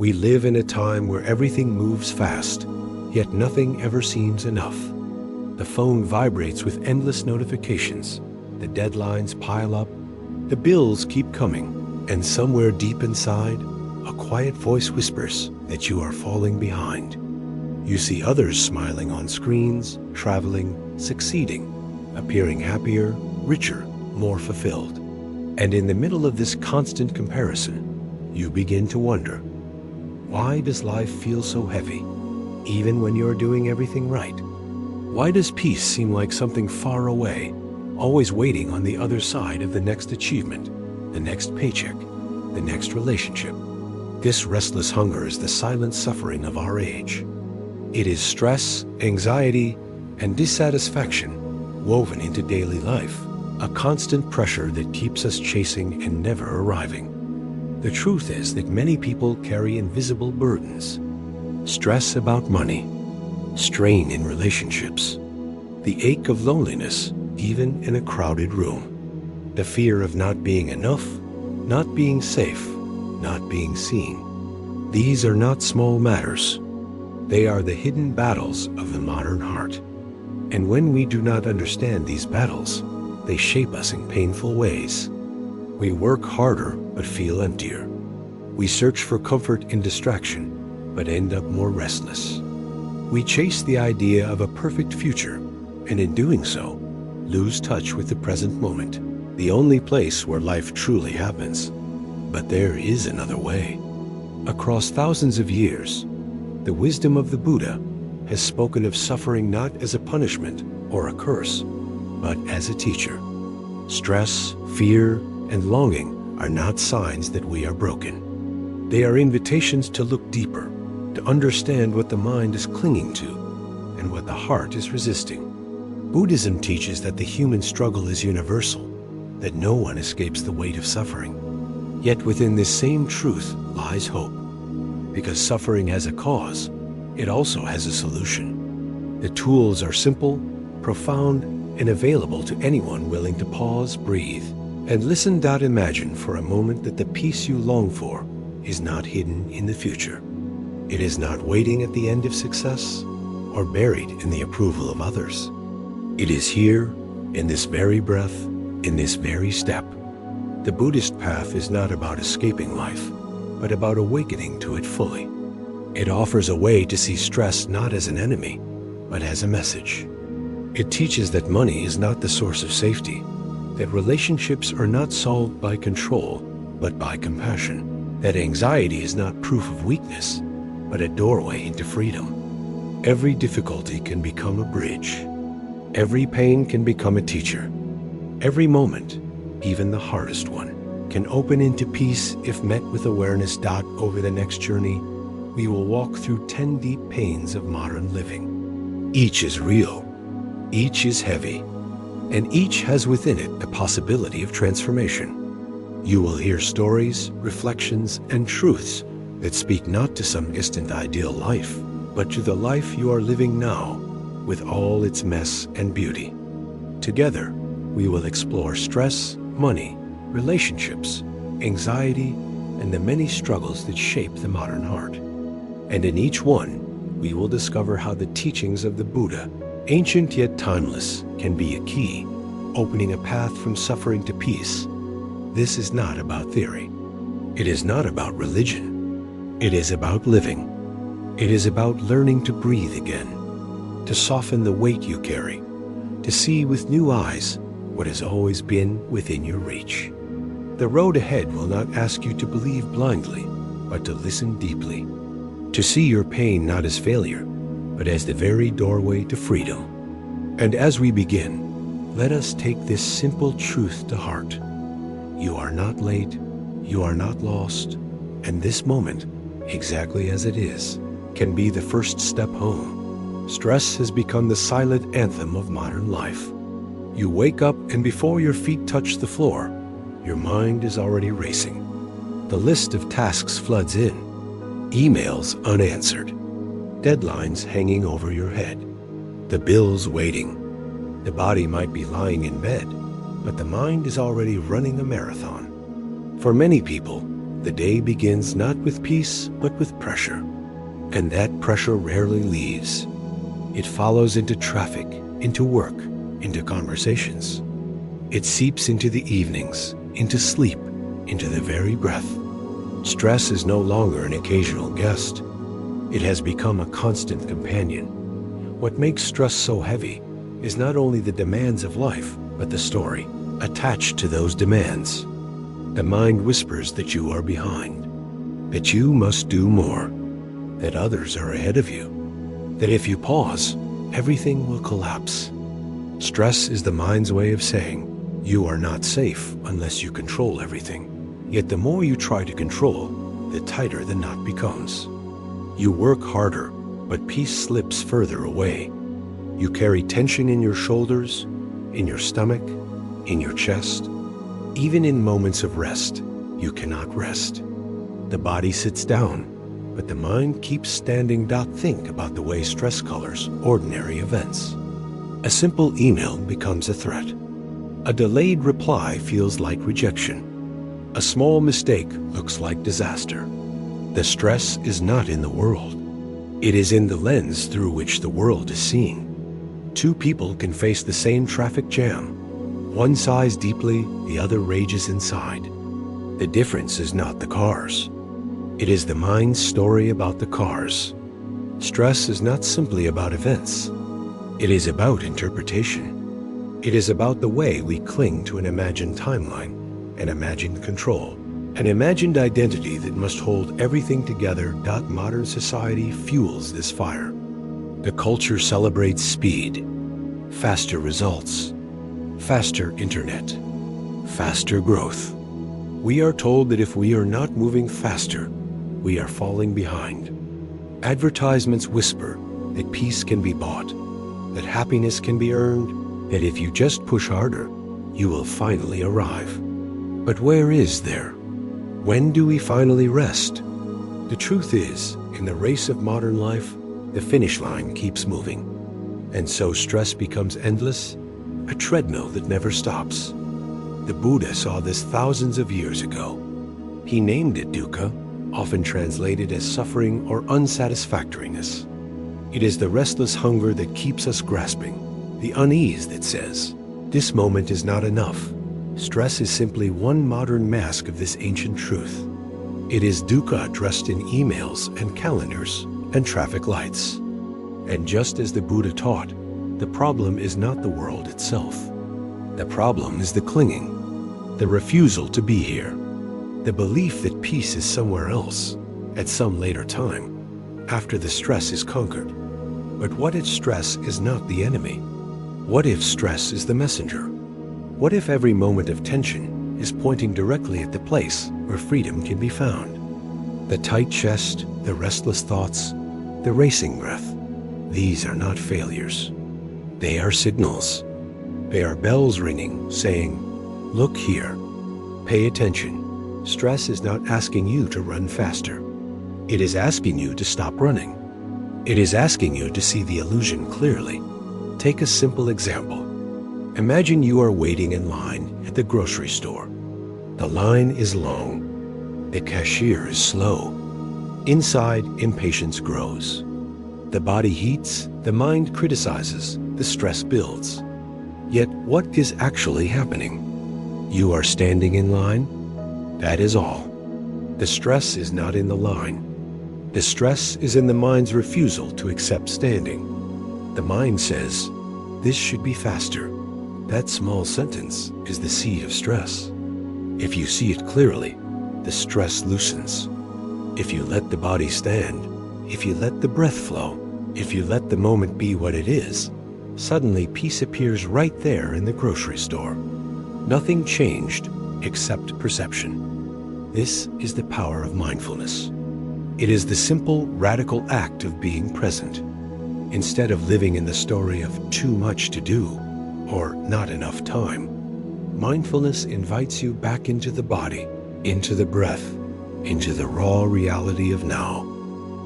We live in a time where everything moves fast, yet nothing ever seems enough. The phone vibrates with endless notifications, the deadlines pile up, the bills keep coming, and somewhere deep inside, a quiet voice whispers that you are falling behind. You see others smiling on screens, traveling, succeeding, appearing happier, richer, more fulfilled. And in the middle of this constant comparison, you begin to wonder, why does life feel so heavy, even when you're doing everything right? Why does peace seem like something far away, always waiting on the other side of the next achievement, the next paycheck, the next relationship? This restless hunger is the silent suffering of our age. It is stress, anxiety, and dissatisfaction woven into daily life, a constant pressure that keeps us chasing and never arriving. The truth is that many people carry invisible burdens. Stress about money, strain in relationships, the ache of loneliness, even in a crowded room, the fear of not being enough, not being safe, not being seen. These are not small matters. They are the hidden battles of the modern heart. And when we do not understand these battles, they shape us in painful ways. We work harder but feel emptier. We search for comfort in distraction but end up more restless. We chase the idea of a perfect future and in doing so, lose touch with the present moment, the only place where life truly happens. But there is another way. Across thousands of years, the wisdom of the Buddha has spoken of suffering not as a punishment or a curse, but as a teacher. Stress, fear, and longing are not signs that we are broken. They are invitations to look deeper, to understand what the mind is clinging to and what the heart is resisting. Buddhism teaches that the human struggle is universal, that no one escapes the weight of suffering. Yet within this same truth lies hope. Because suffering has a cause, it also has a solution. The tools are simple, profound, and available to anyone willing to pause, breathe, and listen. Imagine for a moment that the peace you long for is not hidden in the future. It is not waiting at the end of success or buried in the approval of others. It is here, in this very breath, in this very step. The Buddhist path is not about escaping life, but about awakening to it fully. It offers a way to see stress not as an enemy, but as a message. It teaches that money is not the source of safety, that relationships are not solved by control, but by compassion, that anxiety is not proof of weakness, but a doorway into freedom. Every difficulty can become a bridge. Every pain can become a teacher. Every moment, even the hardest one, can open into peace if met with awareness. Over the next journey, we will walk through 10 deep pains of modern living. Each is real, each is heavy, and each has within it the possibility of transformation. You will hear stories, reflections, and truths that speak not to some distant ideal life, but to the life you are living now, with all its mess and beauty. Together, we will explore stress, money, relationships, anxiety, and the many struggles that shape the modern heart. And in each one, we will discover how the teachings of the Buddha, ancient yet timeless, can be a key, opening a path from suffering to peace. This is not about theory. It is not about religion. It is about living. It is about learning to breathe again, to soften the weight you carry, to see with new eyes what has always been within your reach. The road ahead will not ask you to believe blindly, but to listen deeply, to see your pain not as failure, but as the very doorway to freedom. And as we begin, let us take this simple truth to heart. You are not late, you are not lost, and this moment, exactly as it is, can be the first step home. Stress has become the silent anthem of modern life. You wake up and before your feet touch the floor, your mind is already racing. The list of tasks floods in, emails unanswered, deadlines hanging over your head, the bills waiting. The body might be lying in bed, but the mind is already running a marathon. For many people, The day begins not with peace, but with pressure. And that pressure rarely leaves. It follows into traffic, into work, into conversations. It seeps into the evenings, into sleep, into the very breath. Stress is no longer an occasional guest. It has become a constant companion. What makes stress so heavy is not only the demands of life, but the story attached to those demands. The mind whispers that you are behind, that you must do more, that others are ahead of you, that if you pause, everything will collapse. Stress is the mind's way of saying, you are not safe unless you control everything. Yet the more you try to control, the tighter the knot becomes. You work harder, but peace slips further away. You carry tension in your shoulders, in your stomach, in your chest. Even in moments of rest, you cannot rest. The body sits down, but the mind keeps standing. Think about the way stress colors ordinary events. A simple email becomes a threat. A delayed reply feels like rejection. A small mistake looks like disaster. The stress is not in the world. It is in the lens through which the world is seen. Two people can face the same traffic jam. One sighs deeply, the other rages inside. The difference is not the cars. It is the mind's story about the cars. Stress is not simply about events. It is about interpretation. It is about the way we cling to an imagined timeline, an imagined control, an imagined identity that must hold everything together. Modern society fuels this fire. The culture celebrates speed, faster results, faster internet, faster growth. We are told that if we are not moving faster, we are falling behind. Advertisements whisper that peace can be bought, that happiness can be earned, that if you just push harder, you will finally arrive. But where is there? When do we finally rest? The truth is, in the race of modern life, the finish line keeps moving. And so stress becomes endless, a treadmill that never stops. The Buddha saw this thousands of years ago. He named it dukkha, often translated as suffering or unsatisfactoriness. It is the restless hunger that keeps us grasping, the unease that says, this moment is not enough. Stress is simply one modern mask of this ancient truth. It is dukkha dressed in emails and calendars and traffic lights. And just as the Buddha taught, the problem is not the world itself. The problem is the clinging, the refusal to be here, the belief that peace is somewhere else, at some later time, after the stress is conquered. But what if stress is not the enemy? What if stress is the messenger? What if every moment of tension is pointing directly at the place where freedom can be found? The tight chest, the restless thoughts, the racing breath, these are not failures. They are signals. They are bells ringing, saying, look here, pay attention. Stress is not asking you to run faster. It is asking you to stop running. It is asking you to see the illusion clearly. Take a simple example. Imagine you are waiting in line at the grocery store. The line is long. The cashier is slow. Inside, impatience grows. The body heats, the mind criticizes, the stress builds. Yet what is actually happening? You are standing in line. That is all. The stress is not in the line. The stress is in the mind's refusal to accept standing. The mind says, this should be faster. That small sentence is the seed of stress. If you see it clearly, the stress loosens. If you let the body stand, if you let the breath flow, if you let the moment be what it is, suddenly peace appears right there in the grocery store. Nothing changed except perception. This is the power of mindfulness. It is the simple, radical act of being present. Instead of living in the story of too much to do or not enough time, mindfulness invites you back into the body, into the breath, into the raw reality of now.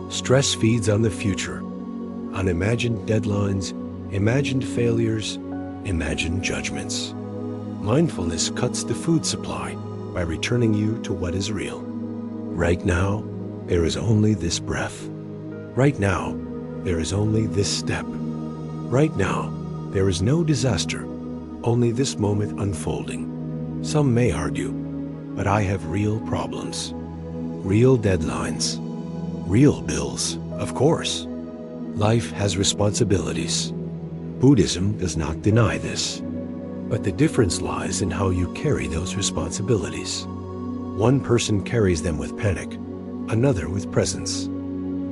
Stress feeds on the future, on imagined deadlines, imagined failures, imagined judgments. Mindfulness cuts the food supply by returning you to what is real. Right now, there is only this breath. Right now, there is only this step. Right now, there is no disaster, only this moment unfolding. Some may argue, but I have real problems, real deadlines, real bills, of course. Life has responsibilities. Buddhism does not deny this. But the difference lies in how you carry those responsibilities. One person carries them with panic, another with presence.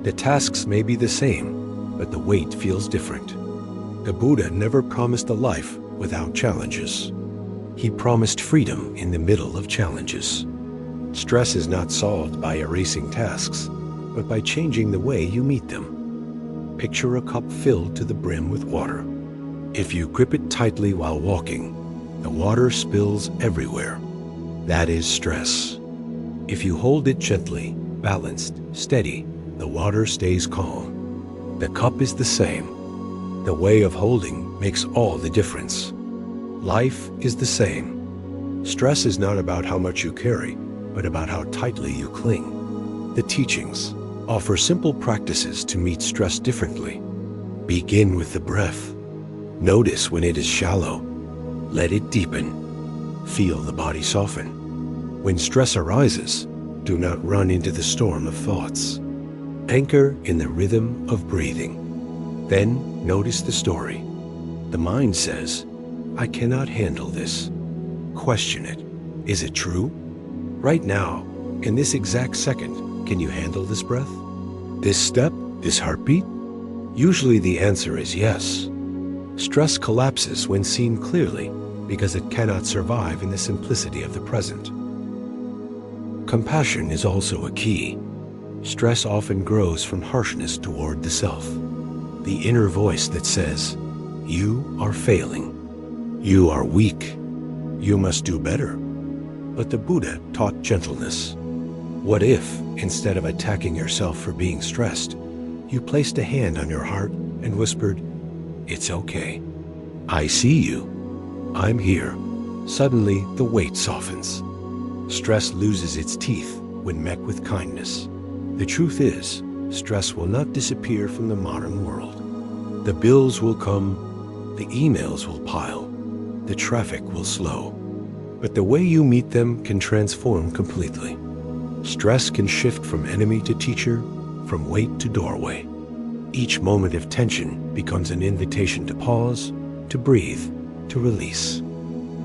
The tasks may be the same, but the weight feels different. The Buddha never promised a life without challenges. He promised freedom in the middle of challenges. Stress is not solved by erasing tasks, but by changing the way you meet them. Picture a cup filled to the brim with water. If you grip it tightly while walking, the water spills everywhere. That is stress. If you hold it gently, balanced, steady, the water stays calm. The cup is the same. The way of holding makes all the difference. Life is the same. Stress is not about how much you carry, but about how tightly you cling. The teachings offer simple practices to meet stress differently. Begin with the breath. Notice when it is shallow. Let it deepen. Feel the body soften. When stress arises, do not run into the storm of thoughts. Anchor in the rhythm of breathing. Then notice the story. The mind says, I cannot handle this. Question it. Is it true? Right now, in this exact second, can you handle this breath? This step? This heartbeat? Usually the answer is yes. Stress collapses when seen clearly because it cannot survive in the simplicity of the present. Compassion is also a key. Stress often grows from harshness toward the self. The inner voice that says, you are failing. You are weak. You must do better. But the Buddha taught gentleness. What if, instead of attacking yourself for being stressed, you placed a hand on your heart and whispered, it's okay. I see you. I'm here. Suddenly, the weight softens. Stress loses its teeth when met with kindness. The truth is, stress will not disappear from the modern world. The bills will come, the emails will pile, the traffic will slow. But the way you meet them can transform completely. Stress can shift from enemy to teacher, from weight to doorway. Each moment of tension becomes an invitation to pause, to breathe, to release.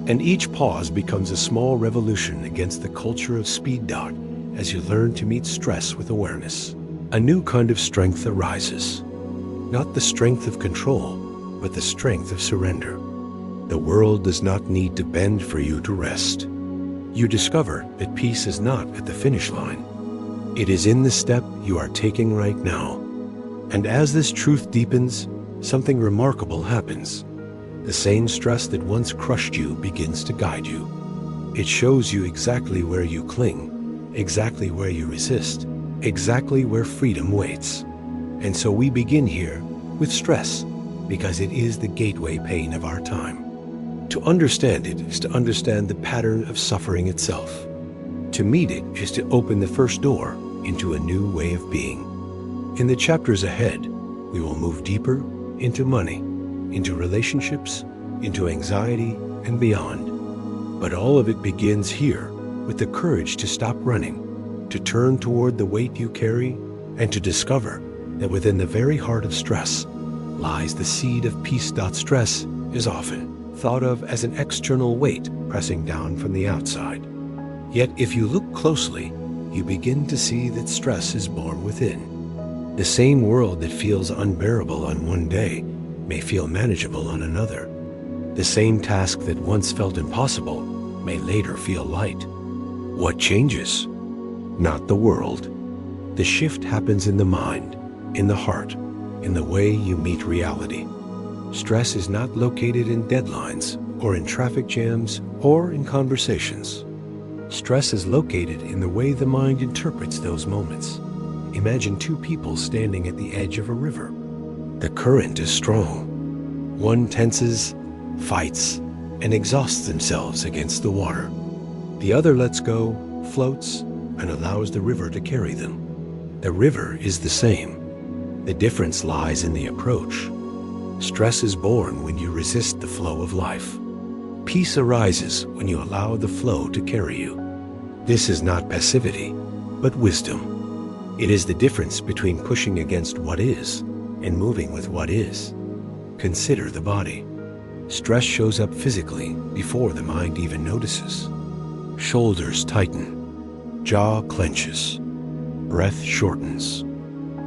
And each pause becomes a small revolution against the culture of speed dot as you learn to meet stress with awareness. A new kind of strength arises. Not the strength of control, but the strength of surrender. The world does not need to bend for you to rest. You discover that peace is not at the finish line. It is in the step you are taking right now. And as this truth deepens, something remarkable happens. The same stress that once crushed you begins to guide you. It shows you exactly where you cling, exactly where you resist, exactly where freedom waits. And so we begin here with stress, because it is the gateway pain of our time. To understand it is to understand the pattern of suffering itself. To meet it is to open the first door into a new way of being. In the chapters ahead, we will move deeper into money, into relationships, into anxiety, and beyond. But all of it begins here with the courage to stop running, to turn toward the weight you carry, and to discover that within the very heart of stress lies the seed of peace. Stress is often thought of as an external weight pressing down from the outside. Yet if you look closely, you begin to see that stress is born within. The same world that feels unbearable on one day may feel manageable on another. The same task that once felt impossible may later feel light. What changes? Not the world. The shift happens in the mind, in the heart, in the way you meet reality. Stress is not located in deadlines, or in traffic jams, or in conversations. Stress is located in the way the mind interprets those moments. Imagine two people standing at the edge of a river. The current is strong. One tenses, fights, and exhausts themselves against the water. The other lets go, floats, and allows the river to carry them. The river is the same. The difference lies in the approach. Stress is born when you resist the flow of life. Peace arises when you allow the flow to carry you. This is not passivity, but wisdom. It is the difference between pushing against what is and moving with what is. Consider the body. Stress shows up physically before the mind even notices. Shoulders tighten, jaw clenches, breath shortens.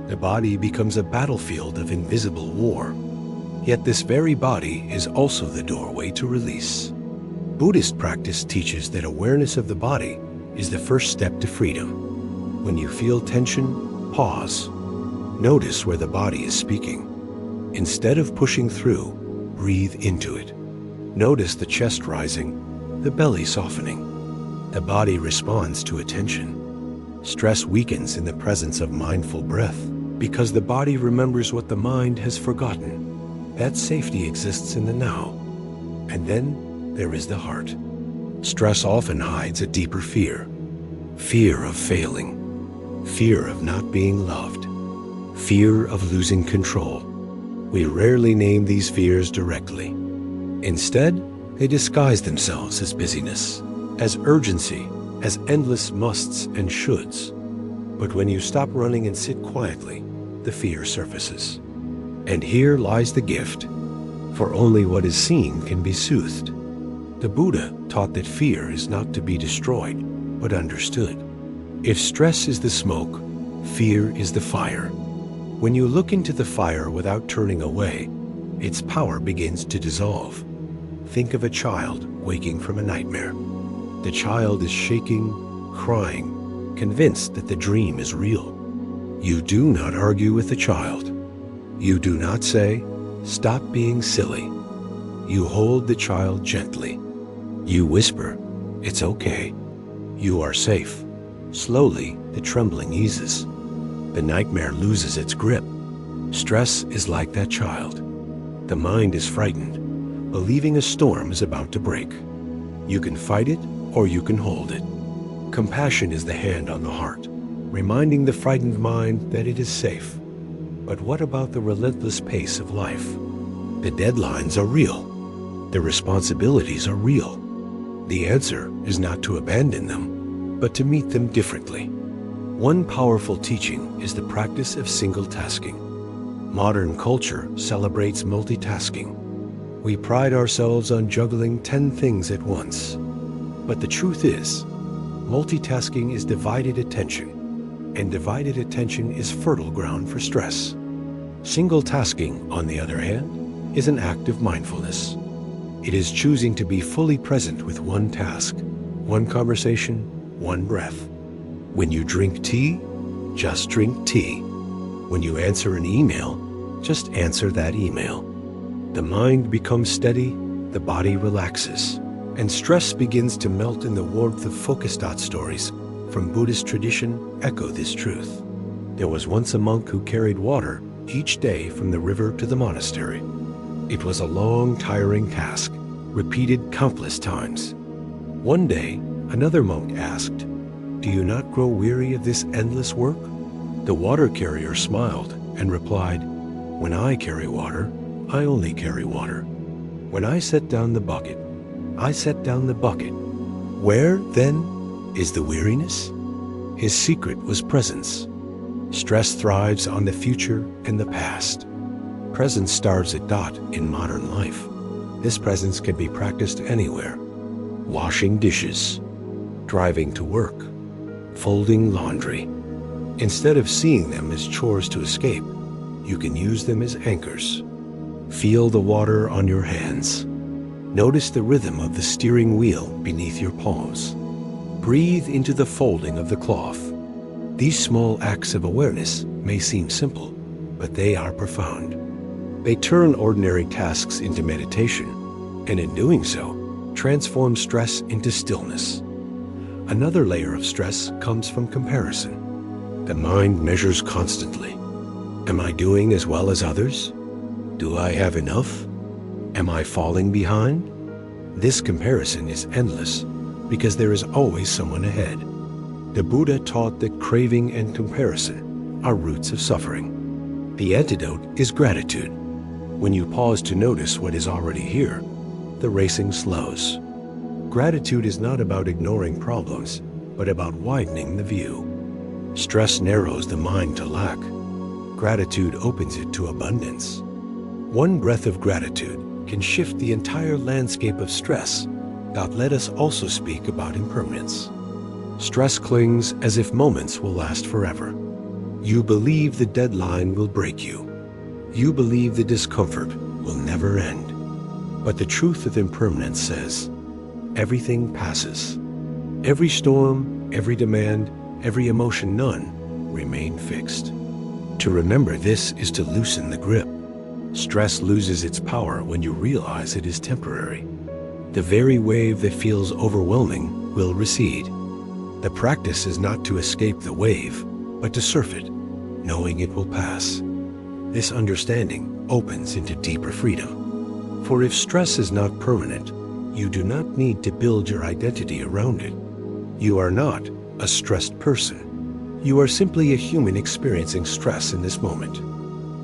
The body becomes a battlefield of invisible war. Yet this very body is also the doorway to release. Buddhist practice teaches that awareness of the body is the first step to freedom. When you feel tension, pause. Notice where the body is speaking. Instead of pushing through, breathe into it. Notice the chest rising, the belly softening. The body responds to attention. Stress weakens in the presence of mindful breath because the body remembers what the mind has forgotten. That safety exists in the now. And then there is the heart. Stress often hides a deeper fear. Fear of failing. Fear of not being loved. Fear of losing control. We rarely name these fears directly. Instead, they disguise themselves as busyness, as urgency, as endless musts and shoulds. But when you stop running and sit quietly, the fear surfaces. And here lies the gift, for only what is seen can be soothed. The Buddha taught that fear is not to be destroyed, but understood. If stress is the smoke, fear is the fire. When you look into the fire without turning away, its power begins to dissolve. Think of a child waking from a nightmare. The child is shaking, crying, convinced that the dream is real. You do not argue with the child. You do not say, "Stop being silly." You hold the child gently. You whisper, "It's okay. You are safe." Slowly, the trembling eases. The nightmare loses its grip. Stress is like that child. The mind is frightened, believing a storm is about to break. You can fight it or you can hold it. Compassion is the hand on the heart, reminding the frightened mind that it is safe. But what about the relentless pace of life? The deadlines are real. The responsibilities are real. The answer is not to abandon them, but to meet them differently. One powerful teaching is the practice of single tasking. Modern culture celebrates multitasking. We pride ourselves on juggling 10 things at once. But the truth is, multitasking is divided attention, and divided attention is fertile ground for stress. Single tasking, on the other hand, is an act of mindfulness. It is choosing to be fully present with one task, one conversation, one breath. When you drink tea, just drink tea. When you answer an email, just answer that email. The mind becomes steady, the body relaxes, and stress begins to melt in the warmth of focused stories from Buddhist tradition echo this truth. There was once a monk who carried water each day from the river to the monastery. It was a long, tiring task, repeated countless times. One day, another monk asked, "Do you not grow weary of this endless work?" The water carrier smiled and replied, "When I carry water, I only carry water. When I set down the bucket, I set down the bucket. Where, then, is the weariness?" His secret was presence. Stress thrives on the future and the past. Presence starves at dot in modern life. This presence can be practiced anywhere. Washing dishes, driving to work, folding laundry. Instead of seeing them as chores to escape, you can use them as anchors. Feel the water on your hands. Notice the rhythm of the steering wheel beneath your palms. Breathe into the folding of the cloth. These small acts of awareness may seem simple, but they are profound. They turn ordinary tasks into meditation, and in doing so, transform stress into stillness. Another layer of stress comes from comparison. The mind measures constantly. Am I doing as well as others? Do I have enough? Am I falling behind? This comparison is endless because there is always someone ahead. The Buddha taught that craving and comparison are roots of suffering. The antidote is gratitude. When you pause to notice what is already here, the racing slows. Gratitude is not about ignoring problems, but about widening the view. Stress narrows the mind to lack. Gratitude opens it to abundance. One breath of gratitude can shift the entire landscape of stress. God, let us also speak about impermanence. Stress clings as if moments will last forever. You believe the deadline will break you. You believe the discomfort will never end. But the truth of impermanence says, everything passes. Every storm, every demand, every emotion, none remain fixed. To remember this is to loosen the grip. Stress loses its power when you realize it is temporary. The very wave that feels overwhelming will recede. The practice is not to escape the wave, but to surf it, knowing it will pass. This understanding opens into deeper freedom. For if stress is not permanent, you do not need to build your identity around it. You are not a stressed person. You are simply a human experiencing stress in this moment.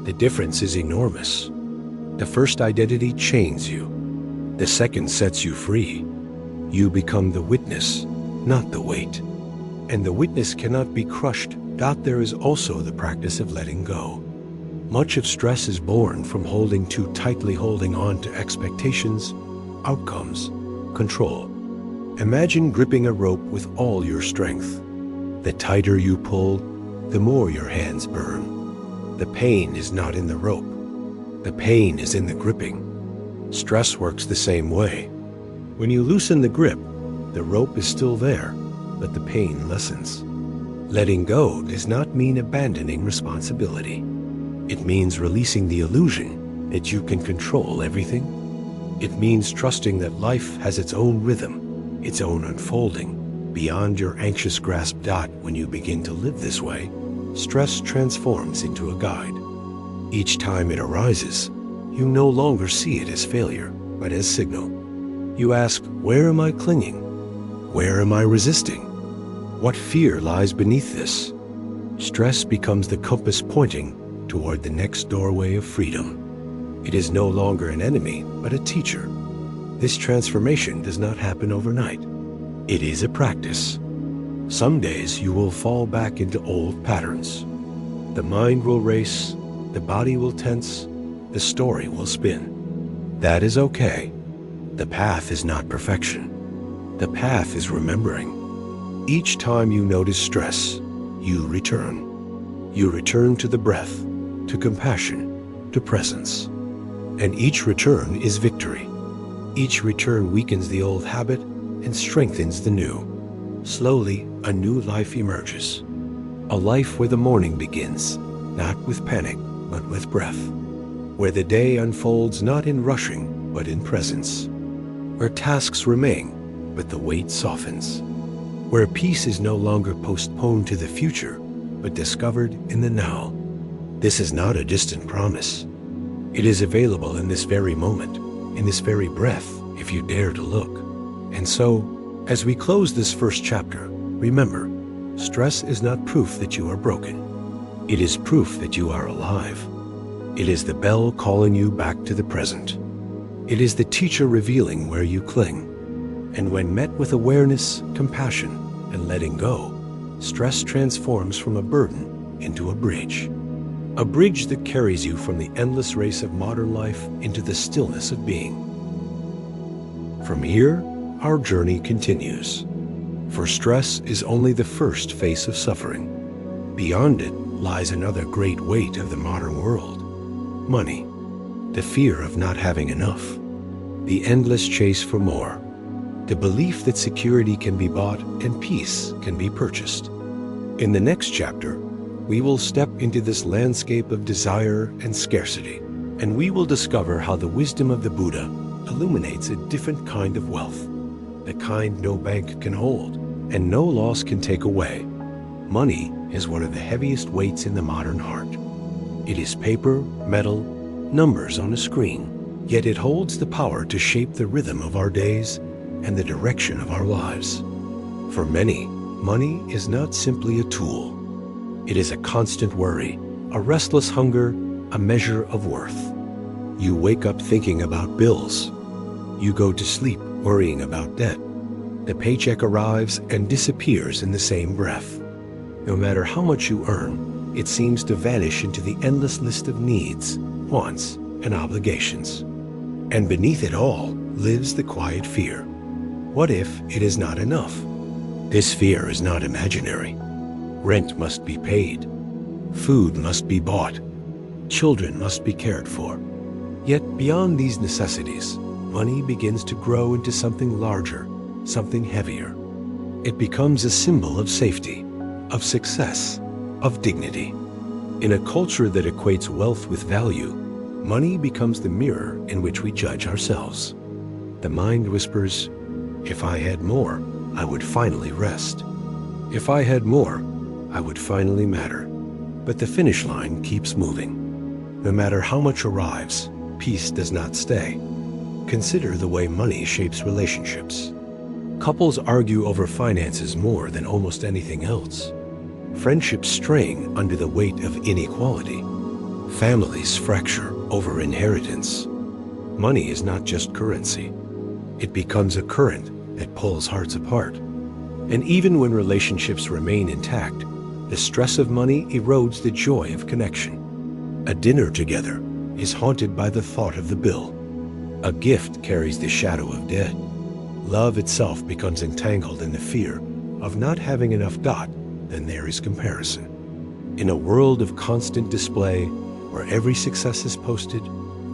The difference is enormous. The first identity chains you. The second sets you free. You become the witness, not the weight. And the witness cannot be crushed. There is also the practice of letting go. Much of stress is born from holding on to expectations, outcomes, control. Imagine gripping a rope with all your strength. The tighter you pull, the more your hands burn. The pain is not in the rope. The pain is in the gripping. Stress works the same way. When you loosen the grip, the rope is still there, but the pain lessens. Letting go does not mean abandoning responsibility. It means releasing the illusion that you can control everything. It means trusting that life has its own rhythm, its own unfolding, beyond your anxious grasp. When you begin to live this way, stress transforms into a guide. Each time it arises, you no longer see it as failure, but as signal. You ask, where am I clinging? Where am I resisting? What fear lies beneath this? Stress becomes the compass pointing toward the next doorway of freedom. It is no longer an enemy, but a teacher. This transformation does not happen overnight. It is a practice. Some days you will fall back into old patterns. The mind will race, the body will tense, the story will spin. That is okay. The path is not perfection. The path is remembering. Each time you notice stress, you return. You return to the breath, to compassion, to presence. And each return is victory. Each return weakens the old habit and strengthens the new. Slowly, a new life emerges. A life where the morning begins, not with panic, but with breath. Where the day unfolds not in rushing, but in presence. Where tasks remain, but the weight softens. Where peace is no longer postponed to the future, but discovered in the now. This is not a distant promise. It is available in this very moment, in this very breath, if you dare to look. And so, as we close this first chapter, remember, stress is not proof that you are broken. It is proof that you are alive. It is the bell calling you back to the present. It is the teacher revealing where you cling. And when met with awareness, compassion, and letting go, stress transforms from a burden into a bridge. A bridge that carries you from the endless race of modern life into the stillness of being. From here, our journey continues. For stress is only the first face of suffering. Beyond it lies another great weight of the modern world. Money, the fear of not having enough, the endless chase for more, the belief that security can be bought and peace can be purchased. In the next chapter, we will step into this landscape of desire and scarcity, and we will discover how the wisdom of the Buddha illuminates a different kind of wealth, the kind no bank can hold and no loss can take away. Money is one of the heaviest weights in the modern heart. It is paper, metal, numbers on a screen, yet it holds the power to shape the rhythm of our days and the direction of our lives. For many, Money is not simply a tool. It is a constant worry, a restless hunger, a measure of worth. You wake up thinking about bills. You go to sleep worrying about debt. The paycheck arrives and disappears in the same breath. No matter how much you earn, it seems to vanish into the endless list of needs, wants, and obligations. And beneath it all lives the quiet fear. What if it is not enough? This fear is not imaginary. Rent must be paid. Food must be bought. Children must be cared for. Yet beyond these necessities, money begins to grow into something larger, something heavier. It becomes a symbol of safety, of success, of dignity. In a culture that equates wealth with value, money becomes the mirror in which we judge ourselves. The mind whispers, "If I had more, I would finally rest. If I had more, I would finally matter." But the finish line keeps moving. No matter how much arrives, peace does not stay. Consider the way money shapes relationships. Couples argue over finances more than almost anything else. Friendships strain under the weight of inequality. Families fracture over inheritance. Money is not just currency. It becomes a current that pulls hearts apart. And even when relationships remain intact, the stress of money erodes the joy of connection. A dinner together is haunted by the thought of the bill. A gift carries the shadow of debt. Love itself becomes entangled in the fear of not having enough got, then there is comparison. In a world of constant display, where every success is posted,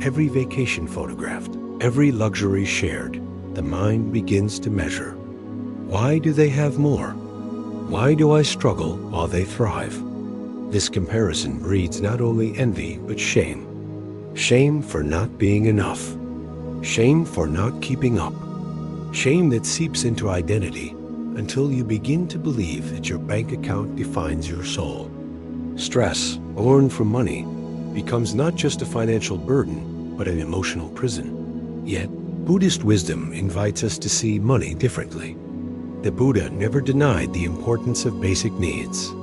every vacation photographed, every luxury shared, the mind begins to measure. Why do they have more? Why do I struggle while they thrive? This comparison breeds not only envy, but shame. Shame for not being enough. Shame for not keeping up. Shame that seeps into identity until you begin to believe that your bank account defines your soul. Stress, born from money, becomes not just a financial burden, but an emotional prison. Yet, Buddhist wisdom invites us to see money differently. The Buddha never denied the importance of basic needs.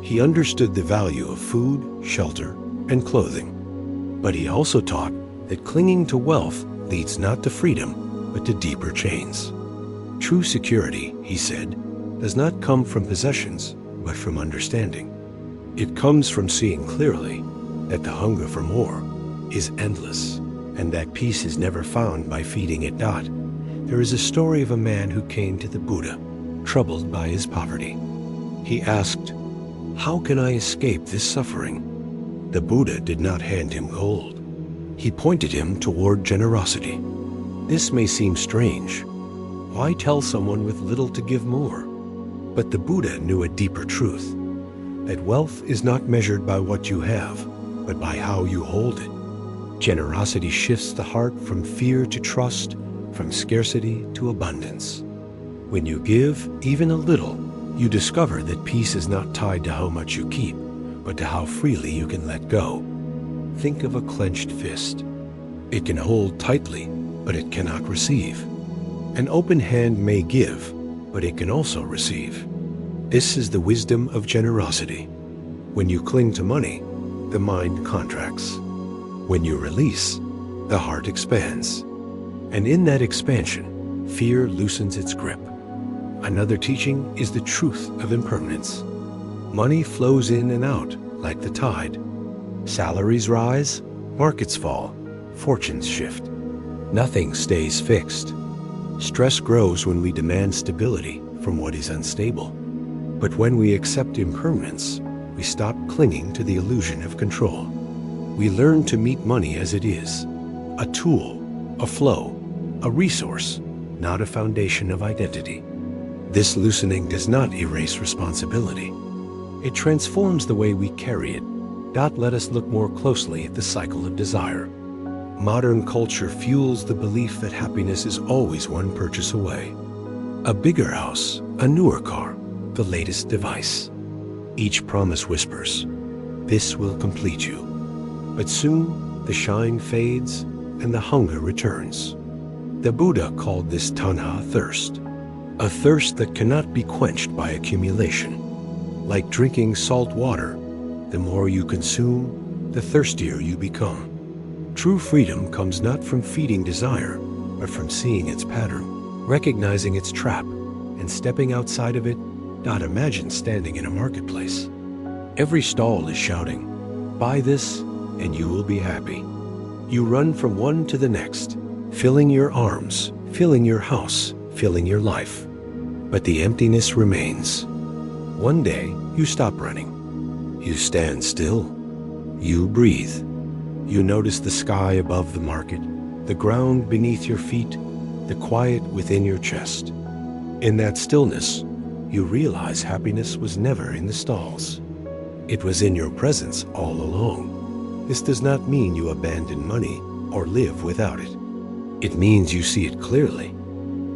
He understood the value of food, shelter, and clothing. But he also taught that clinging to wealth leads not to freedom, but to deeper chains. True security, he said, does not come from possessions, but from understanding. It comes from seeing clearly that the hunger for more is endless, and that peace is never found by feeding it not. There is a story of a man who came to the Buddha, troubled by his poverty. He asked, "How can I escape this suffering?" The Buddha did not hand him gold. He pointed him toward generosity. This may seem strange. Why tell someone with little to give more? But the Buddha knew a deeper truth, that wealth is not measured by what you have, but by how you hold it. Generosity shifts the heart from fear to trust, from scarcity to abundance. When you give even a little, you discover that peace is not tied to how much you keep, but to how freely you can let go. Think of a clenched fist. It can hold tightly, but it cannot receive. An open hand may give, but it can also receive. This is the wisdom of generosity. When you cling to money, the mind contracts. When you release, the heart expands. And in that expansion, fear loosens its grip. Another teaching is the truth of impermanence. Money flows in and out like the tide. Salaries rise, markets fall, fortunes shift. Nothing stays fixed. Stress grows when we demand stability from what is unstable. But when we accept impermanence, we stop clinging to the illusion of control. We learn to meet money as it is, a tool, a flow, a resource, not a foundation of identity. This loosening does not erase responsibility. It transforms the way we carry it. Let us look more closely at the cycle of desire. Modern culture fuels the belief that happiness is always one purchase away. A bigger house, a newer car, the latest device. Each promise whispers, "This will complete you." But soon, the shine fades and the hunger returns. The Buddha called this tanha thirst. a thirst that cannot be quenched by accumulation. Like drinking salt water, the more you consume, the thirstier you become. True freedom comes not from feeding desire, but from seeing its pattern, recognizing its trap, and stepping outside of it. Not imagine standing in a marketplace. Every stall is shouting, "Buy this and you will be happy." You run from one to the next, filling your arms, filling your house, filling your life. But the emptiness remains. One day, you stop running. You stand still. You breathe. You notice the sky above the market, the ground beneath your feet, the quiet within your chest. In that stillness, you realize happiness was never in the stalls. It was in your presence all along. This does not mean you abandon money or live without it. It means you see it clearly.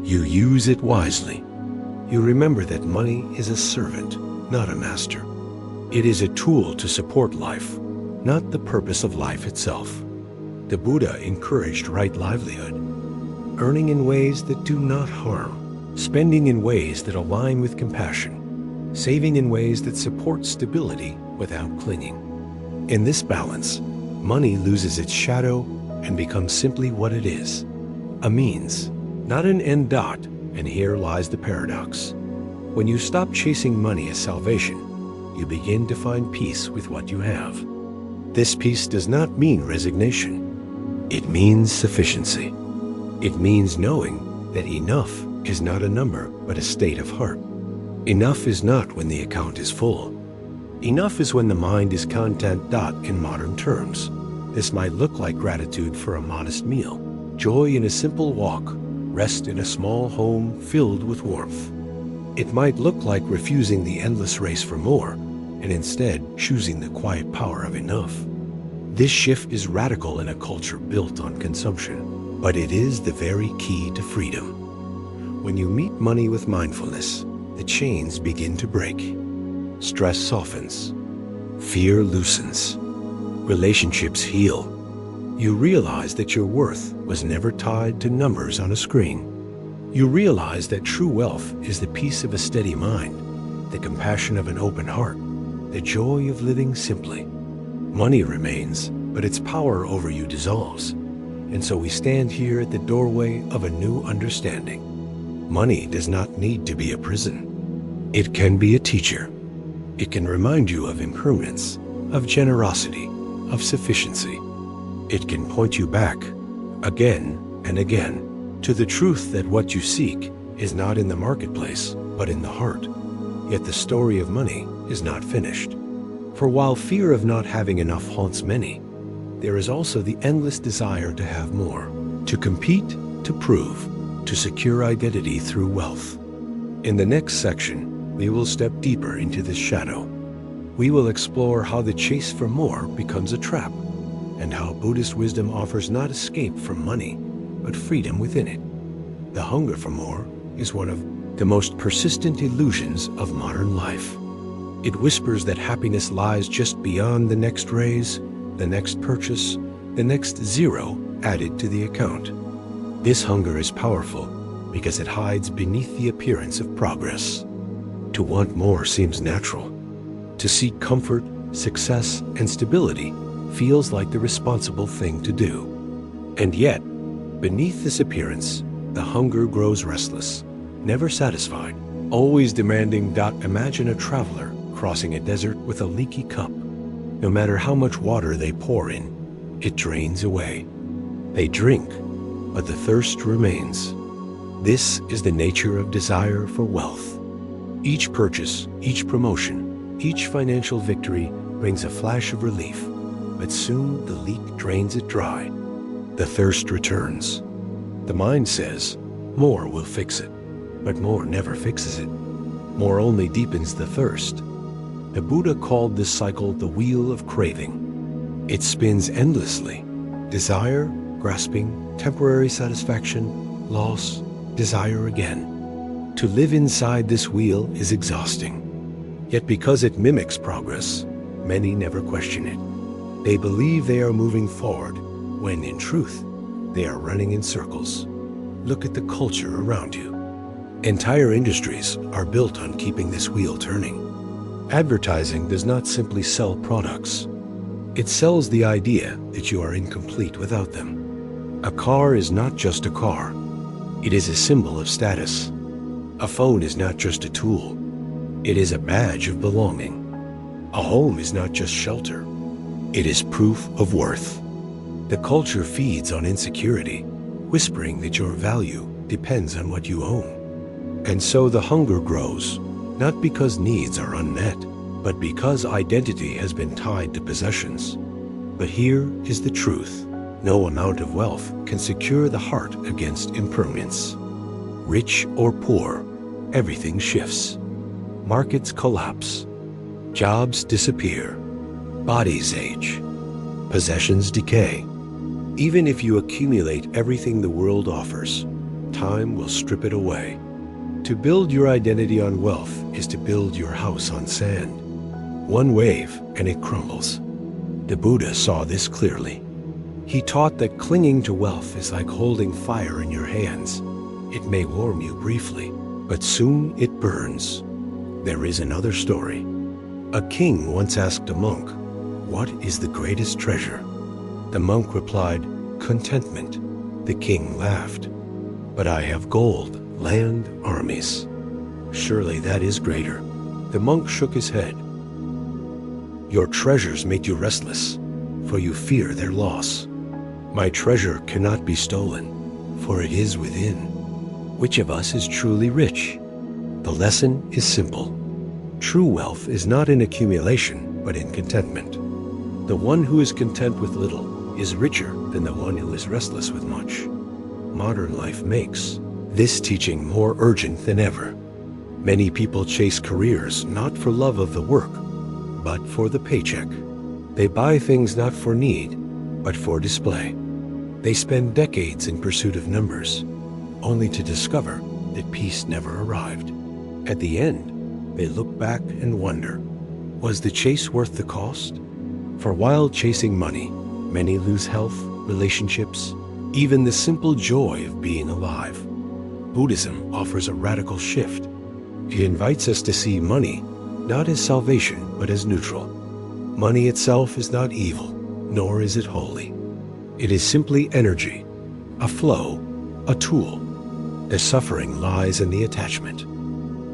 You use it wisely. You remember that money is a servant, not a master. It is a tool to support life, not the purpose of life itself. The Buddha encouraged right livelihood, earning in ways that do not harm, spending in ways that align with compassion, saving in ways that support stability without clinging. In this balance, money loses its shadow and becomes simply what it is, a means, not an end dot, and here lies the paradox. When you stop chasing money as salvation, you begin to find peace with what you have. This peace does not mean resignation. It means sufficiency. It means knowing that enough is not a number, but a state of heart. Enough is not when the account is full. Enough is when the mind is content. In modern terms, this might look like gratitude for a modest meal, joy in a simple walk, rest in a small home filled with warmth. It might look like refusing the endless race for more, and instead choosing the quiet power of enough. This shift is radical in a culture built on consumption, but it is the very key to freedom. When you meet money with mindfulness, the chains begin to break. Stress softens. Fear loosens. Relationships heal. You realize that your worth was never tied to numbers on a screen. You realize that true wealth is the peace of a steady mind, the compassion of an open heart, the joy of living simply. Money remains, but its power over you dissolves. And so we stand here at the doorway of a new understanding. Money does not need to be a prison. It can be a teacher. It can remind you of impermanence, of generosity, of sufficiency. It can point you back, again and again, to the truth that what you seek is not in the marketplace, but in the heart. Yet the story of money is not finished. For while fear of not having enough haunts many, there is also the endless desire to have more, to compete, to prove, to secure identity through wealth. In the next section, we will step deeper into this shadow. We will explore how the chase for more becomes a trap, and how Buddhist wisdom offers not escape from money, but freedom within it. The hunger for more is one of the most persistent illusions of modern life. It whispers that happiness lies just beyond the next raise, the next purchase, the next zero added to the account. This hunger is powerful because it hides beneath the appearance of progress. To want more seems natural. To seek comfort, success, and stability feels like the responsible thing to do. And yet, beneath this appearance, the hunger grows restless, never satisfied, always demanding. Imagine a traveler crossing a desert with a leaky cup. No matter how much water they pour in, it drains away. They drink, but the thirst remains. This is the nature of desire for wealth. Each purchase, each promotion, each financial victory brings a flash of relief, but soon the leak drains it dry. The thirst returns. The mind says, more will fix it, but more never fixes it. More only deepens the thirst. The Buddha called this cycle the wheel of craving. It spins endlessly. Desire, grasping, temporary satisfaction, loss, desire again. To live inside this wheel is exhausting. Yet because it mimics progress, many never question it. They believe they are moving forward, when in truth, they are running in circles. Look at the culture around you. Entire industries are built on keeping this wheel turning. Advertising does not simply sell products. It sells the idea that you are incomplete without them. A car is not just a car. It is a symbol of status. A phone is not just a tool. It is a badge of belonging. A home is not just shelter. It is proof of worth. The culture feeds on insecurity, whispering that your value depends on what you own. And so the hunger grows, not because needs are unmet, but because identity has been tied to possessions. But here is the truth. No amount of wealth can secure the heart against impermanence. Rich or poor, everything shifts. Markets collapse. Jobs disappear. Bodies age. Possessions decay. Even if you accumulate everything the world offers, time will strip it away. To build your identity on wealth is to build your house on sand. One wave and it crumbles. The Buddha saw this clearly. He taught that clinging to wealth is like holding fire in your hands. It may warm you briefly, but soon it burns. There is another story. A king once asked a monk, "What is the greatest treasure?" The monk replied, "Contentment." The king laughed. "But I have gold, land, armies. Surely that is greater." The monk shook his head. "Your treasures make you restless, for you fear their loss. My treasure cannot be stolen, for it is within. Which of us is truly rich? The lesson is simple. True wealth is not in accumulation, but in contentment. The one who is content with little is richer than the one who is restless with much. Modern life makes this teaching more urgent than ever. Many people chase careers not for love of the work, but for the paycheck. They buy things not for need, but for display. They spend decades in pursuit of numbers, only to discover that peace never arrived. At the end, they look back and wonder, was the chase worth the cost? For while chasing money, many lose health, relationships, even the simple joy of being alive. Buddhism offers a radical shift. It invites us to see money not as salvation, but as neutral. Money itself is not evil, nor is it holy. It is simply energy, a flow, a tool. The suffering lies in the attachment.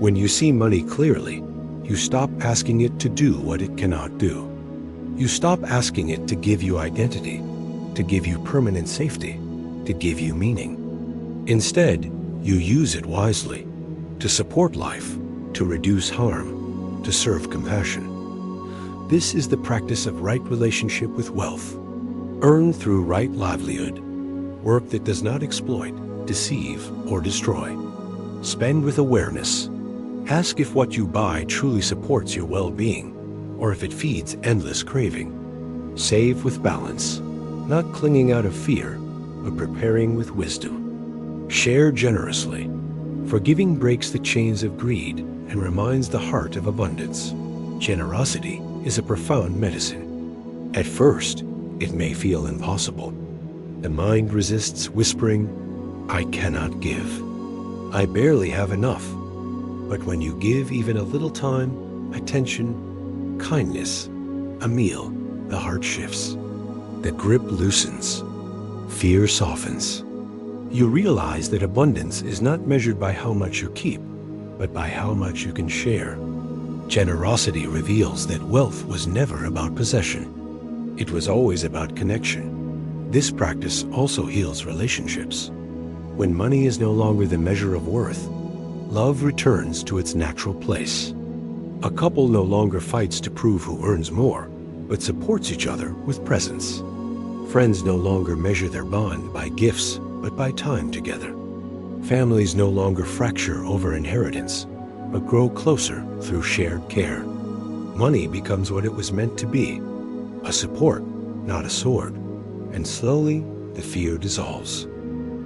When you see money clearly, you stop asking it to do what it cannot do. You stop asking it to give you identity, to give you permanent safety, to give you meaning. Instead, you use it wisely, to support life, to reduce harm, to serve compassion. This is the practice of right relationship with wealth, earned through right livelihood, work that does not exploit, deceive, or destroy. Spend with awareness. Ask if what you buy truly supports your well-being, or if it feeds endless craving. Save with balance, not clinging out of fear, but preparing with wisdom. Share generously, for giving breaks the chains of greed and reminds the heart of abundance. Generosity is a profound medicine. At first, it may feel impossible. The mind resists, whispering, "I cannot give. I barely have enough." But when you give even a little time, attention, kindness, a meal, the heart shifts. The grip loosens. Fear softens. You realize that abundance is not measured by how much you keep, but by how much you can share. Generosity reveals that wealth was never about possession. It was always about connection. This practice also heals relationships. When money is no longer the measure of worth, love returns to its natural place. A couple no longer fights to prove who earns more, but supports each other with presence. Friends no longer measure their bond by gifts, but by time together. Families no longer fracture over inheritance, but grow closer through shared care. Money becomes what it was meant to be, a support, not a sword. And slowly, the fear dissolves.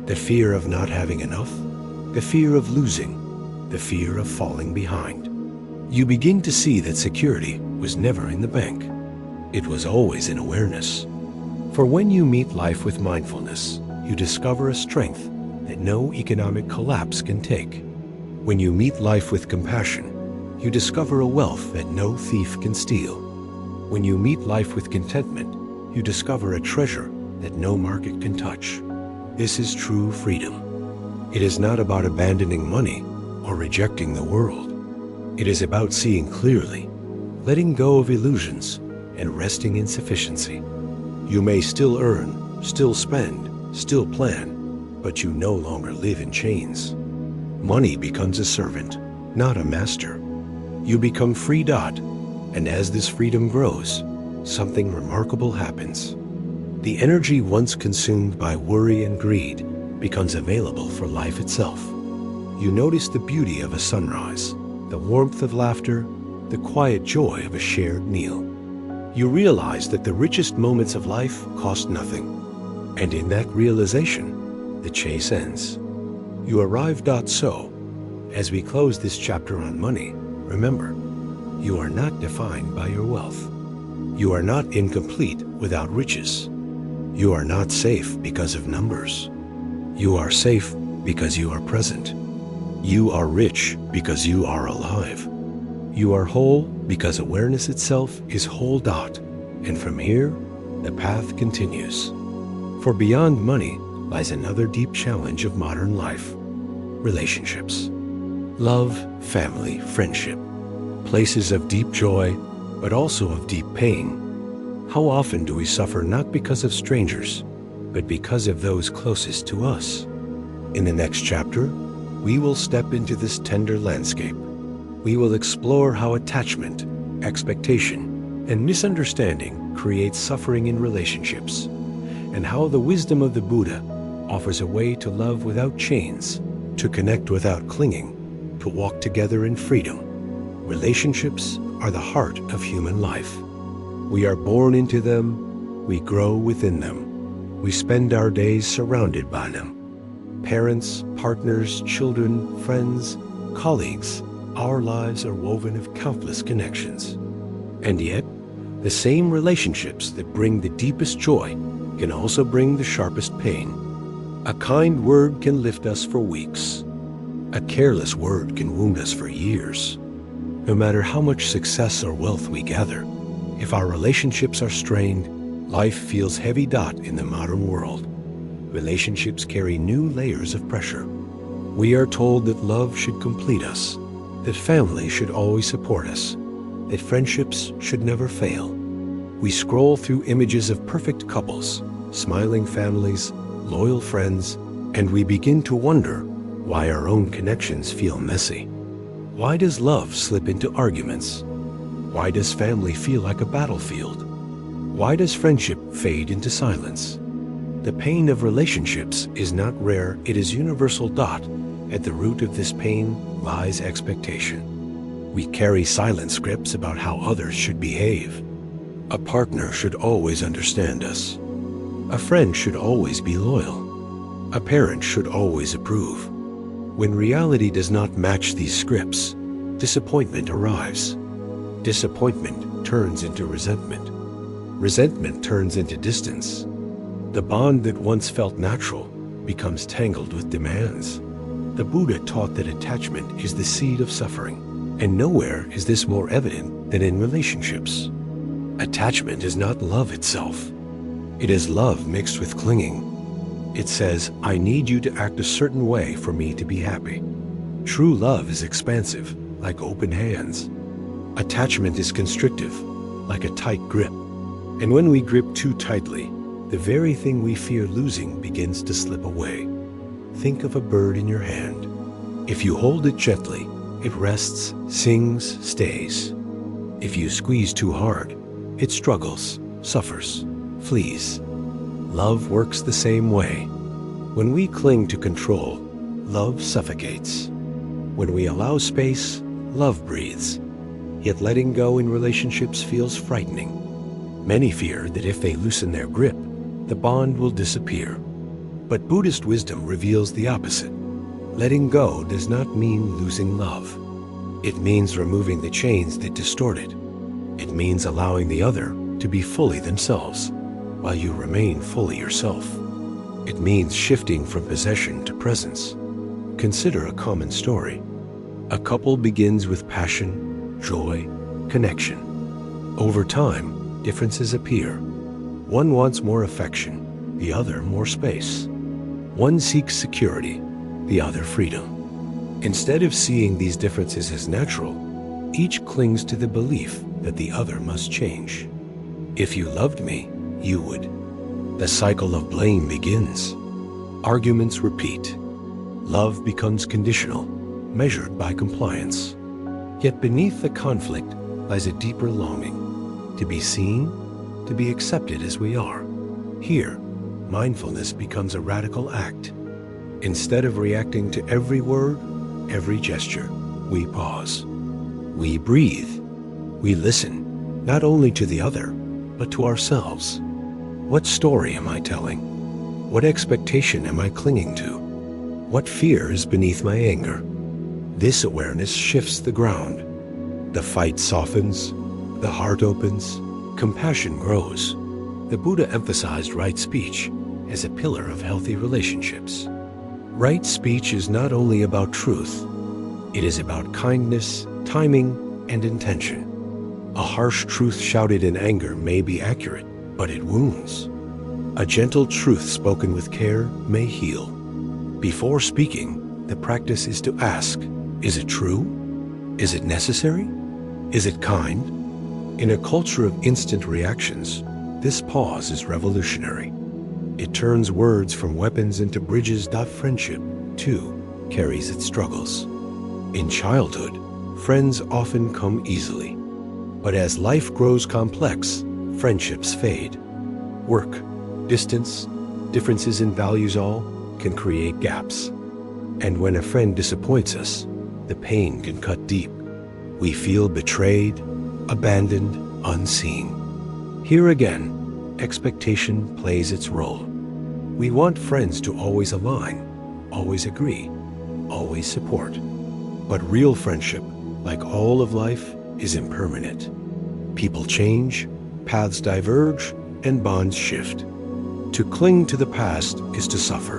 The fear of not having enough, the fear of losing, the fear of falling behind. You begin to see that security was never in the bank. It was always in awareness. For when you meet life with mindfulness, you discover a strength that no economic collapse can take. When you meet life with compassion, you discover a wealth that no thief can steal. When you meet life with contentment, you discover a treasure that no market can touch. This is true freedom. It is not about abandoning money or rejecting the world. It is about seeing clearly, letting go of illusions, and resting in sufficiency. You may still earn, still spend, still plan, but you no longer live in chains. Money becomes a servant, not a master. You become free dot, and as this freedom grows, something remarkable happens. The energy once consumed by worry and greed becomes available for life itself. You notice the beauty of a sunrise, the warmth of laughter, the quiet joy of a shared meal. You realize that the richest moments of life cost nothing, and in that realization, the chase ends. You arrive. So, as we close this chapter on money, remember, you are not defined by your wealth. You are not incomplete without riches. You are not safe because of numbers. You are safe because you are present. You are rich because you are alive. You are whole because awareness itself is whole dot, and from here, the path continues. For beyond money lies another deep challenge of modern life: relationships. Love, family, friendship, places of deep joy, but also of deep pain. How often do we suffer not because of strangers, but because of those closest to us? In the next chapter, we will step into this tender landscape. We will explore how attachment, expectation, and misunderstanding create suffering in relationships, and how the wisdom of the Buddha offers a way to love without chains, to connect without clinging, to walk together in freedom. Relationships are the heart of human life. We are born into them, we grow within them, we spend our days surrounded by them. Parents, partners, children, friends, colleagues, our lives are woven of countless connections. And yet, the same relationships that bring the deepest joy can also bring the sharpest pain. A kind word can lift us for weeks. A careless word can wound us for years. No matter how much success or wealth we gather, if our relationships are strained, life feels heavy dot in the modern world. Relationships carry new layers of pressure. We are told that love should complete us, that family should always support us, that friendships should never fail. We scroll through images of perfect couples, smiling families, loyal friends, and we begin to wonder why our own connections feel messy. Why does love slip into arguments? Why does family feel like a battlefield? Why does friendship fade into silence? The pain of relationships is not rare, it is universal dot. At the root of this pain lies expectation. We carry silent scripts about how others should behave. A partner should always understand us. A friend should always be loyal. A parent should always approve. When reality does not match these scripts, disappointment arrives. Disappointment turns into resentment. Resentment turns into distance. The bond that once felt natural becomes tangled with demands. The Buddha taught that attachment is the seed of suffering, and nowhere is this more evident than in relationships. Attachment is not love itself. It is love mixed with clinging. It says, I need you to act a certain way for me to be happy. True love is expansive, like open hands. Attachment is constrictive, like a tight grip. And when we grip too tightly, the very thing we fear losing begins to slip away. Think of a bird in your hand. If you hold it gently, it rests, sings, stays. If you squeeze too hard, it struggles, suffers, flees. Love works the same way. When we cling to control, love suffocates. When we allow space, love breathes. Yet letting go in relationships feels frightening. Many fear that if they loosen their grip, the bond will disappear. But Buddhist wisdom reveals the opposite. Letting go does not mean losing love. It means removing the chains that distort it. It means allowing the other to be fully themselves, while you remain fully yourself. It means shifting from possession to presence. Consider a common story. A couple begins with passion, joy, connection. Over time, differences appear. One wants more affection, the other more space. One seeks security, the other freedom. Instead of seeing these differences as natural, each clings to the belief that the other must change. If you loved me, you would. The cycle of blame begins. Arguments repeat. Love becomes conditional, measured by compliance. Yet beneath the conflict lies a deeper longing, to be seen, to be accepted as we are. Here, mindfulness becomes a radical act. Instead of reacting to every word, every gesture, we pause. We breathe. We listen, not only to the other, but to ourselves. What story am I telling? What expectation am I clinging to? What fear is beneath my anger? This awareness shifts the ground. The fight softens, the heart opens, compassion grows. The Buddha emphasized right speech as a pillar of healthy relationships. Right speech is not only about truth, it is about kindness, timing, and intention. A harsh truth shouted in anger may be accurate, but it wounds. A gentle truth spoken with care may heal. Before speaking, the practice is to ask, is it true? Is it necessary? Is it kind? In a culture of instant reactions, this pause is revolutionary. It turns words from weapons into bridges. Friendship, too, carries its struggles. In childhood, friends often come easily. But as life grows complex, friendships fade. Work, distance, differences in values all can create gaps. And when a friend disappoints us, the pain can cut deep. We feel betrayed, abandoned, unseen. Here again, expectation plays its role. We want friends to always align, always agree, always support. But real friendship, like all of life, is impermanent. People change, paths diverge, and bonds shift. To cling to the past is to suffer.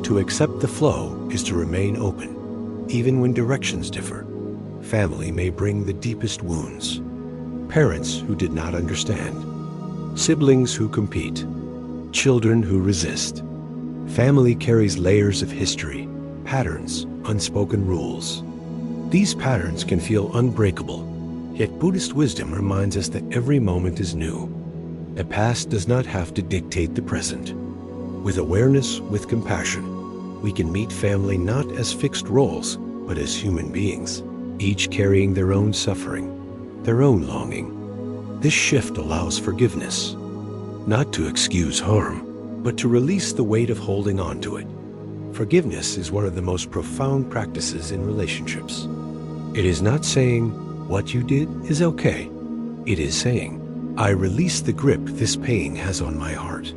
To accept the flow is to remain open, even when directions differ. Family may bring the deepest wounds. Parents who did not understand. Siblings who compete. Children who resist. Family carries layers of history, patterns, unspoken rules. These patterns can feel unbreakable, yet Buddhist wisdom reminds us that every moment is new. The past does not have to dictate the present. With awareness, with compassion, we can meet family not as fixed roles, but as human beings, each carrying their own suffering, their own longing. This shift allows forgiveness, not to excuse harm, but to release the weight of holding on to it. Forgiveness is one of the most profound practices in relationships. It is not saying, what you did is okay. It is saying, I release the grip this pain has on my heart.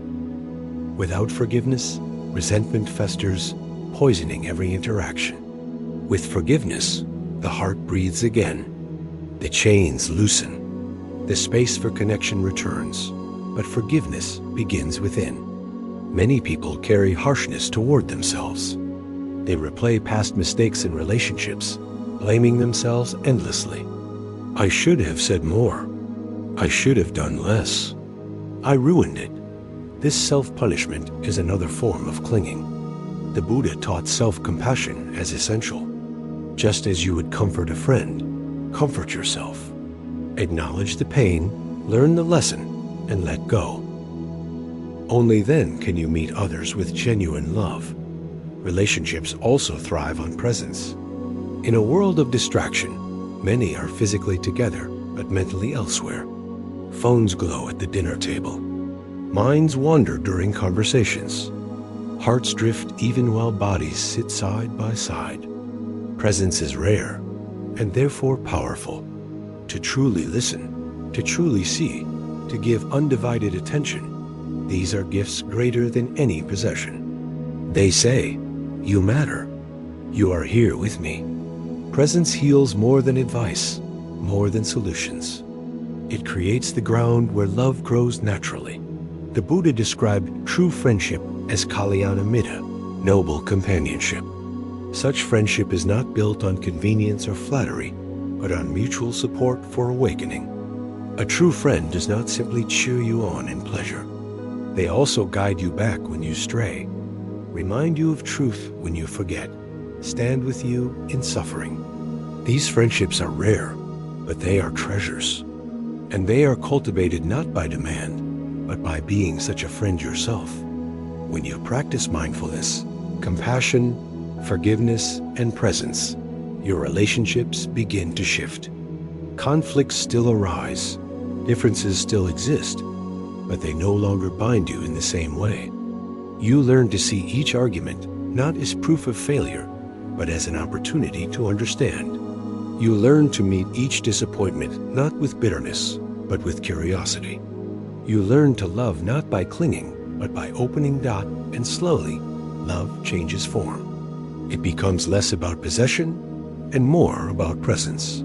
Without forgiveness, resentment festers, poisoning every interaction. With forgiveness, the heart breathes again. The chains loosen. The space for connection returns. But forgiveness begins within. Many people carry harshness toward themselves. They replay past mistakes in relationships, blaming themselves endlessly. I should have said more. I should have done less. I ruined it. This self-punishment is another form of clinging. The Buddha taught self-compassion as essential. Just as you would comfort a friend, comfort yourself. Acknowledge the pain, learn the lesson, and let go. Only then can you meet others with genuine love. Relationships also thrive on presence. In a world of distraction, many are physically together, but mentally elsewhere. Phones glow at the dinner table. Minds wander during conversations. Hearts drift even while bodies sit side by side. Presence is rare, and therefore powerful. To truly listen, to truly see, to give undivided attention, these are gifts greater than any possession. They say, you matter. You are here with me. Presence heals more than advice, more than solutions. It creates the ground where love grows naturally. The Buddha described true friendship as kalyana mitta, noble companionship. Such friendship is not built on convenience or flattery, but on mutual support for awakening. A true friend does not simply cheer you on in pleasure. They also guide you back when you stray, remind you of truth when you forget, stand with you in suffering. These friendships are rare, but they are treasures. And they are cultivated not by demand, but by being such a friend yourself. When you practice mindfulness, compassion, forgiveness, and presence, your relationships begin to shift. Conflicts still arise, differences still exist, but they no longer bind you in the same way. You learn to see each argument not as proof of failure, but as an opportunity to understand. You learn to meet each disappointment not with bitterness, but with curiosity. You learn to love not by clinging, but by opening, and slowly, love changes form. It becomes less about possession and more about presence.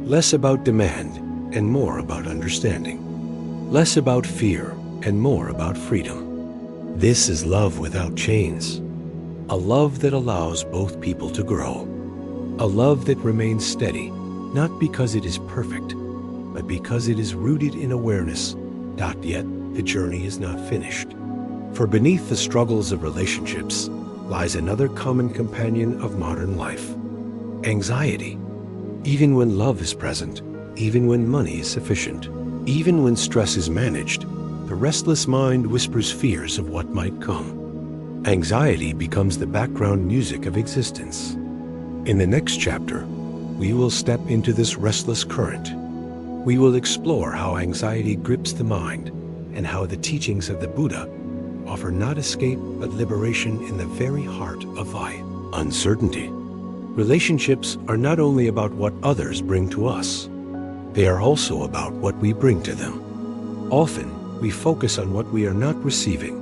Less about demand and more about understanding. Less about fear and more about freedom. This is love without chains. A love that allows both people to grow. A love that remains steady, not because it is perfect, but because it is rooted in awareness. Yet the journey is not finished. For beneath the struggles of relationships lies another common companion of modern life: anxiety. Even when love is present, even when money is sufficient, even when stress is managed, the restless mind whispers fears of what might come. Anxiety becomes the background music of existence. In the next chapter, we will step into this restless current. We will explore how anxiety grips the mind and how the teachings of the Buddha offer not escape but liberation in the very heart of uncertainty. Relationships are not only about what others bring to us, they are also about what we bring to them. Often, we focus on what we are not receiving: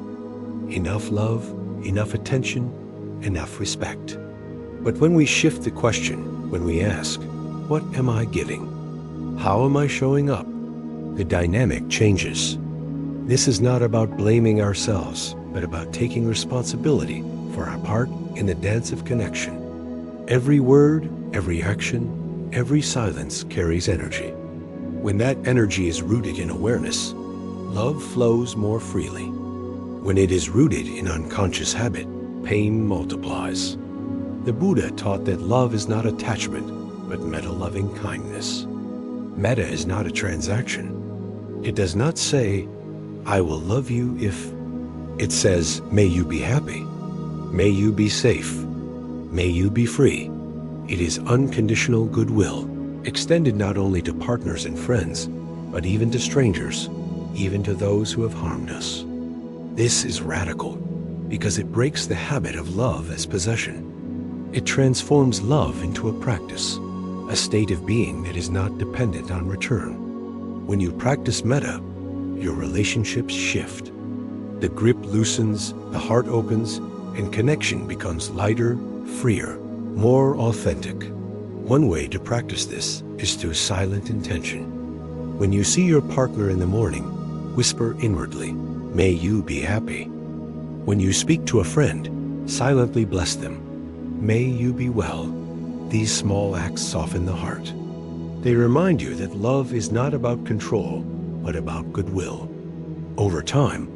enough love, enough attention, enough respect. But when we shift the question, when we ask, what am I giving? How am I showing up? The dynamic changes. This is not about blaming ourselves, but about taking responsibility for our part in the dance of connection. Every word, every action, every silence carries energy. When that energy is rooted in awareness, love flows more freely. When it is rooted in unconscious habit, pain multiplies. The Buddha taught that love is not attachment, but metta-loving kindness. Metta is not a transaction. It does not say, I will love you if. It says, may you be happy. May you be safe. May you be free. It is unconditional goodwill, extended not only to partners and friends, but even to strangers, even to those who have harmed us. This is radical, because it breaks the habit of love as possession. It transforms love into a practice, a state of being that is not dependent on return. When you practice metta, your relationships shift. The grip loosens, the heart opens, and connection becomes lighter, freer, more authentic. One way to practice this is through silent intention. When you see your partner in the morning, whisper inwardly, may you be happy. When you speak to a friend, silently bless them. May you be well. These small acts soften the heart. They remind you that love is not about control, but about goodwill. Over time,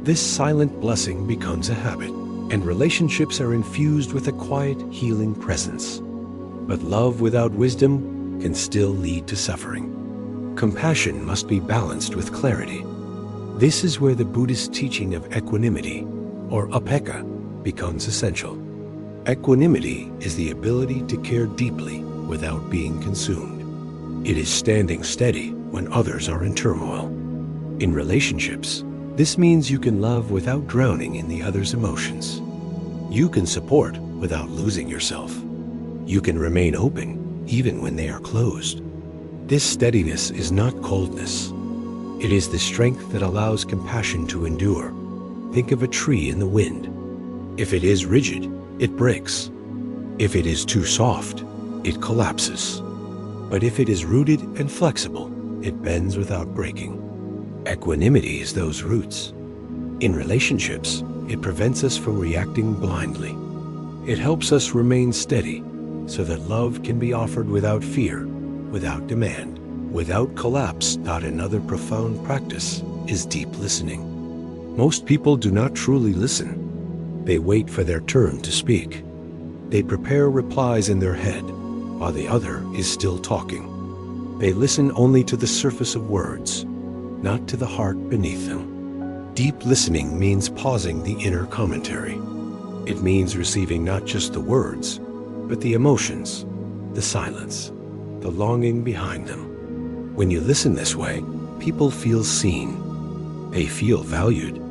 this silent blessing becomes a habit, and relationships are infused with a quiet, healing presence. But love without wisdom can still lead to suffering. Compassion must be balanced with clarity. This is where the Buddhist teaching of equanimity, or upekkha, becomes essential. Equanimity is the ability to care deeply without being consumed. It is standing steady when others are in turmoil. In relationships, this means you can love without drowning in the other's emotions. You can support without losing yourself. You can remain open even when they are closed. This steadiness is not coldness. It is the strength that allows compassion to endure. Think of a tree in the wind. If it is rigid, it breaks. If it is too soft, it collapses. But if it is rooted and flexible, it bends without breaking. Equanimity is those roots. In relationships, it prevents us from reacting blindly. It helps us remain steady so that love can be offered without fear, without demand, without collapse. Another profound practice is deep listening. Most people do not truly listen. They wait for their turn to speak. They prepare replies in their head while the other is still talking. They listen only to the surface of words, not to the heart beneath them. Deep listening means pausing the inner commentary. It means receiving not just the words, but the emotions, the silence, the longing behind them. When you listen this way, people feel seen. They feel valued.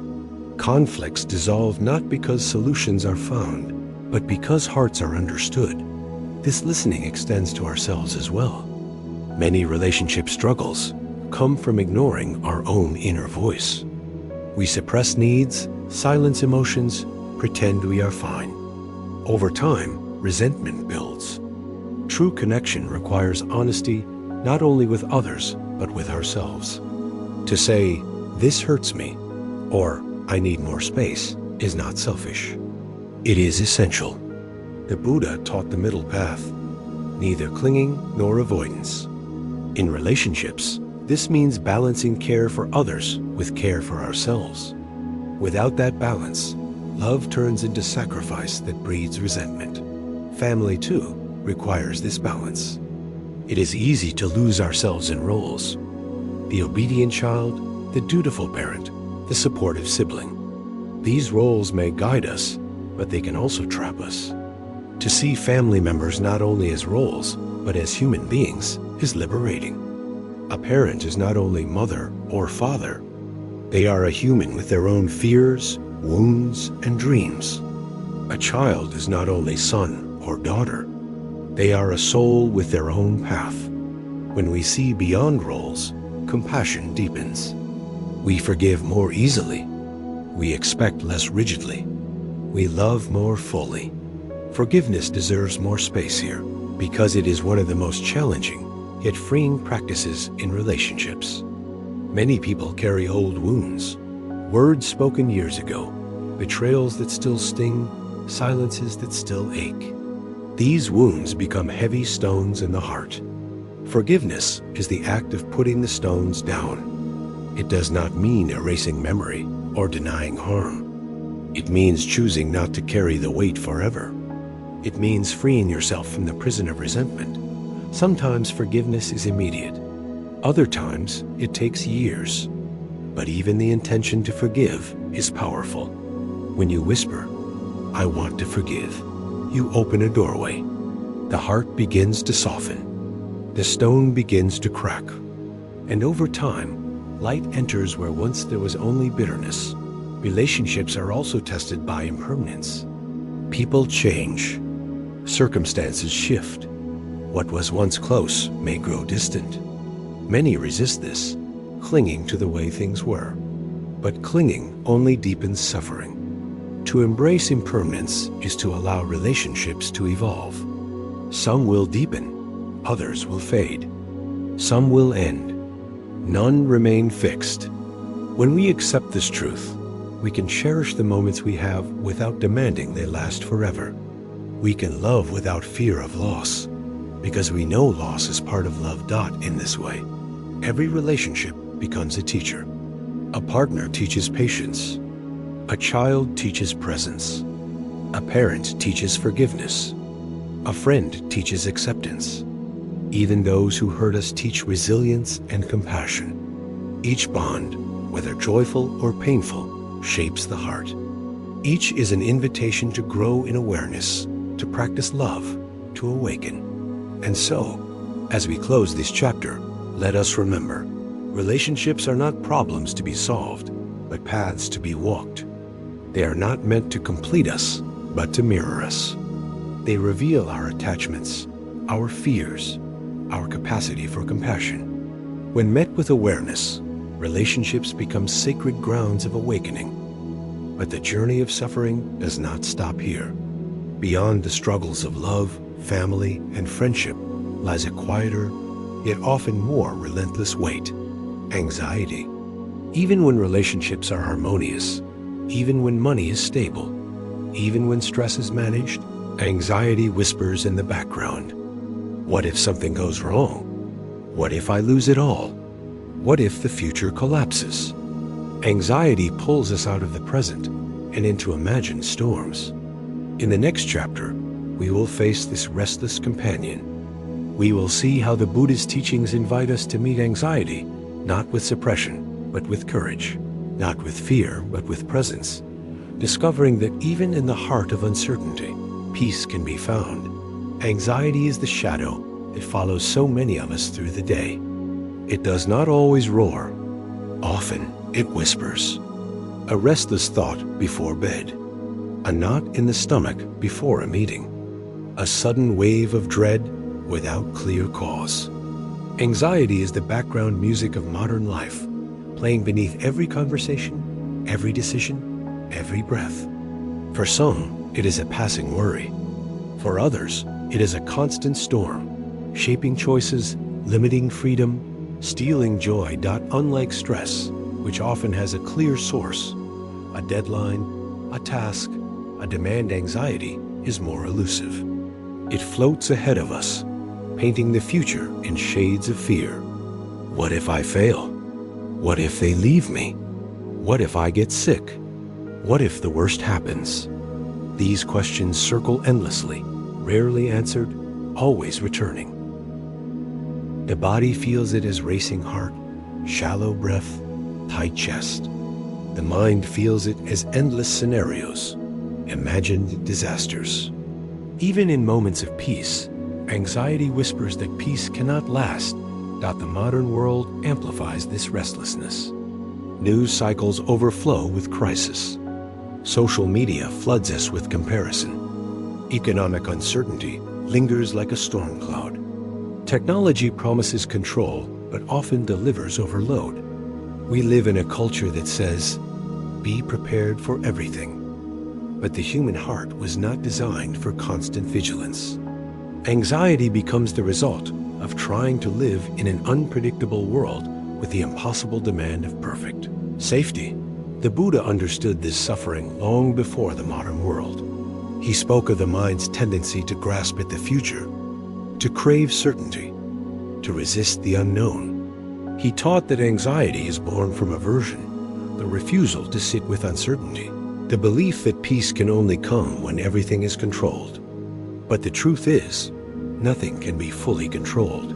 Conflicts dissolve not because solutions are found, but because hearts are understood. This listening extends to ourselves as well. Many relationship struggles come from ignoring our own inner voice. We suppress needs, silence emotions, pretend we are fine. Over time, resentment builds. True connection requires honesty, not only with others, but with ourselves. To say, "This hurts me," or "I need more space," is not selfish. It is essential. The Buddha taught the middle path, neither clinging nor avoidance. In relationships, this means balancing care for others with care for ourselves. Without that balance, love turns into sacrifice that breeds resentment. Family, too, requires this balance. It is easy to lose ourselves in roles: the obedient child, the dutiful parent, the supportive sibling. These roles may guide us, but they can also trap us. To see family members not only as roles, but as human beings is liberating. A parent is not only mother or father. They are a human with their own fears, wounds, and dreams. A child is not only son or daughter. They are a soul with their own path. When we see beyond roles, compassion deepens. We forgive more easily. We expect less rigidly. We love more fully. Forgiveness deserves more space here because it is one of the most challenging yet freeing practices in relationships. Many people carry old wounds, words spoken years ago, betrayals that still sting, silences that still ache. These wounds become heavy stones in the heart. Forgiveness is the act of putting the stones down. It does not mean erasing memory or denying harm. It means choosing not to carry the weight forever. It means freeing yourself from the prison of resentment. Sometimes forgiveness is immediate. Other times it takes years. But even the intention to forgive is powerful. When you whisper, "I want to forgive," you open a doorway. The heart begins to soften. The stone begins to crack. And over time, light enters where once there was only bitterness. Relationships are also tested by impermanence. People change. Circumstances shift. What was once close may grow distant. Many resist this, clinging to the way things were. But clinging only deepens suffering. To embrace impermanence is to allow relationships to evolve. Some will deepen, others will fade. Some will end. None remain fixed. When we accept this truth, we can cherish the moments we have without demanding they last forever. We can love without fear of loss, because we know loss is part of love. In this way, every relationship becomes a teacher. A partner teaches patience. A child teaches presence. A parent teaches forgiveness. A friend teaches acceptance. Even those who hurt us teach resilience and compassion. Each bond, whether joyful or painful, shapes the heart. Each is an invitation to grow in awareness, to practice love, to awaken. And so, as we close this chapter, let us remember, relationships are not problems to be solved, but paths to be walked. They are not meant to complete us, but to mirror us. They reveal our attachments, our fears, our capacity for compassion. When met with awareness, relationships become sacred grounds of awakening. But the journey of suffering does not stop here. Beyond the struggles of love, family, and friendship lies a quieter, yet often more relentless weight: anxiety. Even when relationships are harmonious, even when money is stable, even when stress is managed, Anxiety whispers in the background. What if something goes wrong? What if I lose it all? What if the future collapses? Anxiety pulls us out of the present and into imagined storms. In the next chapter, we will face this restless companion. We will see how the Buddhist teachings invite us to meet anxiety, not with suppression, but with courage, not with fear, but with presence, discovering that even in the heart of uncertainty, peace can be found. Anxiety is the shadow that follows so many of us through the day. It does not always roar. Often, it whispers. A restless thought before bed. A knot in the stomach before a meeting. A sudden wave of dread without clear cause. Anxiety is the background music of modern life, playing beneath every conversation, every decision, every breath. For some, it is a passing worry. For others, it is a constant storm, shaping choices, limiting freedom, stealing joy. Unlike stress, which often has a clear source, a deadline, a task, a demand, anxiety is more elusive. It floats ahead of us, painting the future in shades of fear. What if I fail? What if they leave me? What if I get sick? What if the worst happens? These questions circle endlessly, rarely answered, always returning. The body feels it as racing heart, shallow breath, tight chest. The mind feels it as endless scenarios, imagined disasters. Even in moments of peace, anxiety whispers that peace cannot last. The modern world amplifies this restlessness. News cycles overflow with crisis. Social media floods us with comparison. Economic uncertainty lingers like a storm cloud. Technology promises control, but often delivers overload. We live in a culture that says, be prepared for everything. But the human heart was not designed for constant vigilance. Anxiety becomes the result of trying to live in an unpredictable world with the impossible demand of perfect safety. The Buddha understood this suffering long before the modern world. He spoke of the mind's tendency to grasp at the future, to crave certainty, to resist the unknown. He taught that anxiety is born from aversion, the refusal to sit with uncertainty, the belief that peace can only come when everything is controlled. But the truth is, nothing can be fully controlled.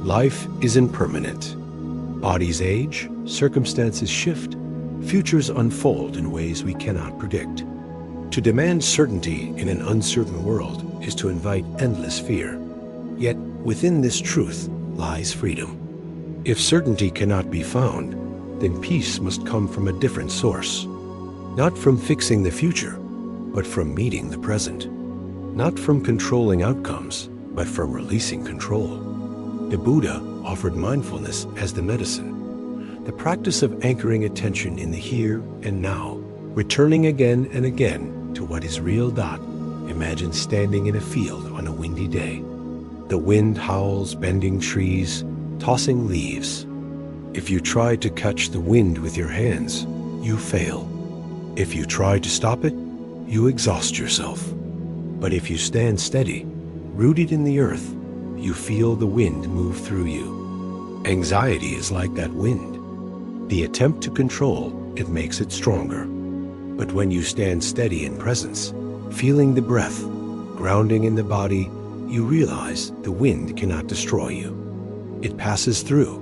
Life is impermanent. Bodies age, circumstances shift, futures unfold in ways we cannot predict. To demand certainty in an uncertain world is to invite endless fear. Yet within this truth lies freedom. If certainty cannot be found, then peace must come from a different source. Not from fixing the future, but from meeting the present. Not from controlling outcomes, but from releasing control. The Buddha offered mindfulness as the medicine, the practice of anchoring attention in the here and now, returning again and again to what is real. Imagine standing in a field on a windy day. The wind howls, bending trees, tossing leaves. If you try to catch the wind with your hands, you fail. If you try to stop it, you exhaust yourself. But if you stand steady, rooted in the earth, you feel the wind move through you. Anxiety is like that wind. The attempt to control, it makes it stronger. But when you stand steady in presence, feeling the breath, grounding in the body, you realize the wind cannot destroy you. It passes through.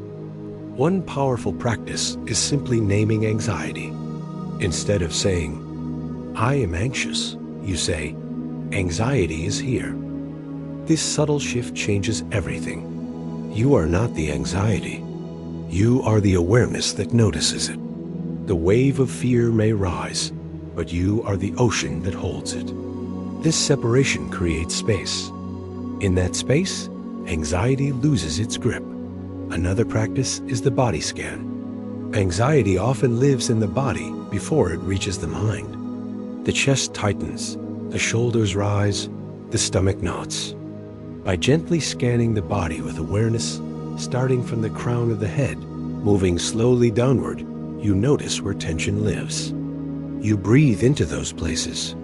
One powerful practice is simply naming anxiety. Instead of saying, I am anxious, you say, anxiety is here. This subtle shift changes everything. You are not the anxiety. You are the awareness that notices it. The wave of fear may rise, but you are the ocean that holds it. This separation creates space. In that space, anxiety loses its grip. Another practice is the body scan. Anxiety often lives in the body before it reaches the mind. The chest tightens, the shoulders rise, the stomach knots. By gently scanning the body with awareness, starting from the crown of the head, moving slowly downward, you notice where tension lives. You breathe into those places.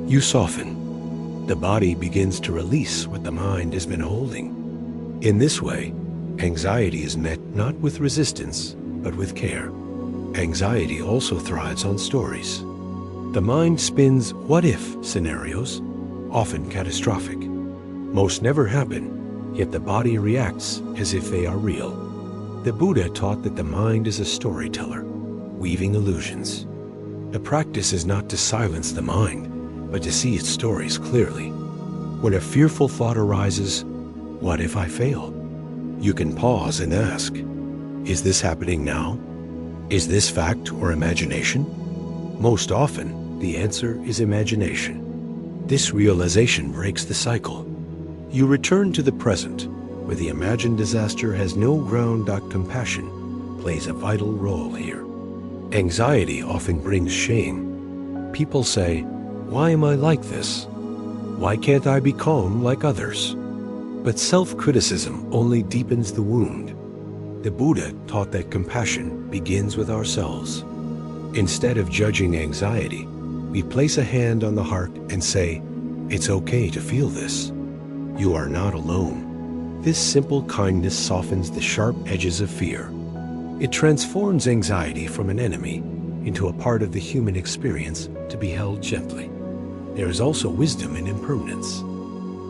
You soften. The body begins to release what the mind has been holding. In this way, anxiety is met not with resistance, but with care. Anxiety also thrives on stories. The mind spins what-if scenarios, often catastrophic. Most never happen, yet the body reacts as if they are real. The Buddha taught that the mind is a storyteller, weaving illusions. The practice is not to silence the mind, but to see its stories clearly. When a fearful thought arises, what if I fail? You can pause and ask, is this happening now? Is this fact or imagination? Most often, the answer is imagination. This realization breaks the cycle. You return to the present, where the imagined disaster has no ground. Compassion plays a vital role here. Anxiety often brings shame. People say, why am I like this? Why can't I be calm like others? But self-criticism only deepens the wound. The Buddha taught that compassion begins with ourselves. Instead of judging anxiety, we place a hand on the heart and say, it's okay to feel this. You are not alone. This simple kindness softens the sharp edges of fear. It transforms anxiety from an enemy into a part of the human experience to be held gently. There is also wisdom in impermanence.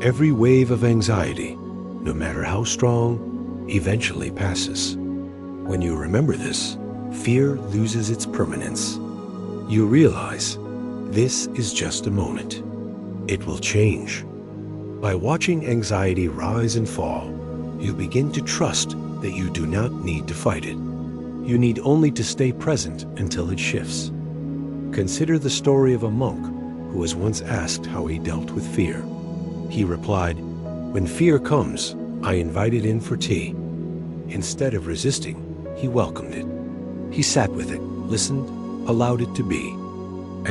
Every wave of anxiety, no matter how strong, eventually passes. When you remember this, fear loses its permanence. You realize this is just a moment. It will change. By watching anxiety rise and fall, you begin to trust that you do not need to fight it. You need only to stay present until it shifts. Consider the story of a monk who was once asked how he dealt with fear. He replied, when fear comes, I invite it in for tea. Instead of resisting, he welcomed it. He sat with it, listened, allowed it to be.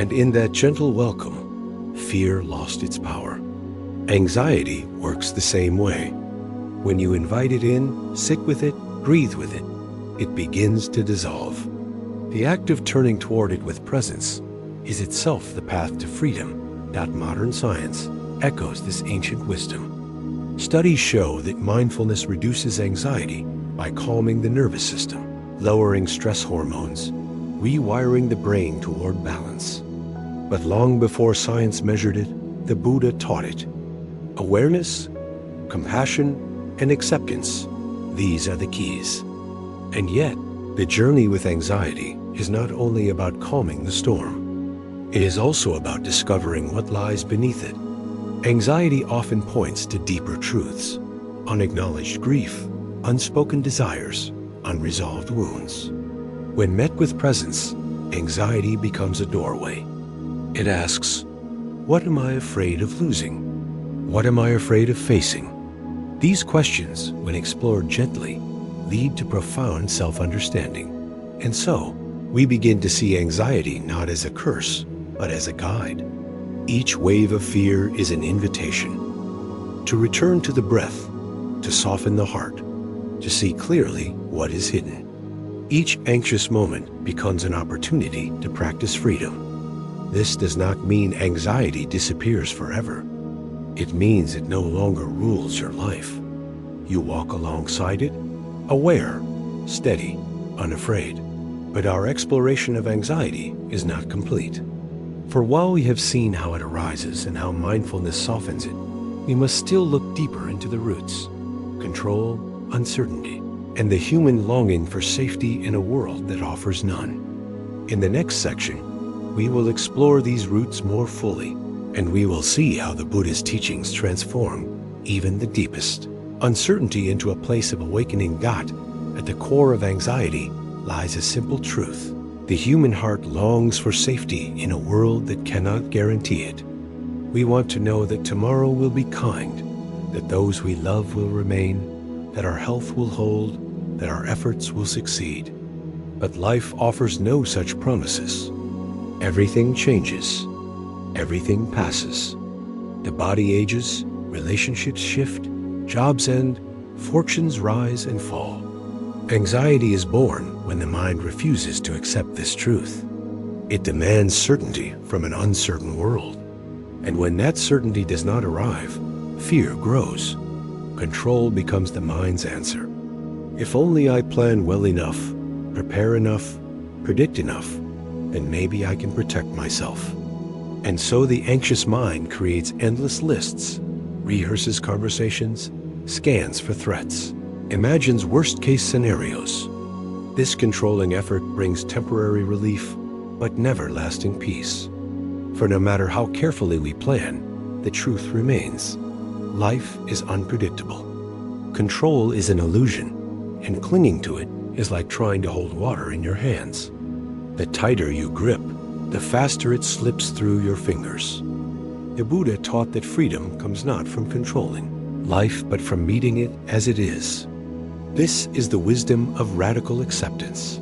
And in that gentle welcome, fear lost its power. Anxiety works the same way. When you invite it in, sit with it, breathe with it, it begins to dissolve. The act of turning toward it with presence is itself the path to freedom. Modern science echoes this ancient wisdom. Studies show that mindfulness reduces anxiety by calming the nervous system, lowering stress hormones, rewiring the brain toward balance. But long before science measured it, the Buddha taught it. Awareness, compassion, and acceptance, these are the keys. And yet, the journey with anxiety is not only about calming the storm. It is also about discovering what lies beneath it. Anxiety often points to deeper truths, unacknowledged grief, unspoken desires, unresolved wounds. When met with presence, anxiety becomes a doorway. It asks, what am I afraid of losing? What am I afraid of facing? These questions, when explored gently, lead to profound self-understanding. And so, we begin to see anxiety not as a curse, but as a guide. Each wave of fear is an invitation to return to the breath, to soften the heart, to see clearly what is hidden. Each anxious moment becomes an opportunity to practice freedom. This does not mean anxiety disappears forever. It means it no longer rules your life. You walk alongside it, aware, steady, unafraid. But our exploration of anxiety is not complete. For while we have seen how it arises and how mindfulness softens it, we must still look deeper into the roots: control, uncertainty, and the human longing for safety in a world that offers none. In the next section, we will explore these roots more fully, and we will see how the Buddha's teachings transform even the deepest uncertainty into a place of awakening. At the core of anxiety lies a simple truth. The human heart longs for safety in a world that cannot guarantee it. We want to know that tomorrow will be kind, that those we love will remain, that our health will hold, that our efforts will succeed. But life offers no such promises. Everything changes. Everything passes. The body ages, relationships shift, jobs end, fortunes rise and fall. Anxiety is born when the mind refuses to accept this truth. It demands certainty from an uncertain world. And when that certainty does not arrive, fear grows. Control becomes the mind's answer. If only I plan well enough, prepare enough, predict enough, then maybe I can protect myself. And so the anxious mind creates endless lists, rehearses conversations, scans for threats, imagines worst-case scenarios. This controlling effort brings temporary relief, but never lasting peace. For no matter how carefully we plan, the truth remains. Life is unpredictable. Control is an illusion, and clinging to it is like trying to hold water in your hands. The tighter you grip, the faster it slips through your fingers. The Buddha taught that freedom comes not from controlling life, but from meeting it as it is. This is the wisdom of radical acceptance.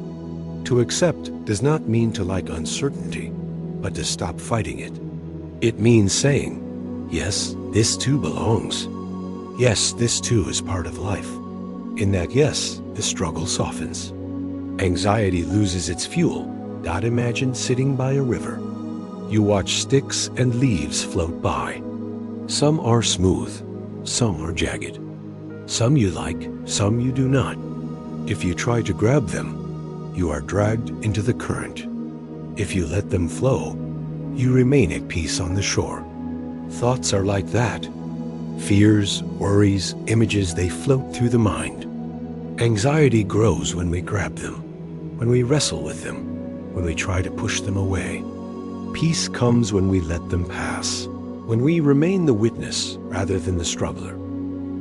To accept does not mean to like uncertainty, but to stop fighting it. It means saying, yes, this too belongs. Yes, this too is part of life. In that yes, the struggle softens. Anxiety loses its fuel. Imagine sitting by a river. You watch sticks and leaves float by. Some are smooth, some are jagged. Some you like, some you do not. If you try to grab them, you are dragged into the current. If you let them flow, you remain at peace on the shore. Thoughts are like that. Fears, worries, images, they float through the mind. Anxiety grows when we grab them, when we wrestle with them, when we try to push them away. Peace comes when we let them pass, when we remain the witness rather than the struggler.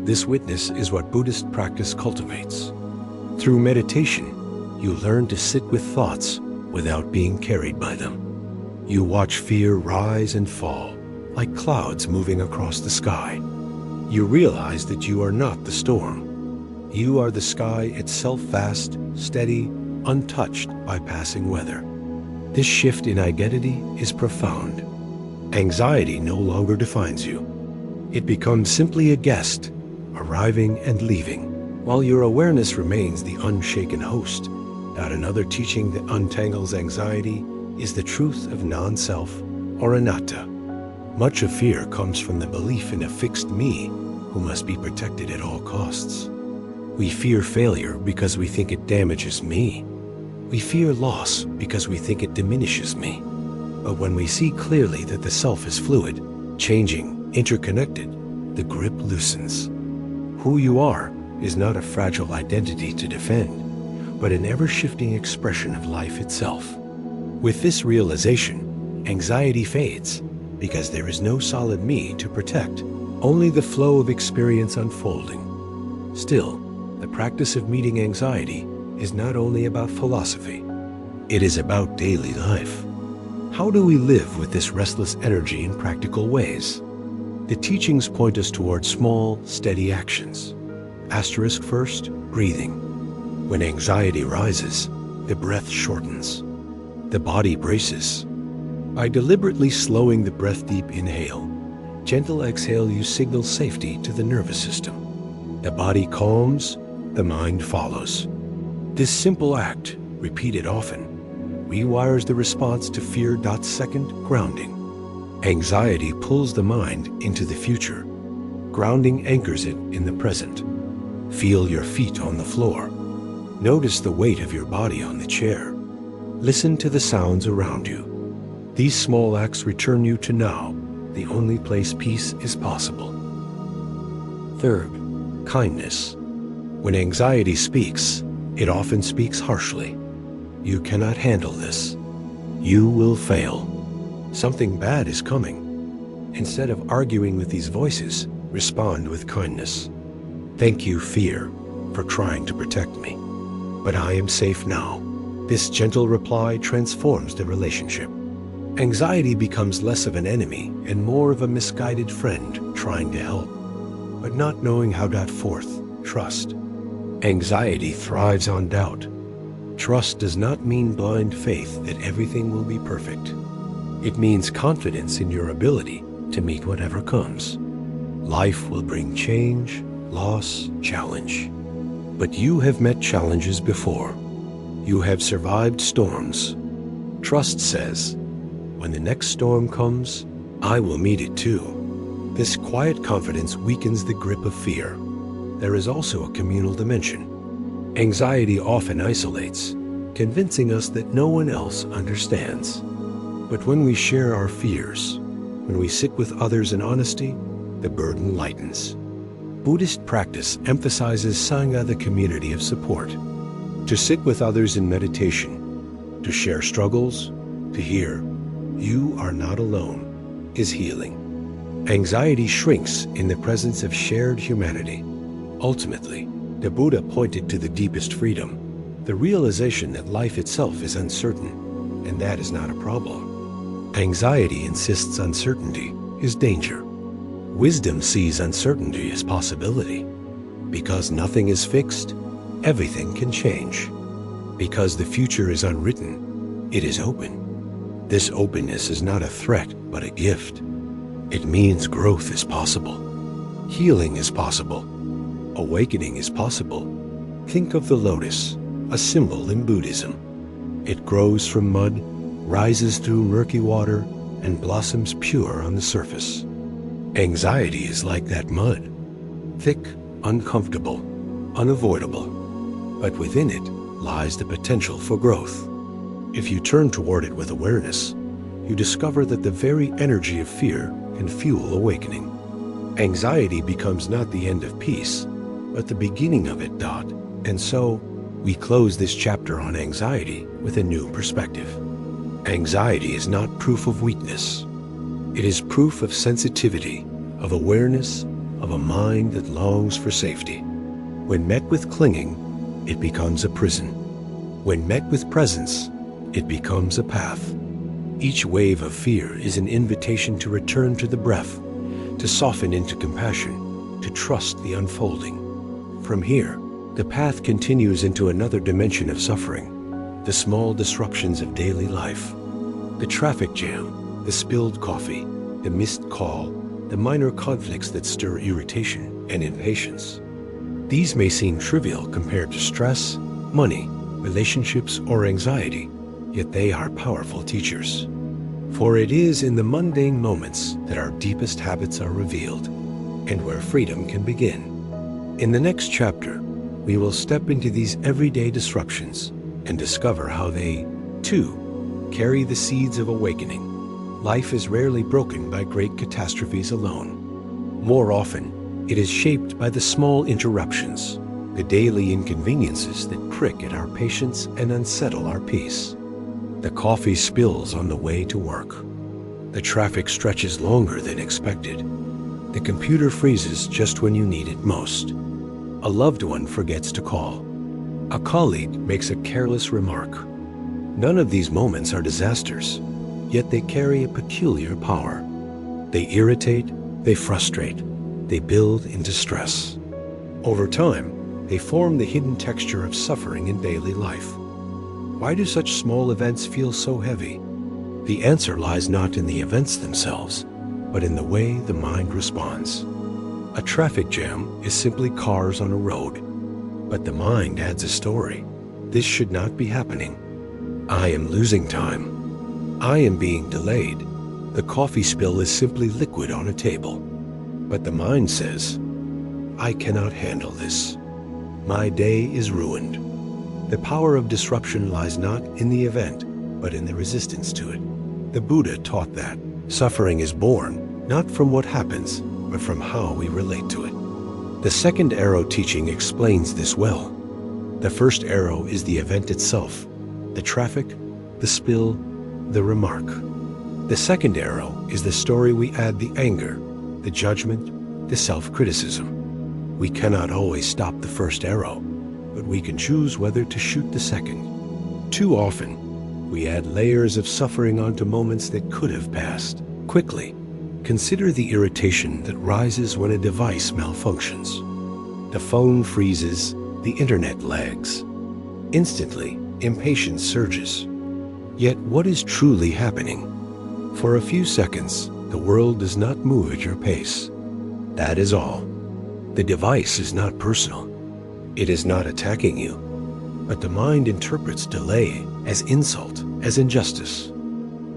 This witness is what Buddhist practice cultivates. Through meditation, you learn to sit with thoughts without being carried by them. You watch fear rise and fall, like clouds moving across the sky. You realize that you are not the storm. You are the sky itself, vast, steady, untouched by passing weather. This shift in identity is profound. Anxiety no longer defines you. It becomes simply a guest, arriving and leaving, while your awareness remains the unshaken host. Another teaching that untangles anxiety is the truth of non-self, or anatta. Much of fear comes from the belief in a fixed me who must be protected at all costs. We fear failure because we think it damages me. We fear loss because we think it diminishes me. But when we see clearly that the self is fluid, changing, interconnected, the grip loosens. Who you are is not a fragile identity to defend, but an ever-shifting expression of life itself. With this realization, anxiety fades, because there is no solid me to protect, only the flow of experience unfolding. Still, the practice of meeting anxiety is not only about philosophy, it is about daily life. How do we live with this restless energy in practical ways? The teachings point us toward small, steady actions. Asterisk first, breathing. When anxiety rises, the breath shortens. The body braces. By deliberately slowing the breath, deep inhale, gentle exhale, you signal safety to the nervous system. The body calms, the mind follows. This simple act, repeated often, rewires the response to fear. Second, grounding. Anxiety pulls the mind into the future. Grounding anchors it in the present. Feel your feet on the floor. Notice the weight of your body on the chair. Listen to the sounds around you. These small acts return you to now, the only place peace is possible. Third, kindness. When anxiety speaks, it often speaks harshly. You cannot handle this. You will fail. Something bad is coming. Instead of arguing with these voices, respond with kindness. Thank you, fear, for trying to protect me. But I am safe now. This gentle reply transforms the relationship. Anxiety becomes less of an enemy and more of a misguided friend trying to help, but not knowing how. Fourth, trust. Anxiety thrives on doubt. Trust does not mean blind faith that everything will be perfect. It means confidence in your ability to meet whatever comes. Life will bring change, loss, challenge. But you have met challenges before. You have survived storms. Trust says, when the next storm comes, I will meet it too. This quiet confidence weakens the grip of fear. There is also a communal dimension. Anxiety often isolates, convincing us that no one else understands. But when we share our fears, when we sit with others in honesty, the burden lightens. Buddhist practice emphasizes Sangha, the community of support. To sit with others in meditation, to share struggles, to hear, "You are not alone," is healing. Anxiety shrinks in the presence of shared humanity. Ultimately, the Buddha pointed to the deepest freedom, the realization that life itself is uncertain, and that is not a problem. Anxiety insists uncertainty is danger. Wisdom sees uncertainty as possibility. Because nothing is fixed, everything can change. Because the future is unwritten, it is open. This openness is not a threat, but a gift. It means growth is possible. Healing is possible. Awakening is possible. Think of the lotus, a symbol in Buddhism. It grows from mud, rises through murky water, and blossoms pure on the surface. Anxiety is like that mud. Thick, uncomfortable, unavoidable. But within it lies the potential for growth. If you turn toward it with awareness, you discover that the very energy of fear can fuel awakening. Anxiety becomes not the end of peace, but the beginning of it. And so, we close this chapter on anxiety with a new perspective. Anxiety is not proof of weakness. It is proof of sensitivity, of awareness, of a mind that longs for safety. When met with clinging, it becomes a prison. When met with presence, it becomes a path. Each wave of fear is an invitation to return to the breath, to soften into compassion, to trust the unfolding. From here, the path continues into another dimension of suffering, the small disruptions of daily life. The traffic jam, the spilled coffee, the missed call, the minor conflicts that stir irritation and impatience. These may seem trivial compared to stress, money, relationships, or anxiety, yet they are powerful teachers. For it is in the mundane moments that our deepest habits are revealed, and where freedom can begin. In the next chapter, we will step into these everyday disruptions and discover how they, too, carry the seeds of awakening. Life is rarely broken by great catastrophes alone. More often, it is shaped by the small interruptions, the daily inconveniences that prick at our patience and unsettle our peace. The coffee spills on the way to work. The traffic stretches longer than expected. The computer freezes just when you need it most. A loved one forgets to call. A colleague makes a careless remark. None of these moments are disasters, yet they carry a peculiar power. They irritate, they frustrate, they build into stress. Over time, they form the hidden texture of suffering in daily life. Why do such small events feel so heavy? The answer lies not in the events themselves, but in the way the mind responds. A traffic jam is simply cars on a road, but the mind adds a story. This should not be happening. I am losing time. I am being delayed. The coffee spill is simply liquid on a table. But the mind says, I cannot handle this. My day is ruined. The power of disruption lies not in the event, but in the resistance to it. The Buddha taught that suffering is born not from what happens, but from how we relate to it. The second arrow teaching explains this well. The first arrow is the event itself, the traffic, the spill, the remark. The second arrow is the story we add the anger, the judgment, the self-criticism. We cannot always stop the first arrow, but we can choose whether to shoot the second. Too often, we add layers of suffering onto moments that could have passed. Quickly, consider the irritation that rises when a device malfunctions. The phone freezes, the internet lags. Instantly, impatience surges. Yet what is truly happening? For a few seconds, the world does not move at your pace. That is all. The device is not personal. It is not attacking you, but the mind interprets delay as insult, as injustice.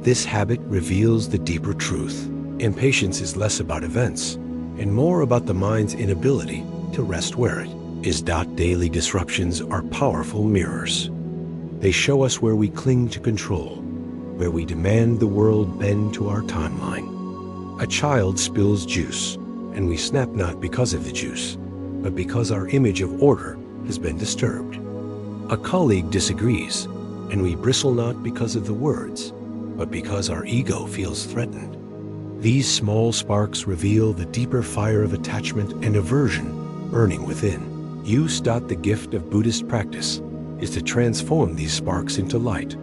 This habit reveals the deeper truth. Impatience is less about events and more about the mind's inability to rest where it is. Daily disruptions are powerful mirrors. They show us where we cling to control, where we demand the world bend to our timeline. A child spills juice, and we snap not because of the juice, but because our image of order has been disturbed. A colleague disagrees, and we bristle not because of the words, but because our ego feels threatened. These small sparks reveal the deeper fire of attachment and aversion burning within. The gift of Buddhist practice is to transform these sparks into light.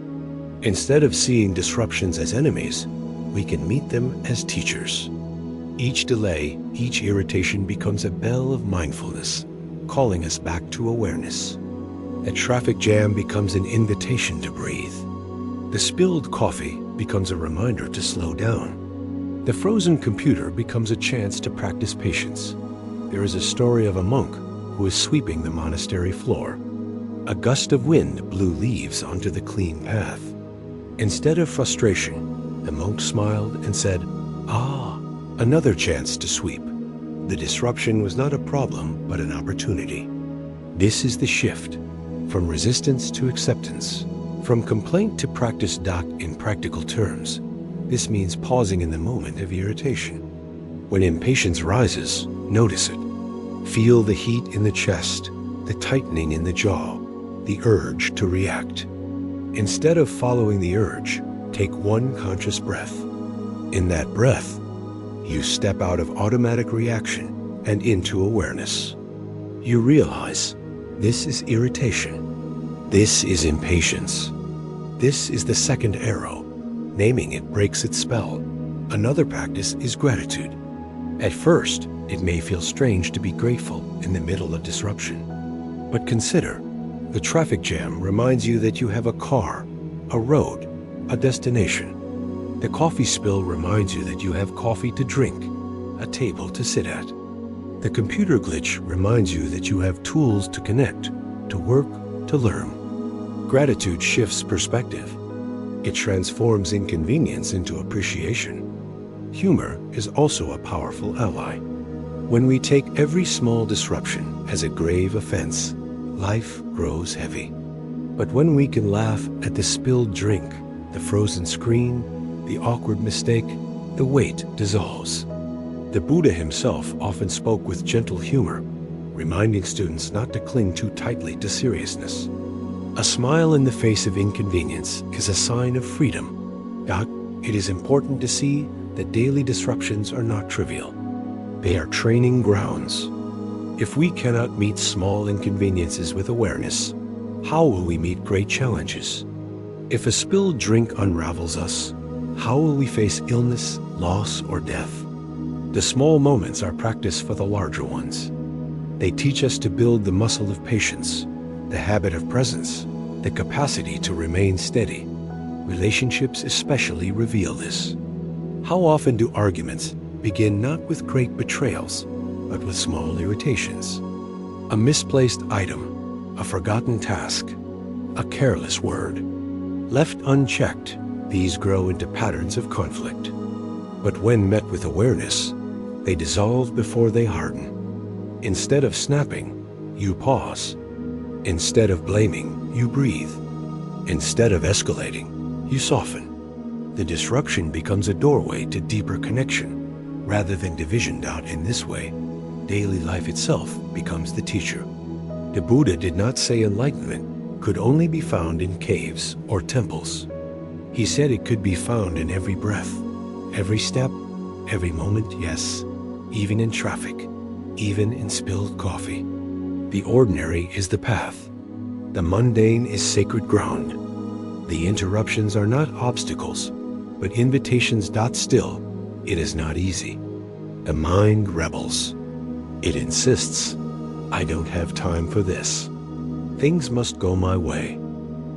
Instead of seeing disruptions as enemies, we can meet them as teachers. Each delay, each irritation becomes a bell of mindfulness, calling us back to awareness. A traffic jam becomes an invitation to breathe. The spilled coffee becomes a reminder to slow down. The frozen computer becomes a chance to practice patience. There is a story of a monk who was sweeping the monastery floor. A gust of wind blew leaves onto the clean path. Instead of frustration, the monk smiled and said, "Ah, another chance to sweep." The disruption was not a problem, but an opportunity. This is the shift, from resistance to acceptance, from complaint to practice. In practical terms, this means pausing in the moment of irritation. When impatience rises, notice it. Feel the heat in the chest, the tightening in the jaw, the urge to react. Instead of following the urge, take one conscious breath. In that breath, you step out of automatic reaction and into awareness. You realize this is irritation. This is impatience. This is the second arrow. Naming it breaks its spell. Another practice is gratitude. At first, it may feel strange to be grateful in the middle of disruption. But consider, the traffic jam reminds you that you have a car, a road, a destination. The coffee spill reminds you that you have coffee to drink, a table to sit at. The computer glitch reminds you that you have tools to connect, to work, to learn. Gratitude shifts perspective. It transforms inconvenience into appreciation. Humor is also a powerful ally. When we take every small disruption as a grave offense, life grows heavy. But when we can laugh at the spilled drink, the frozen screen, the awkward mistake, the weight dissolves. The Buddha himself often spoke with gentle humor, reminding students not to cling too tightly to seriousness. A smile in the face of inconvenience is a sign of freedom. It is important to see that daily disruptions are not trivial. They are training grounds. If we cannot meet small inconveniences with awareness, how will we meet great challenges? If a spilled drink unravels us, how will we face illness, loss, or death? The small moments are practice for the larger ones. They teach us to build the muscle of patience, the habit of presence, the capacity to remain steady. Relationships especially reveal this. How often do arguments begin not with great betrayals, but with small irritations? A misplaced item, a forgotten task, a careless word. Left unchecked, these grow into patterns of conflict. But when met with awareness, they dissolve before they harden. Instead of snapping, you pause. Instead of blaming, you breathe. Instead of escalating, you soften. The disruption becomes a doorway to deeper connection, rather than division. In this way, daily life itself becomes the teacher. The Buddha did not say enlightenment could only be found in caves or temples. He said it could be found in every breath, every step, every moment, yes, even in traffic, even in spilled coffee. The ordinary is the path. The mundane is sacred ground. The interruptions are not obstacles, but invitations. Still, it is not easy. The mind rebels. It insists, I don't have time for this. Things must go my way.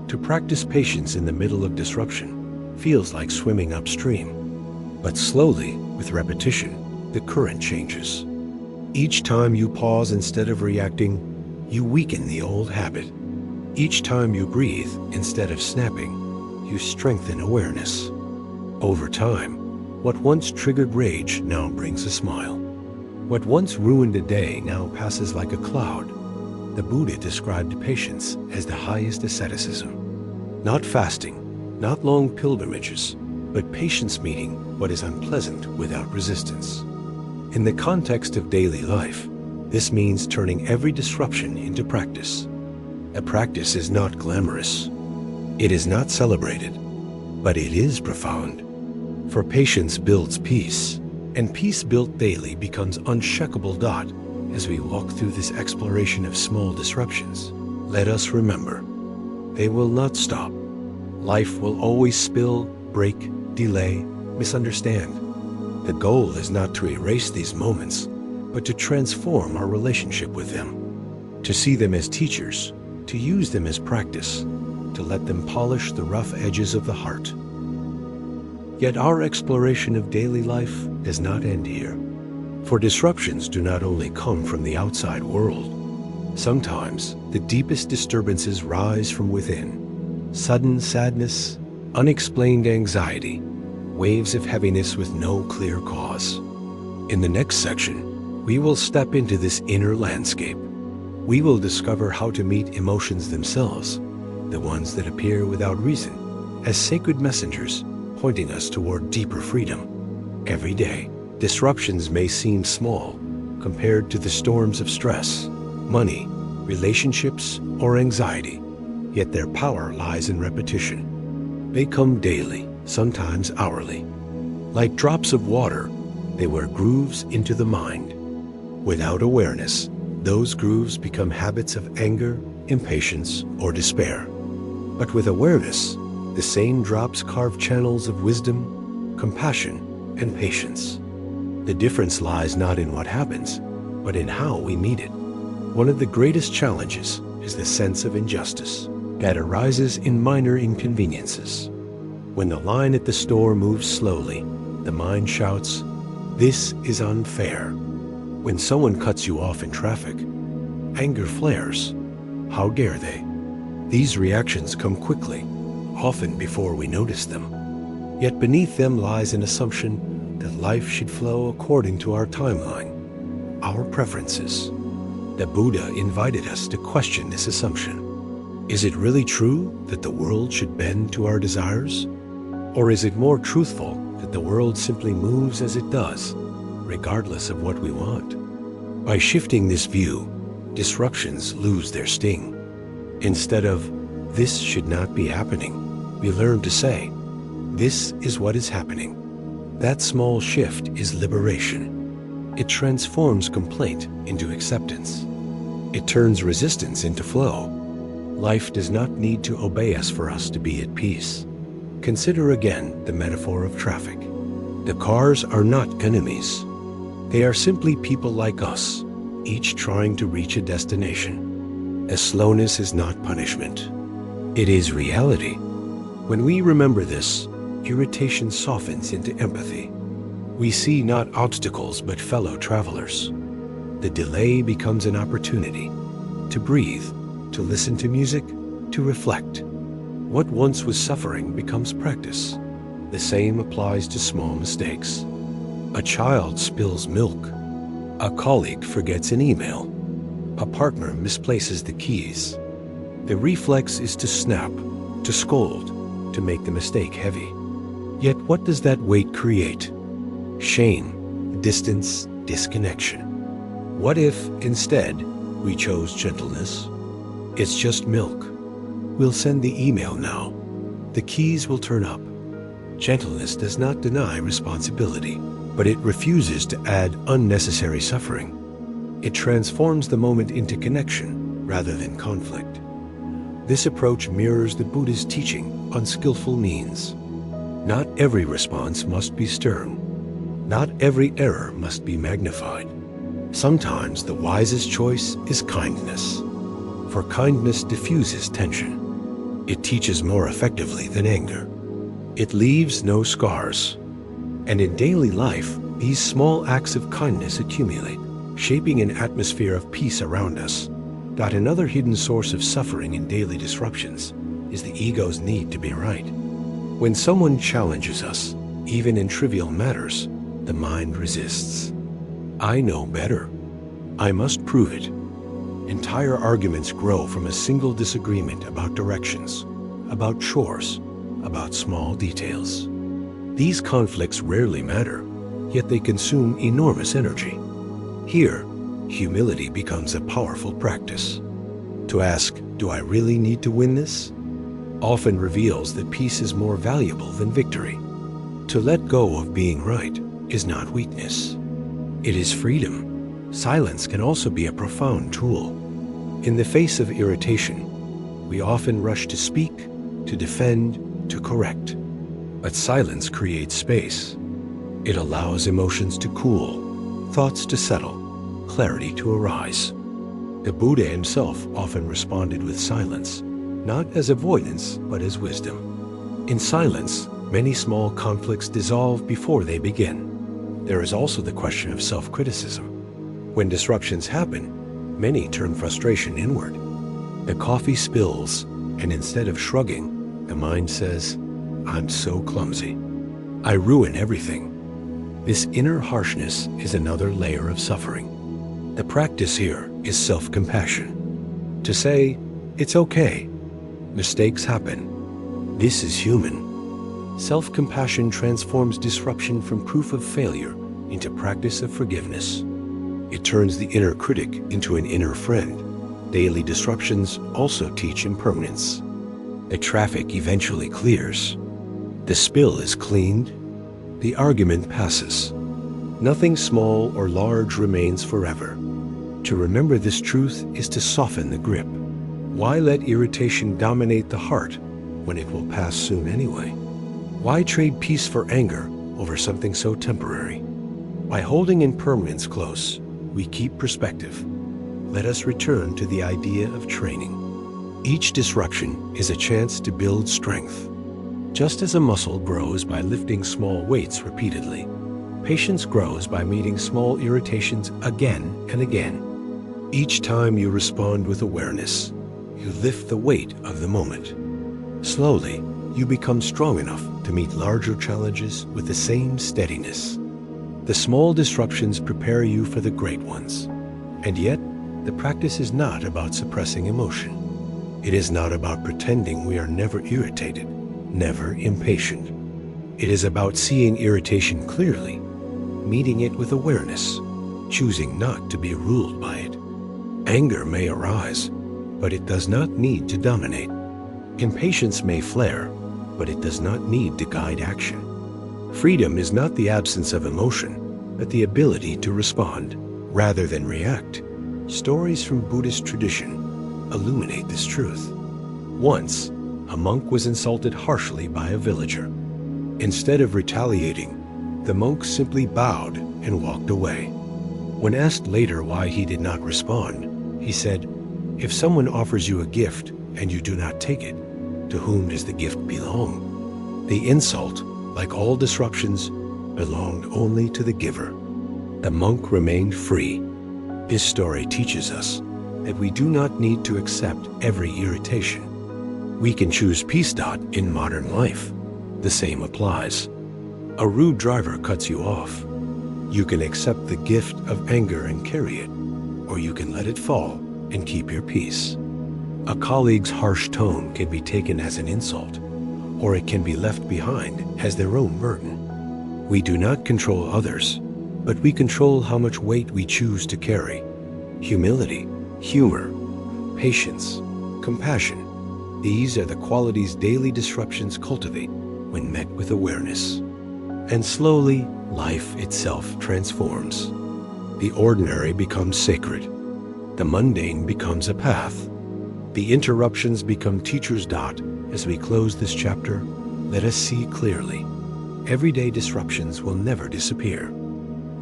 To practice patience in the middle of disruption feels like swimming upstream. But slowly, with repetition, the current changes. Each time you pause instead of reacting, you weaken the old habit. Each time you breathe instead of snapping, you strengthen awareness. Over time, What once triggered rage now brings a smile. What once ruined a day now passes like a cloud. The Buddha described patience as the highest asceticism. Not fasting, not long pilgrimages, but patience meeting what is unpleasant without resistance. In the context of daily life, this means turning every disruption into practice. A practice is not glamorous. It is not celebrated, but it is profound. For patience builds peace, and peace built daily becomes unshakable dot as we walk through this exploration of small disruptions. Let us remember, they will not stop. Life will always spill, break, delay, misunderstand. The goal is not to erase these moments, but to transform our relationship with them, to see them as teachers, to use them as practice, to let them polish the rough edges of the heart. Yet our exploration of daily life does not end here. For disruptions do not only come from the outside world. Sometimes the deepest disturbances rise from within. Sudden sadness, unexplained anxiety, waves of heaviness with no clear cause. In the next section, we will step into this inner landscape. We will discover how to meet emotions themselves, the ones that appear without reason, as sacred messengers pointing us toward deeper freedom. Every day, disruptions may seem small compared to the storms of stress, money, relationships, or anxiety, yet their power lies in repetition. They come daily, sometimes hourly. Like drops of water, they wear grooves into the mind. Without awareness, those grooves become habits of anger, impatience, or despair. But with awareness, the same drops carve channels of wisdom, compassion, and patience. The difference lies not in what happens, but in how we meet it. One of the greatest challenges is the sense of injustice that arises in minor inconveniences. When the line at the store moves slowly, the mind shouts, "This is unfair." When someone cuts you off in traffic, anger flares. How dare they? These reactions come quickly, often before we notice them. Yet beneath them lies an assumption that life should flow according to our timeline, our preferences. The Buddha invited us to question this assumption. Is it really true that the world should bend to our desires? Or is it more truthful that the world simply moves as it does, regardless of what we want? By shifting this view, disruptions lose their sting. Instead of, "This should not be happening," we learn to say, "This is what is happening." That small shift is liberation. It transforms complaint into acceptance. It turns resistance into flow. Life does not need to obey us for us to be at peace. Consider again the metaphor of traffic. The cars are not enemies. They are simply people like us, each trying to reach a destination. A slowness is not punishment. It is reality. When we remember this, irritation softens into empathy. We see not obstacles but fellow travelers. The delay becomes an opportunity to breathe, to listen to music, to reflect. What once was suffering becomes practice. The same applies to small mistakes. A child spills milk. A colleague forgets an email. A partner misplaces the keys. The reflex is to snap, to scold, to make the mistake heavy. Yet what does that weight create? Shame, distance, disconnection. What if, instead, we chose gentleness? It's just milk. We'll send the email now. The keys will turn up. Gentleness does not deny responsibility, but it refuses to add unnecessary suffering. It transforms the moment into connection rather than conflict. This approach mirrors the Buddha's teaching on skillful means. Not every response must be stern. Not every error must be magnified. Sometimes the wisest choice is kindness, for kindness diffuses tension. It teaches more effectively than anger. It leaves no scars. And in daily life, these small acts of kindness accumulate, shaping an atmosphere of peace around us. Another hidden source of suffering in daily disruptions is the ego's need to be right. When someone challenges us, Even in trivial matters, the mind resists. I know better. I must prove it. Entire arguments grow from a single disagreement about directions, about chores, about small details. These conflicts rarely matter, yet they consume enormous energy. Here, humility becomes a powerful practice. To ask, do I really need to win this? Often reveals that peace is more valuable than victory. To let go of being right is not weakness. It is freedom. Silence can also be a profound tool. In the face of irritation, we often rush to speak, to defend, to correct. But silence creates space. It allows emotions to cool, thoughts to settle, clarity to arise. The Buddha himself often responded with silence, not as avoidance, but as wisdom. In silence, many small conflicts dissolve before they begin. There is also the question of self-criticism. When disruptions happen, many turn frustration inward. The coffee spills, and instead of shrugging, the mind says, I'm so clumsy. I ruin everything. This inner harshness is another layer of suffering. The practice here is self-compassion. To say, it's okay. Mistakes happen. This is human. Self-compassion transforms disruption from proof of failure into practice of forgiveness. It turns the inner critic into an inner friend. Daily disruptions also teach impermanence. The traffic eventually clears. The spill is cleaned. The argument passes. Nothing small or large remains forever. To remember this truth is to soften the grip. Why let irritation dominate the heart when it will pass soon anyway? Why trade peace for anger over something so temporary? By holding impermanence close, we keep perspective. Let us return to the idea of training. Each disruption is a chance to build strength. Just as a muscle grows by lifting small weights repeatedly, patience grows by meeting small irritations again and again. Each time you respond with awareness, you lift the weight of the moment. Slowly, you become strong enough to meet larger challenges with the same steadiness. The small disruptions prepare you for the great ones. And yet, the practice is not about suppressing emotion. It is not about pretending we are never irritated, never impatient. It is about seeing irritation clearly, meeting it with awareness, choosing not to be ruled by it. Anger may arise, but it does not need to dominate. Impatience may flare, but it does not need to guide action. Freedom is not the absence of emotion, but the ability to respond rather than react. Stories from Buddhist tradition illuminate this truth. Once, a monk was insulted harshly by a villager. Instead of retaliating, the monk simply bowed and walked away. When asked later why he did not respond, he said, "If someone offers you a gift and you do not take it, to whom does the gift belong?" The insult, like all disruptions, belonged only to the giver. The monk remained free. This story teaches us that we do not need to accept every irritation. We can choose peace. In modern life, the same applies. A rude driver cuts you off. You can accept the gift of anger and carry it, or you can let it fall and keep your peace. A colleague's harsh tone can be taken as an insult, or it can be left behind as their own burden. We do not control others, but we control how much weight we choose to carry. Humility, humor, patience, compassion. These are the qualities daily disruptions cultivate when met with awareness. And slowly, life itself transforms. The ordinary becomes sacred. The mundane becomes a path. The interruptions become teachers. As we close this chapter, let us see clearly. Everyday disruptions will never disappear.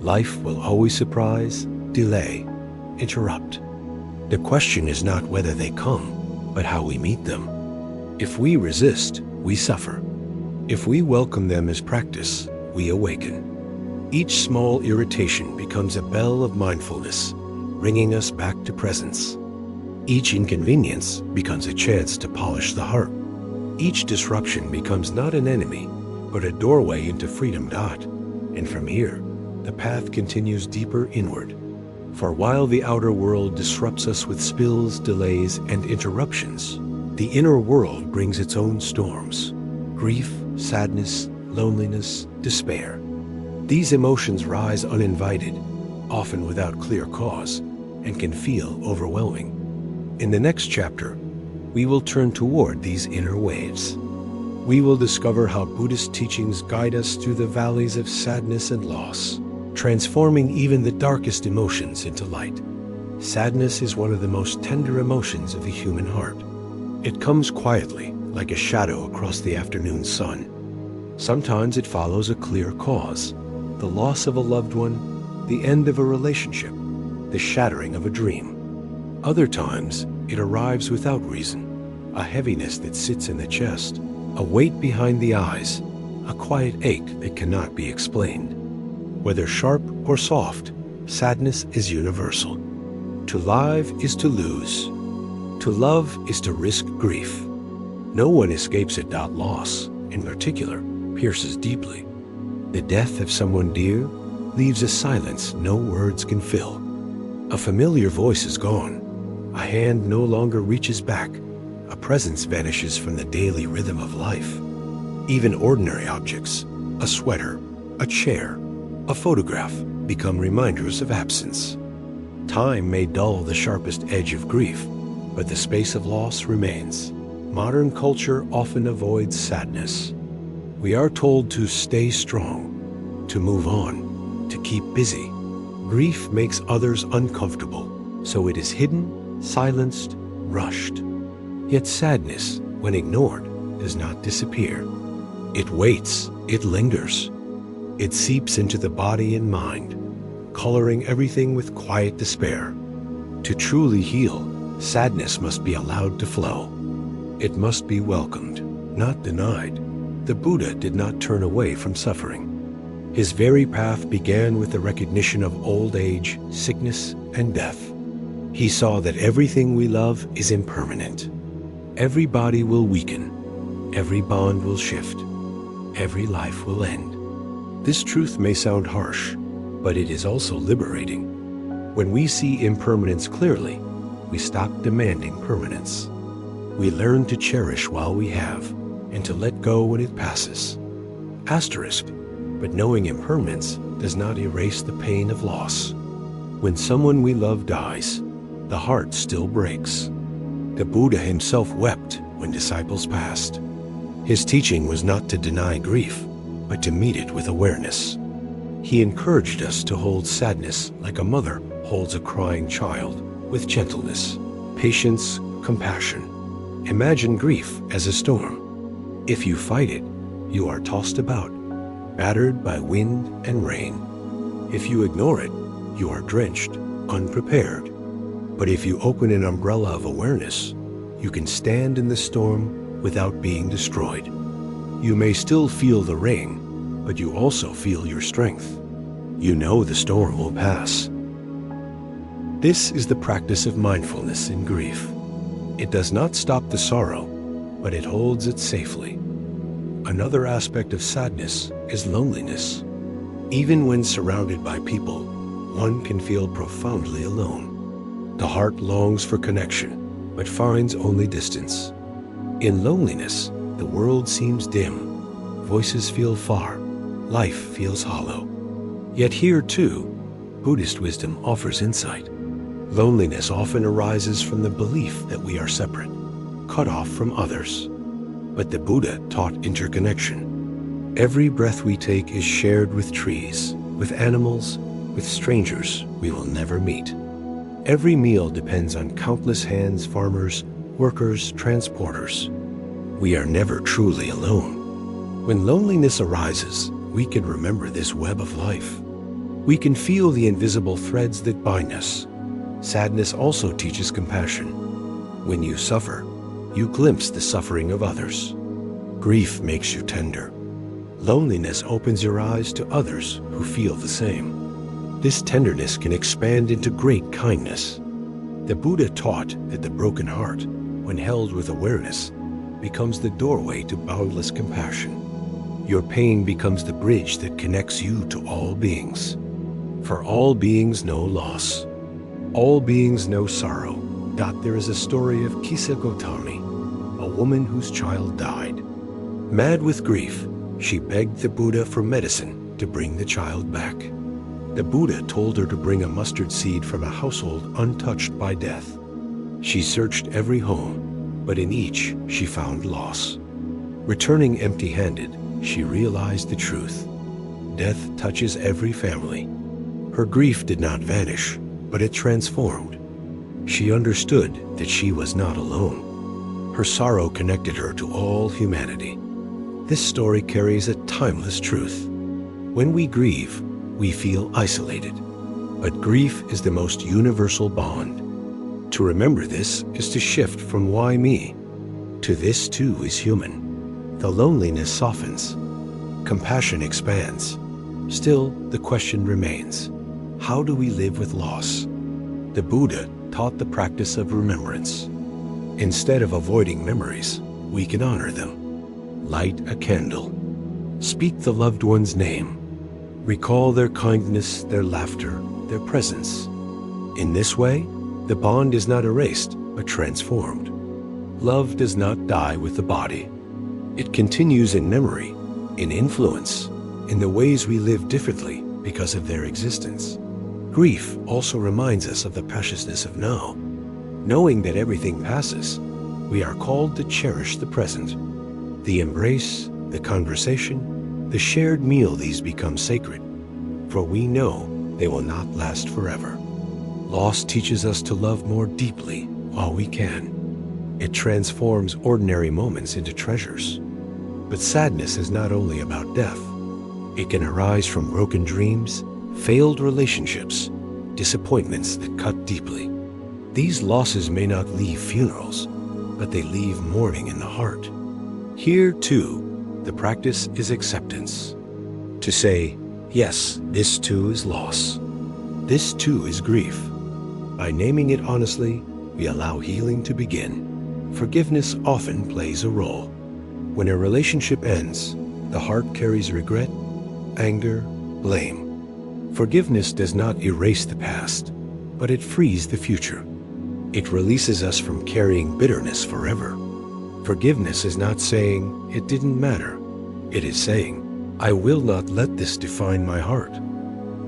Life will always surprise, delay, interrupt. The question is not whether they come, but how we meet them. If we resist, we suffer. If we welcome them as practice, we awaken. Each small irritation becomes a bell of mindfulness, bringing us back to presence. Each inconvenience becomes a chance to polish the heart. Each disruption becomes not an enemy, but a doorway into freedom. And from here, the path continues deeper inward. For while the outer world disrupts us with spills, delays, and interruptions, the inner world brings its own storms: grief, sadness, loneliness, despair. These emotions rise uninvited, often without clear cause, and can feel overwhelming. In the next chapter, we will turn toward these inner waves. We will discover how Buddhist teachings guide us through the valleys of sadness and loss, transforming even the darkest emotions into light. Sadness is one of the most tender emotions of the human heart. It comes quietly, like a shadow across the afternoon sun. Sometimes it follows a clear cause: the loss of a loved one, the end of a relationship, the shattering of a dream. Other times, it arrives without reason: a heaviness that sits in the chest, a weight behind the eyes, a quiet ache that cannot be explained. Whether sharp or soft, sadness is universal. To live is to lose. To love is to risk grief. No one escapes it. Loss, in particular, pierces deeply. The death of someone dear leaves a silence no words can fill. A familiar voice is gone. A hand no longer reaches back. A presence vanishes from the daily rhythm of life. Even ordinary objects, a sweater, a chair, a photograph, become reminders of absence. Time may dull the sharpest edge of grief, but the space of loss remains. Modern culture often avoids sadness. We are told to stay strong, to move on, to keep busy. Grief makes others uncomfortable, so it is hidden, silenced, rushed. Yet sadness, when ignored, does not disappear. It waits, it lingers. It seeps into the body and mind, coloring everything with quiet despair. To truly heal, sadness must be allowed to flow. It must be welcomed, not denied. The Buddha did not turn away from suffering. His very path began with the recognition of old age, sickness, and death. He saw that everything we love is impermanent. Every body will weaken. Every bond will shift. Every life will end. This truth may sound harsh, but it is also liberating. When we see impermanence clearly, we stop demanding permanence. We learn to cherish while we have, and to let go when it passes. Asterisk, but knowing impermanence does not erase the pain of loss. When someone we love dies, the heart still breaks. The Buddha himself wept when disciples passed. His teaching was not to deny grief, but to meet it with awareness. He encouraged us to hold sadness like a mother holds a crying child, with gentleness, patience, compassion. Imagine grief as a storm. If you fight it, you are tossed about, battered by wind and rain. If you ignore it, you are drenched, unprepared. But if you open an umbrella of awareness, you can stand in the storm without being destroyed. You may still feel the rain, but you also feel your strength. You know the storm will pass. This is the practice of mindfulness in grief. It does not stop the sorrow, but it holds it safely. Another aspect of sadness is loneliness. Even when surrounded by people, one can feel profoundly alone. The heart longs for connection, but finds only distance. In loneliness, the world seems dim. Voices feel far. Life feels hollow. Yet here, too, Buddhist wisdom offers insight. Loneliness often arises from the belief that we are separate, cut off from others. But the Buddha taught interconnection. Every breath we take is shared with trees, with animals, with strangers we will never meet. Every meal depends on countless hands, farmers, workers, transporters. We are never truly alone. When loneliness arises, we can remember this web of life. We can feel the invisible threads that bind us. Sadness also teaches compassion. When you suffer, you glimpse the suffering of others. Grief makes you tender. Loneliness opens your eyes to others who feel the same. This tenderness can expand into great kindness. The Buddha taught that the broken heart, when held with awareness, becomes the doorway to boundless compassion. Your pain becomes the bridge that connects you to all beings. For all beings know loss. All beings know sorrow. There is a story of Kisa Gotami, a woman whose child died. Mad with grief, she begged the Buddha for medicine to bring the child back. The Buddha told her to bring a mustard seed from a household untouched by death. She searched every home, but in each she found loss. Returning empty-handed, she realized the truth. Death touches every family. Her grief did not vanish, but it transformed. She understood that she was not alone. Her sorrow connected her to all humanity. This story carries a timeless truth. When we grieve, we feel isolated. But grief is the most universal bond. To remember this is to shift from why me to this too is human. The loneliness softens. Compassion expands. Still, the question remains, how do we live with loss? The Buddha taught the practice of remembrance. Instead of avoiding memories, we can honor them. Light a candle. Speak the loved one's name. Recall their kindness, their laughter, their presence. In this way, the bond is not erased, but transformed. Love does not die with the body. It continues in memory, in influence, in the ways we live differently because of their existence. Grief also reminds us of the preciousness of now. Knowing that everything passes, we are called to cherish the present. The embrace, the conversation, the shared meal, these become sacred, for we know they will not last forever. Loss teaches us to love more deeply while we can. It transforms ordinary moments into treasures. But sadness is not only about death. It can arise from broken dreams, failed relationships, disappointments that cut deeply. These losses may not leave funerals, but they leave mourning in the heart. Here, too, the practice is acceptance. To say, yes, this too is loss. This too is grief. By naming it honestly, we allow healing to begin. Forgiveness often plays a role. When a relationship ends, the heart carries regret, anger, blame. Forgiveness does not erase the past, but it frees the future. It releases us from carrying bitterness forever. Forgiveness is not saying, it didn't matter. It is saying, I will not let this define my heart.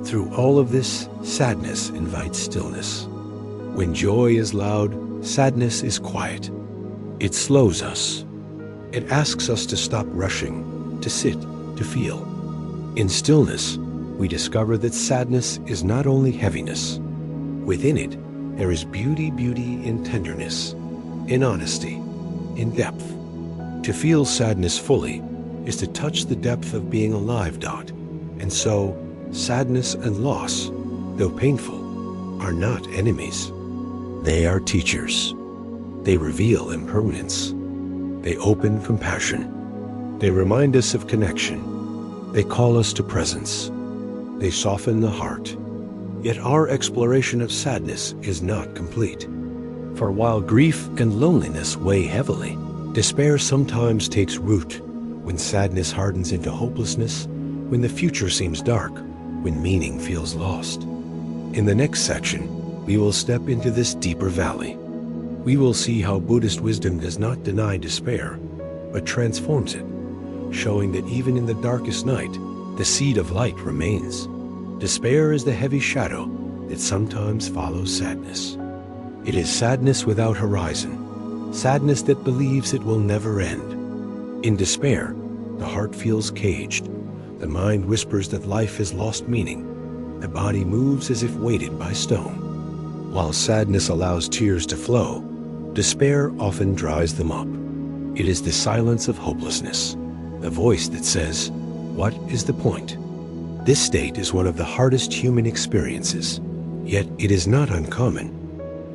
Through all of this, sadness invites stillness. When joy is loud, sadness is quiet. It slows us. It asks us to stop rushing, to sit, to feel. In stillness, we discover that sadness is not only heaviness. Within it, there is beauty in tenderness, in honesty, in depth. To feel sadness fully is to touch the depth of being alive. And so, sadness and loss, though painful, are not enemies. They are teachers. They reveal impermanence. They open compassion. They remind us of connection. They call us to presence. They soften the heart. Yet our exploration of sadness is not complete. For while grief and loneliness weigh heavily, despair sometimes takes root. When sadness hardens into hopelessness, when the future seems dark, when meaning feels lost. In the next section, we will step into this deeper valley. We will see how Buddhist wisdom does not deny despair, but transforms it, showing that even in the darkest night, the seed of light remains. Despair is the heavy shadow that sometimes follows sadness. It is sadness without horizon, sadness that believes it will never end. In despair, the heart feels caged. The mind whispers that life has lost meaning. The body moves as if weighted by stone. While sadness allows tears to flow, despair often dries them up. It is the silence of hopelessness, the voice that says, "What is the point?" This state is one of the hardest human experiences, yet it is not uncommon.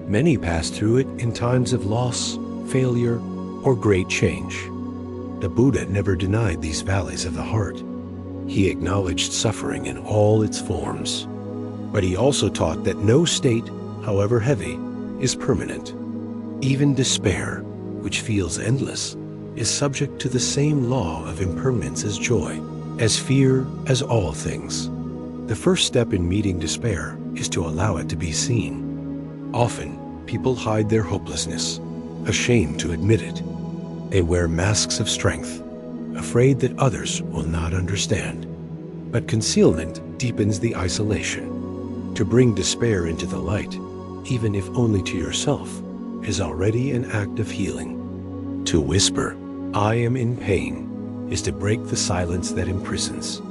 Many pass through it in times of loss, failure, or great change. The Buddha never denied these valleys of the heart. He acknowledged suffering in all its forms. But he also taught that no state, however heavy, is permanent. Even despair, which feels endless, is subject to the same law of impermanence as joy, as fear, as all things. The first step in meeting despair is to allow it to be seen. Often, people hide their hopelessness, ashamed to admit it. They wear masks of strength, afraid that others will not understand. But concealment deepens the isolation. To bring despair into the light, even if only to yourself, is already an act of healing. To whisper, "I am in pain," is to break the silence that imprisons.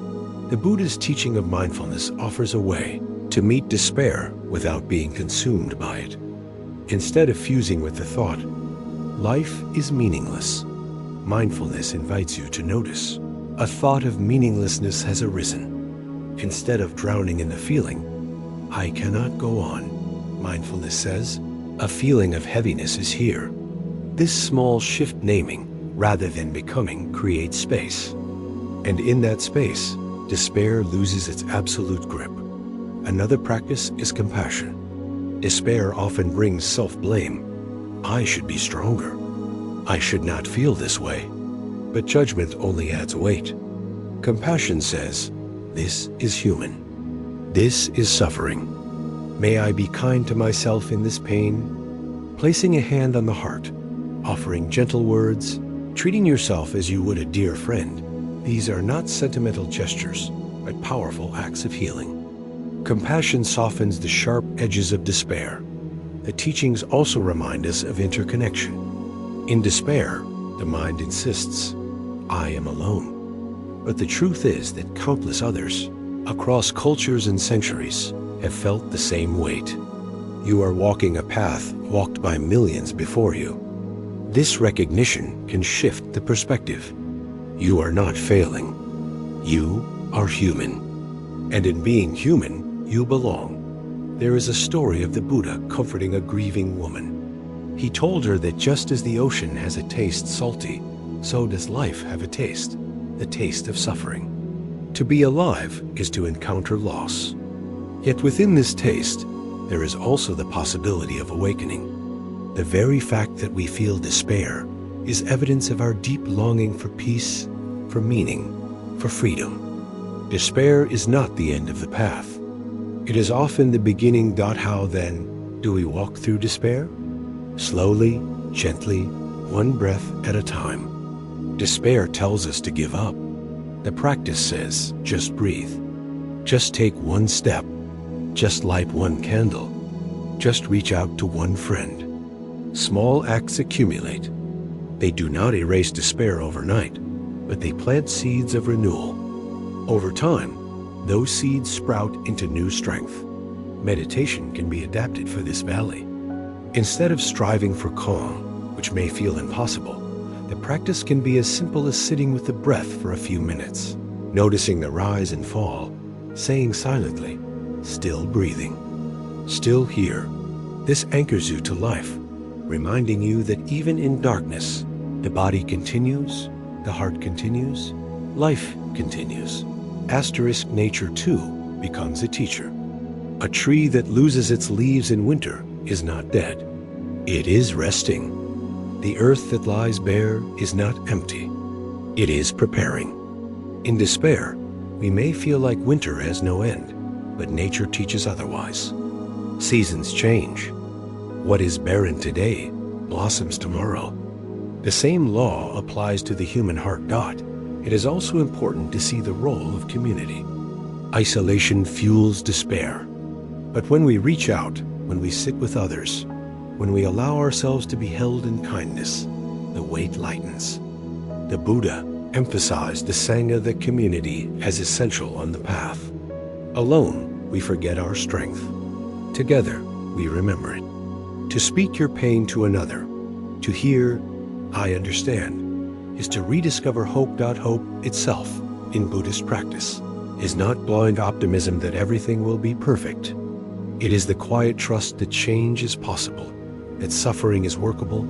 The Buddhist teaching of mindfulness offers a way to meet despair without being consumed by it. Instead of fusing with the thought, "Life is meaningless," mindfulness invites you to notice a thought of meaninglessness has arisen. Instead of drowning in the feeling, "I cannot go on," mindfulness says, "a feeling of heaviness is here." This small shift naming, rather than becoming, creates space. And in that space, despair loses its absolute grip. Another practice is compassion. Despair often brings self-blame. "I should be stronger. I should not feel this way." But judgment only adds weight. Compassion says, "This is human. This is suffering. May I be kind to myself in this pain?" Placing a hand on the heart, offering gentle words, treating yourself as you would a dear friend, these are not sentimental gestures, but powerful acts of healing. Compassion softens the sharp edges of despair. The teachings also remind us of interconnection. In despair, the mind insists, "I am alone." But the truth is that countless others, across cultures and centuries, have felt the same weight. You are walking a path walked by millions before you. This recognition can shift the perspective. You are not failing. You are human. And in being human, you belong. There is a story of the Buddha comforting a grieving woman. He told her that just as the ocean has a taste salty, so does life have a taste, the taste of suffering. To be alive is to encounter loss. Yet within this taste, there is also the possibility of awakening. The very fact that we feel despair is evidence of our deep longing for peace, for meaning, for freedom. Despair is not the end of the path. It is often the beginning. How then do we walk through despair? Slowly, gently, one breath at a time. Despair tells us to give up. The practice says, just breathe. Just take one step. Just light one candle. Just reach out to one friend. Small acts accumulate. They do not erase despair overnight, but they plant seeds of renewal. Over time, those seeds sprout into new strength. Meditation can be adapted for this valley. Instead of striving for calm, which may feel impossible, the practice can be as simple as sitting with the breath for a few minutes, noticing the rise and fall, saying silently, "Still breathing, still here." This anchors you to life, reminding you that even in darkness, the body continues, the heart continues, life continues. Asterisk nature too becomes a teacher. A tree that loses its leaves in winter is not dead. It is resting. The earth that lies bare is not empty. It is preparing. In despair, we may feel like winter has no end, but nature teaches otherwise. Seasons change. What is barren today blossoms tomorrow. The same law applies to the human heart. It is also important to see the role of community. Isolation fuels despair. But when we reach out, when we sit with others, when we allow ourselves to be held in kindness, the weight lightens. The Buddha emphasized the Sangha, the community, as essential on the path. Alone, we forget our strength. Together, we remember it. To speak your pain to another, to hear, "I understand," is to rediscover hope. Hope itself, in Buddhist practice, is not blind optimism that everything will be perfect. It is the quiet trust that change is possible, that suffering is workable,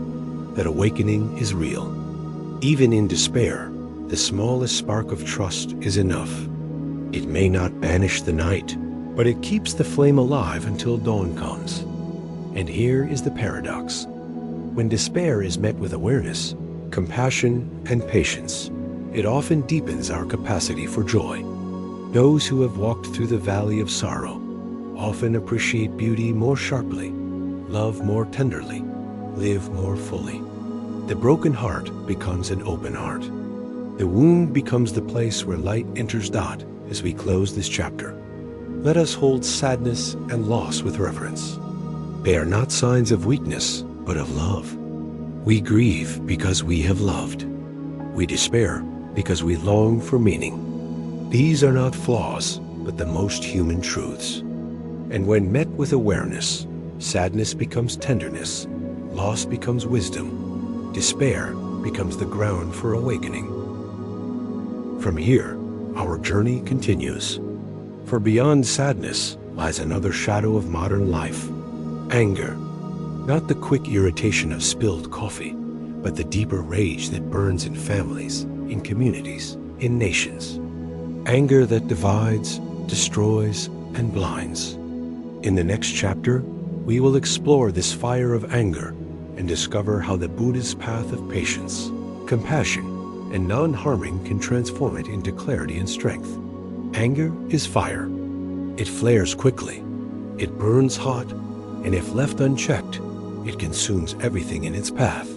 that awakening is real. Even in despair, the smallest spark of trust is enough. It may not banish the night, but it keeps the flame alive until dawn comes. And here is the paradox. When despair is met with awareness, compassion, and patience, it often deepens our capacity for joy. Those who have walked through the valley of sorrow often appreciate beauty more sharply, love more tenderly, live more fully. The broken heart becomes an open heart. The wound becomes the place where light enters. As we close this chapter, let us hold sadness and loss with reverence. They are not signs of weakness, but of love. We grieve because we have loved. We despair because we long for meaning. These are not flaws, but the most human truths. And when met with awareness, sadness becomes tenderness, loss becomes wisdom, despair becomes the ground for awakening. From here, our journey continues. For beyond sadness lies another shadow of modern life: anger. Not the quick irritation of spilled coffee, but the deeper rage that burns in families, in communities, in nations. Anger that divides, destroys, and blinds. In the next chapter, we will explore this fire of anger and discover how the Buddhist path of patience, compassion, and non-harming can transform it into clarity and strength. Anger is fire. It flares quickly, it burns hot, and if left unchecked, it consumes everything in its path.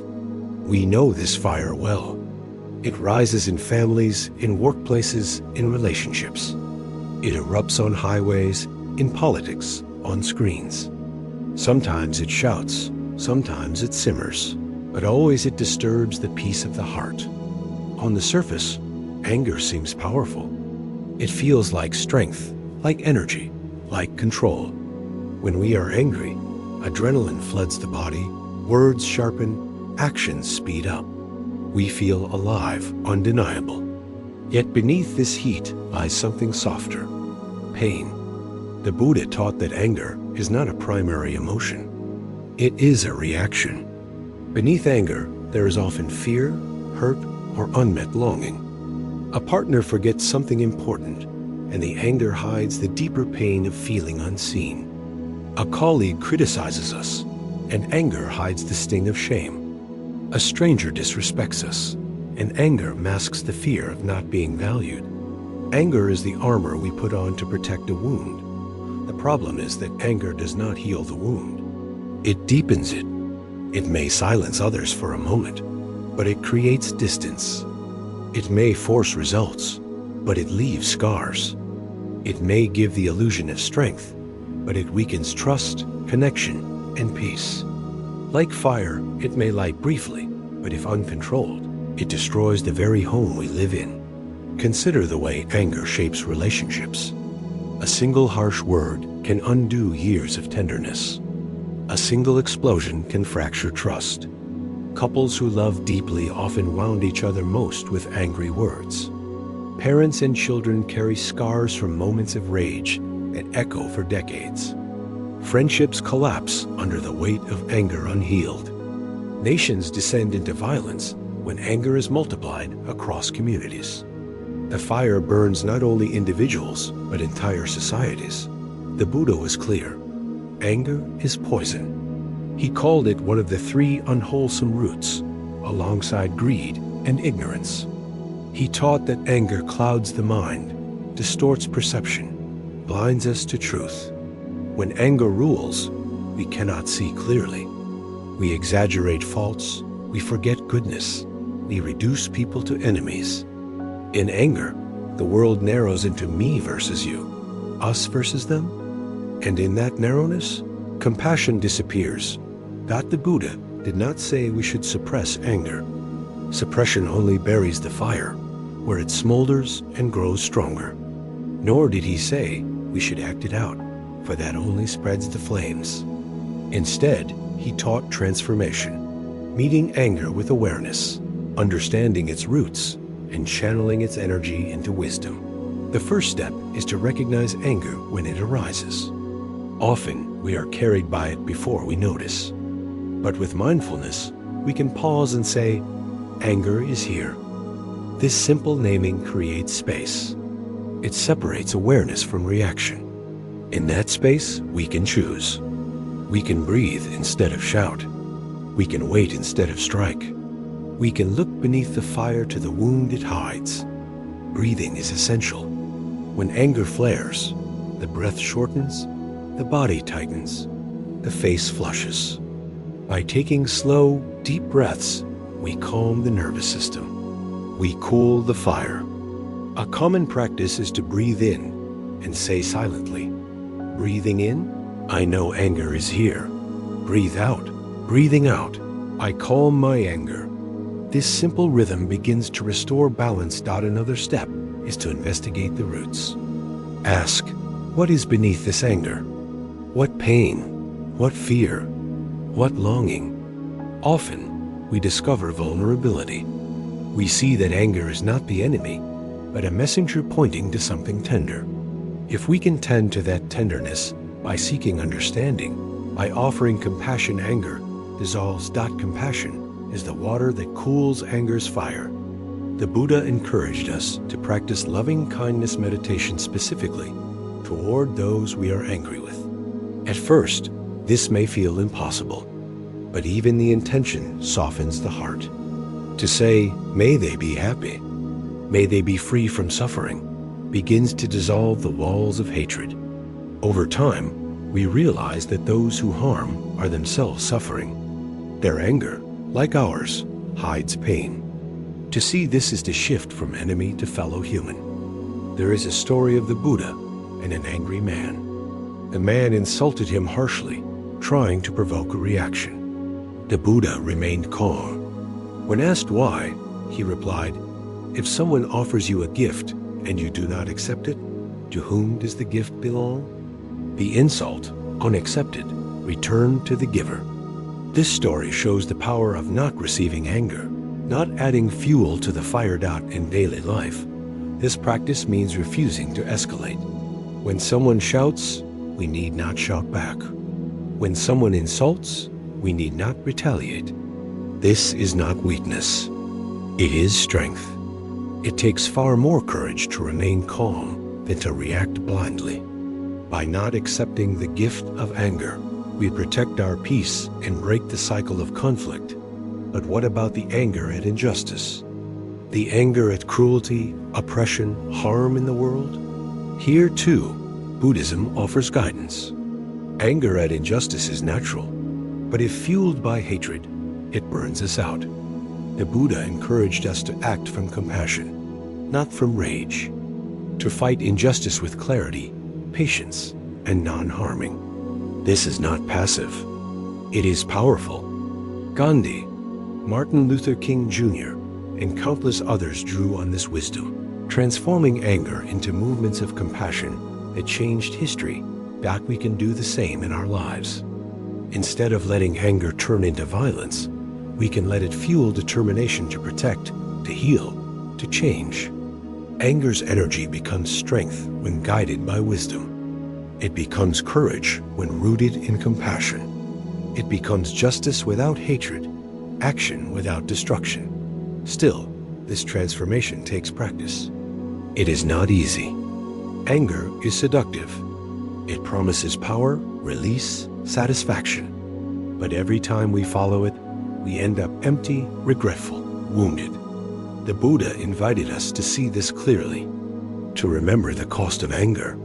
We know this fire well. It rises in families, in workplaces, in relationships. It erupts on highways, in politics, on screens. Sometimes it shouts, sometimes it simmers, but always it disturbs the peace of the heart. On the surface, anger seems powerful. It feels like strength, like energy, like control. When we are angry, adrenaline floods the body, words sharpen, actions speed up. We feel alive, undeniable. Yet beneath this heat lies something softer: pain. The Buddha taught that anger is not a primary emotion. It is a reaction. Beneath anger, there is often fear, hurt, or unmet longing. A partner forgets something important, and the anger hides the deeper pain of feeling unseen. A colleague criticizes us, and anger hides the sting of shame. A stranger disrespects us, and anger masks the fear of not being valued. Anger is the armor we put on to protect a wound. The problem is that anger does not heal the wound. It deepens it. It may silence others for a moment, but it creates distance. It may force results, but it leaves scars. It may give the illusion of strength, but it weakens trust, connection, and peace. Like fire, it may light briefly, but if uncontrolled, it destroys the very home we live in. Consider the way anger shapes relationships. A single harsh word can undo years of tenderness. A single explosion can fracture trust. Couples who love deeply often wound each other most with angry words. Parents and children carry scars from moments of rage that echo for decades. Friendships collapse under the weight of anger unhealed. Nations descend into violence when anger is multiplied across communities. The fire burns not only individuals, but entire societies. The Buddha was clear: anger is poison. He called it one of the three unwholesome roots, alongside greed and ignorance. He taught that anger clouds the mind, distorts perception, blinds us to truth. When anger rules, we cannot see clearly. We exaggerate faults, we forget goodness, we reduce people to enemies. In anger, the world narrows into me versus you, us versus them. And in that narrowness, compassion disappears. The Buddha did not say we should suppress anger. Suppression only buries the fire, where it smolders and grows stronger. Nor did he say we should act it out, for that only spreads the flames. Instead, he taught transformation, meeting anger with awareness, understanding its roots, and channeling its energy into wisdom. The first step is to recognize anger when it arises. Often, we are carried by it before we notice. But with mindfulness, we can pause and say, anger is here. This simple naming creates space. It separates awareness from reaction. In that space, we can choose. We can breathe instead of shout. We can wait instead of strike. We can look beneath the fire to the wound it hides. Breathing is essential. When anger flares, the breath shortens, the body tightens, the face flushes. By taking slow, deep breaths, we calm the nervous system. We cool the fire. A common practice is to breathe in and say silently, breathing in, I know anger is here. Breathe out. Breathing out, I calm my anger. This simple rhythm begins to restore balance. Another step is to investigate the roots. Ask, what is beneath this anger? What pain? What fear? What longing? Often, we discover vulnerability. We see that anger is not the enemy, but a messenger pointing to something tender. If we can tend to that tenderness by seeking understanding, by offering compassion, anger dissolves. Compassion is the water that cools anger's fire. The Buddha encouraged us to practice loving kindness meditation specifically toward those we are angry with. At first, this may feel impossible, but even the intention softens the heart. To say, may they be happy, may they be free from suffering, begins to dissolve the walls of hatred. Over time, we realize that those who harm are themselves suffering. Their anger, like ours, hides pain. To see this is to shift from enemy to fellow human. There is a story of the Buddha and an angry man. The man insulted him harshly, trying to provoke a reaction. The Buddha remained calm. When asked why, he replied, if someone offers you a gift and you do not accept it, to whom does the gift belong? The insult, unaccepted, returned to the giver. This story shows the power of not receiving anger, not adding fuel to the fire. In daily life, this practice means refusing to escalate. When someone shouts, we need not shout back. When someone insults, we need not retaliate. This is not weakness. It is strength. It takes far more courage to remain calm than to react blindly. By not accepting the gift of anger, we protect our peace and break the cycle of conflict. But what about the anger at injustice? The anger at cruelty, oppression, harm in the world? Here too, Buddhism offers guidance. Anger at injustice is natural, but if fueled by hatred, it burns us out. The Buddha encouraged us to act from compassion, not from rage, to fight injustice with clarity, patience, and non-harming. This is not passive. It is powerful. Gandhi, Martin Luther King Jr., and countless others drew on this wisdom, transforming anger into movements of compassion that changed history. We can do the same in our lives. Instead of letting anger turn into violence, we can let it fuel determination to protect, to heal, to change. Anger's energy becomes strength when guided by wisdom. It becomes courage when rooted in compassion. It becomes justice without hatred, action without destruction. Still, this transformation takes practice. It is not easy. Anger is seductive. It promises power, release, satisfaction. But every time we follow it, we end up empty, regretful, wounded. The Buddha invited us to see this clearly, to remember the cost of anger,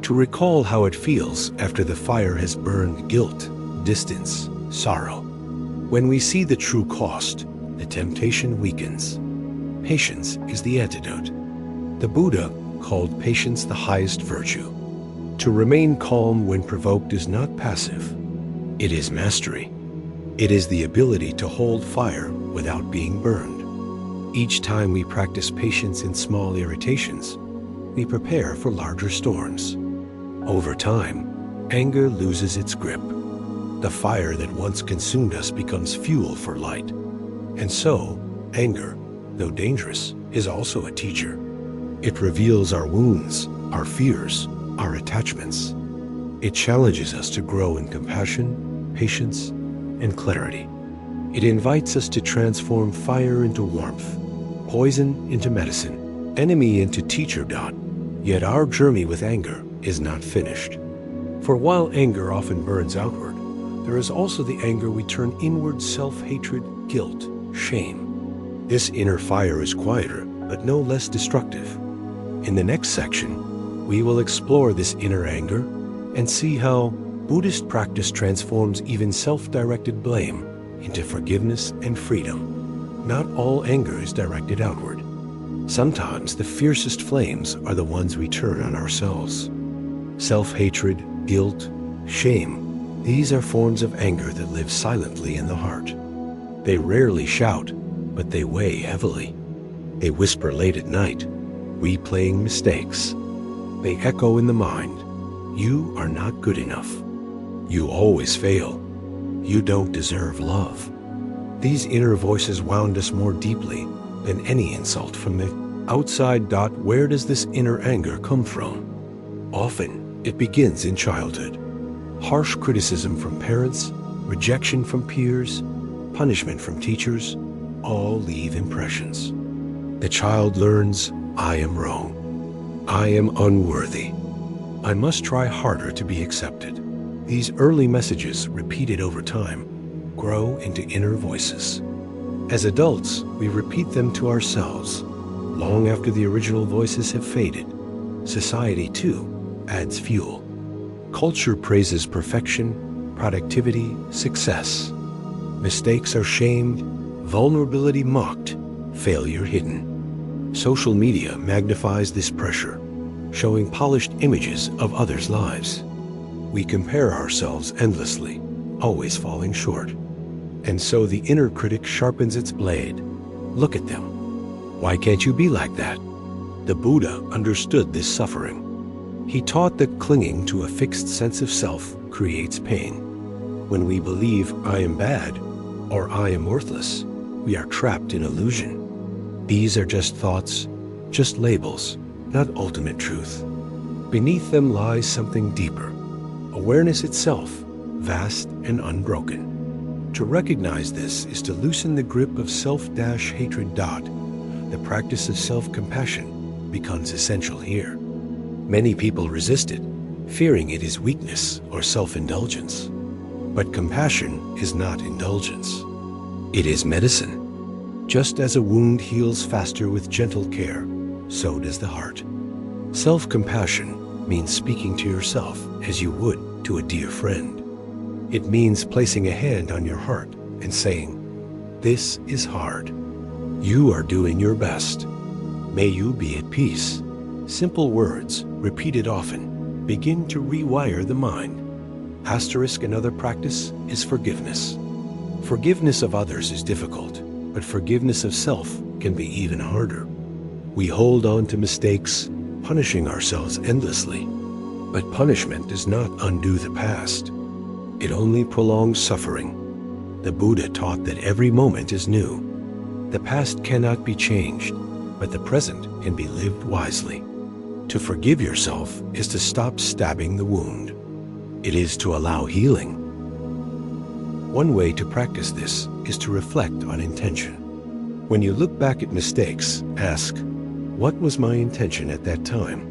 to recall how it feels after the fire has burned guilt, distance, sorrow. When we see the true cost, the temptation weakens. Patience is the antidote. The Buddha called patience the highest virtue. To remain calm when provoked is not passive. It is mastery. It is the ability to hold fire without being burned. Each time we practice patience in small irritations, we prepare for larger storms. Over time, anger loses its grip. The fire that once consumed us becomes fuel for light. And so, anger, though dangerous, is also a teacher. It reveals our wounds, our fears, our attachments. It challenges us to grow in compassion, patience, and clarity. It invites us to transform fire into warmth, poison into medicine, enemy into teacher. Yet our journey with anger is not finished. For while anger often burns outward, there is also the anger we turn inward: self-hatred, guilt, shame. This inner fire is quieter, but no less destructive. In the next section, we will explore this inner anger and see how Buddhist practice transforms even self-directed blame into forgiveness and freedom. Not all anger is directed outward. Sometimes the fiercest flames are the ones we turn on ourselves. Self-hatred, guilt, shame, these are forms of anger that live silently in the heart. They rarely shout, but they weigh heavily. They whisper late at night, replaying mistakes. They echo in the mind, "You are not good enough. You always fail. You don't deserve love." These inner voices wound us more deeply than any insult from the outside. Where does this inner anger come from? Often, it begins in childhood. Harsh criticism from parents, rejection from peers, punishment from teachers, all leave impressions. The child learns, "I am wrong. I am unworthy. I must try harder to be accepted." These early messages, repeated over time, grow into inner voices. As adults, we repeat them to ourselves. Long after the original voices have faded, society, too, adds fuel. Culture praises perfection, productivity, success. Mistakes are shamed, vulnerability mocked, failure hidden. Social media magnifies this pressure, showing polished images of others' lives. We compare ourselves endlessly, always falling short. And so the inner critic sharpens its blade. Look at them. Why can't you be like that? The Buddha understood this suffering. He taught that clinging to a fixed sense of self creates pain. When we believe I am bad or I am worthless, we are trapped in illusion. These are just thoughts, just labels, not ultimate truth. Beneath them lies something deeper, awareness itself, vast and unbroken. To recognize this is to loosen the grip of self-hatred. The practice of self-compassion becomes essential here. Many people resist it, fearing it is weakness or self-indulgence. But compassion is not indulgence. It is medicine. Just as a wound heals faster with gentle care, so does the heart. Self-compassion means speaking to yourself as you would to a dear friend. It means placing a hand on your heart and saying, "This is hard. You are doing your best. May you be at peace." Simple words, repeated often, begin to rewire the mind. Another practice is forgiveness. Forgiveness of others is difficult, but forgiveness of self can be even harder. We hold on to mistakes, punishing ourselves endlessly. But punishment does not undo the past. It only prolongs suffering. The Buddha taught that every moment is new. The past cannot be changed, but the present can be lived wisely. To forgive yourself is to stop stabbing the wound. It is to allow healing. One way to practice this is to reflect on intention. When you look back at mistakes, ask, "What was my intention at that time?"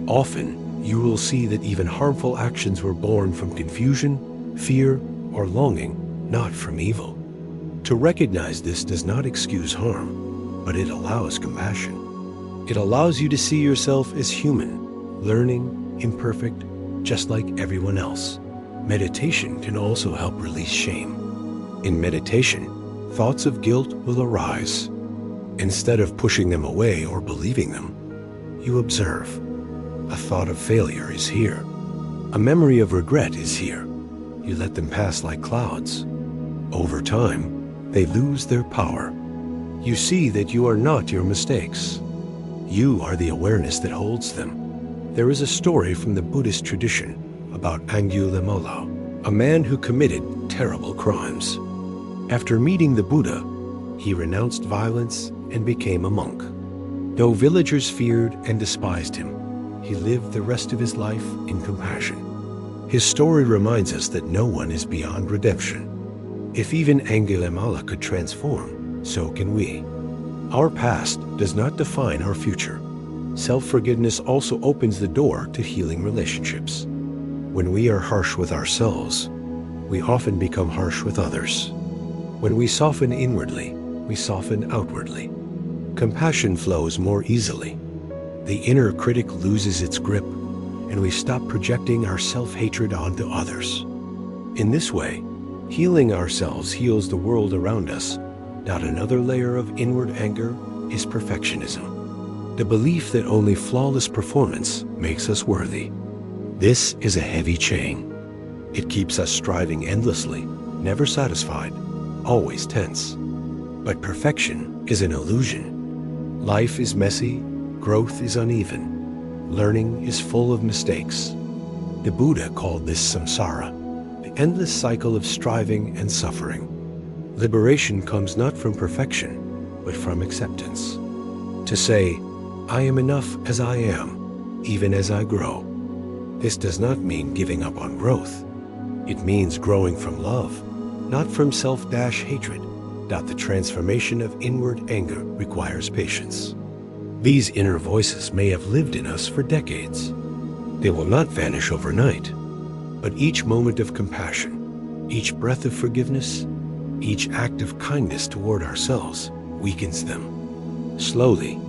Often, you will see that even harmful actions were born from confusion, fear, or longing, not from evil. To recognize this does not excuse harm, but it allows compassion. It allows you to see yourself as human, learning, imperfect, just like everyone else. Meditation can also help release shame. In meditation, thoughts of guilt will arise. Instead of pushing them away or believing them, you observe. A thought of failure is here. A memory of regret is here. You let them pass like clouds. Over time, they lose their power. You see that you are not your mistakes. You are the awareness that holds them. There is a story from the Buddhist tradition about Angulimala, a man who committed terrible crimes. After meeting the Buddha, he renounced violence and became a monk. Though villagers feared and despised him, he lived the rest of his life in compassion. His story reminds us that no one is beyond redemption. If even Angulimala could transform, so can we. Our past does not define our future. Self-forgiveness also opens the door to healing relationships. When we are harsh with ourselves, we often become harsh with others. When we soften inwardly, we soften outwardly. Compassion flows more easily. The inner critic loses its grip, and we stop projecting our self-hatred onto others. In this way, healing ourselves heals the world around us. Not another layer of inward anger is perfectionism, the belief that only flawless performance makes us worthy. This is a heavy chain. It keeps us striving endlessly, never satisfied, always tense. But perfection is an illusion. Life is messy, growth is uneven, learning is full of mistakes. The Buddha called this samsara, the endless cycle of striving and suffering. Liberation comes not from perfection, but from acceptance. To say, I am enough as I am, even as I grow. This does not mean giving up on growth. It means growing from love, not from self-hatred. The transformation of inward anger requires patience. These inner voices may have lived in us for decades. They will not vanish overnight, but each moment of compassion, each breath of forgiveness, each act of kindness toward ourselves weakens them. Slowly,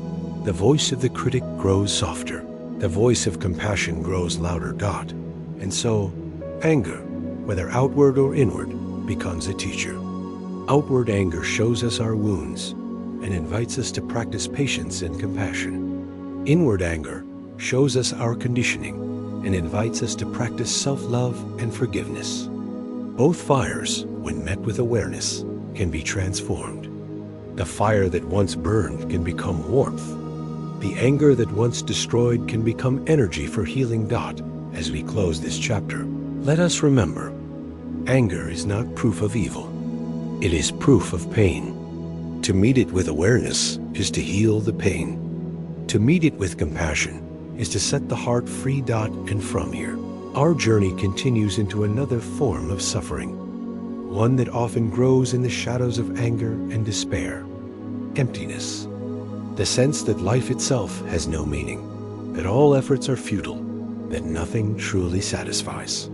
the voice of the critic grows softer, the voice of compassion grows louder. And so, anger, whether outward or inward, becomes a teacher. Outward anger shows us our wounds and invites us to practice patience and compassion. Inward anger shows us our conditioning and invites us to practice self-love and forgiveness. Both fires, when met with awareness, can be transformed. The fire that once burned can become warmth. The anger that once destroyed can become energy for healing. As we close this chapter, let us remember, anger is not proof of evil. It is proof of pain. To meet it with awareness is to heal the pain. To meet it with compassion is to set the heart free. And from here, our journey continues into another form of suffering, one that often grows in the shadows of anger and despair. Emptiness. The sense that life itself has no meaning, that all efforts are futile, that nothing truly satisfies.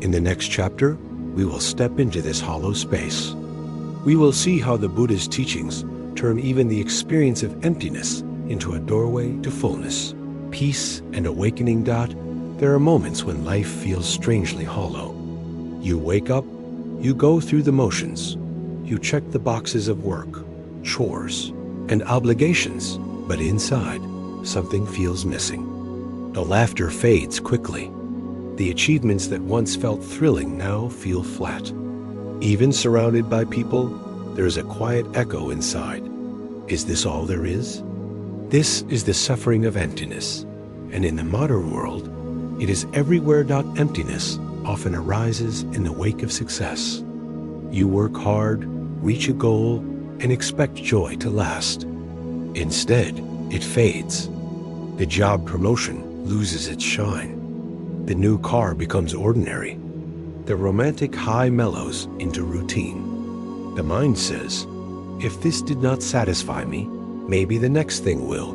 In the next chapter, we will step into this hollow space. We will see how the Buddha's teachings turn even the experience of emptiness into a doorway to fullness, peace, and awakening. There are moments when life feels strangely hollow. You wake up, you go through the motions, you check the boxes of work, chores, and obligations, but inside, something feels missing. The laughter fades quickly. The achievements that once felt thrilling now feel flat. Even surrounded by people, there is a quiet echo inside. Is this all there is? This is the suffering of emptiness, and in the modern world, it is everywhere. Emptiness often arises in the wake of success. You work hard, reach a goal, and expect joy to last. Instead, it fades. The job promotion loses its shine. The new car becomes ordinary. The romantic high mellows into routine. The mind says, if this did not satisfy me, maybe the next thing will.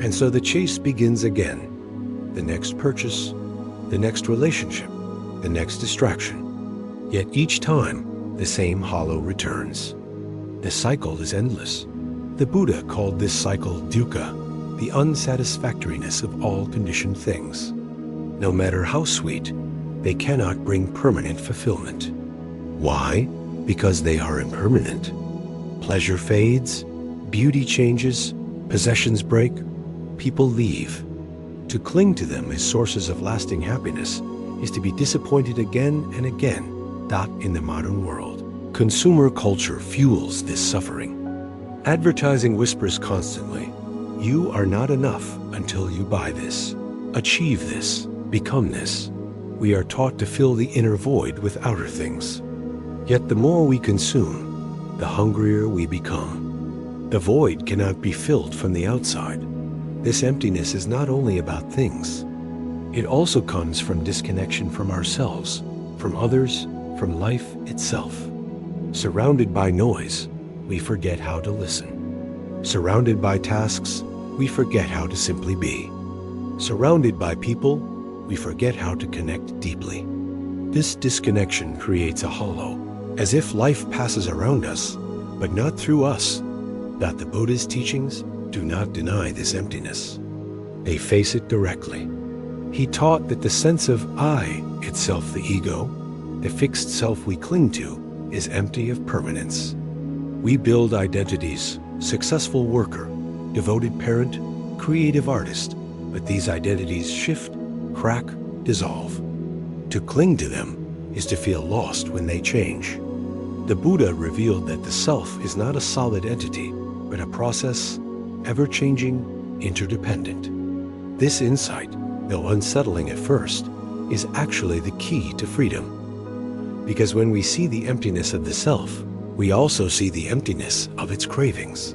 And so the chase begins again. The next purchase, the next relationship, the next distraction. Yet each time, the same hollow returns. The cycle is endless. The Buddha called this cycle dukkha, the unsatisfactoriness of all conditioned things. No matter how sweet, they cannot bring permanent fulfillment. Why? Because they are impermanent. Pleasure fades, beauty changes, possessions break, people leave. To cling to them as sources of lasting happiness is to be disappointed again and again. In the modern world, consumer culture fuels this suffering. Advertising whispers constantly, you are not enough until you buy this, achieve this, become this. We are taught to fill the inner void with outer things. Yet the more we consume, the hungrier we become. The void cannot be filled from the outside. This emptiness is not only about things. It also comes from disconnection from ourselves, from others, from life itself. Surrounded by noise, we forget how to listen. Surrounded by tasks, we forget how to simply be. Surrounded by people, we forget how to connect deeply. This disconnection creates a hollow, as if life passes around us, but not through us. That the Buddha's teachings do not deny this emptiness. They face it directly. He taught that the sense of I, itself the ego, the fixed self we cling to, is empty of permanence. We build identities, successful worker, devoted parent, creative artist, but these identities shift, crack, dissolve. To cling to them is to feel lost when they change. The Buddha revealed that the self is not a solid entity, but a process, ever-changing, interdependent. This insight, though unsettling at first, is actually the key to freedom. Because when we see the emptiness of the self, we also see the emptiness of its cravings.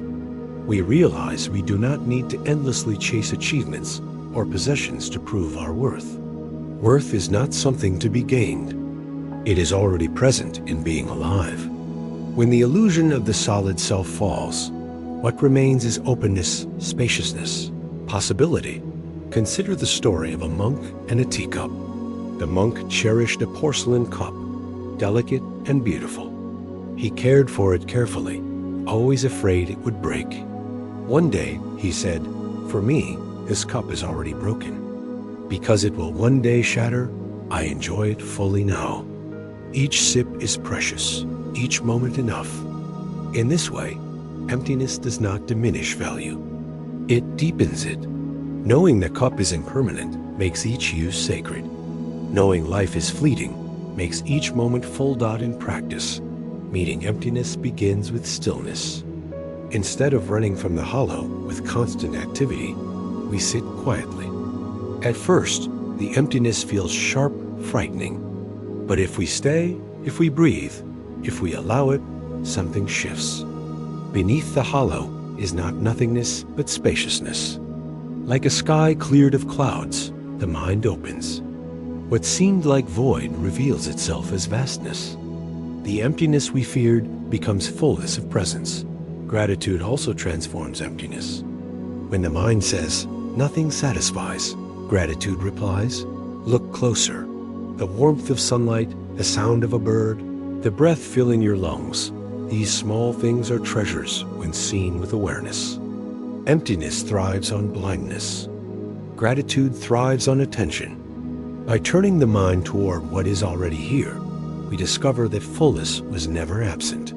We realize we do not need to endlessly chase achievements or possessions to prove our worth. Worth is not something to be gained. It is already present in being alive. When the illusion of the solid self falls, what remains is openness, spaciousness, possibility. Consider the story of a monk and a teacup. The monk cherished a porcelain cup, delicate and beautiful. He cared for it carefully, always afraid it would break. One day, he said, "For me, this cup is already broken. Because it will one day shatter, I enjoy it fully now. Each sip is precious, each moment enough." In this way, emptiness does not diminish value. It deepens it. Knowing the cup is impermanent makes each use sacred. Knowing life is fleeting makes each moment full in practice. Meeting emptiness begins with stillness. Instead of running from the hollow with constant activity, we sit quietly. At first, the emptiness feels sharp, frightening. But if we stay, if we breathe, if we allow it, something shifts. Beneath the hollow is not nothingness, but spaciousness. Like a sky cleared of clouds, the mind opens. What seemed like void reveals itself as vastness. The emptiness we feared becomes fullness of presence. Gratitude also transforms emptiness. When the mind says, "Nothing satisfies," gratitude replies, "Look closer." The warmth of sunlight, the sound of a bird, the breath filling your lungs, these small things are treasures when seen with awareness. Emptiness thrives on blindness. Gratitude thrives on attention. By turning the mind toward what is already here, we discover that fullness was never absent.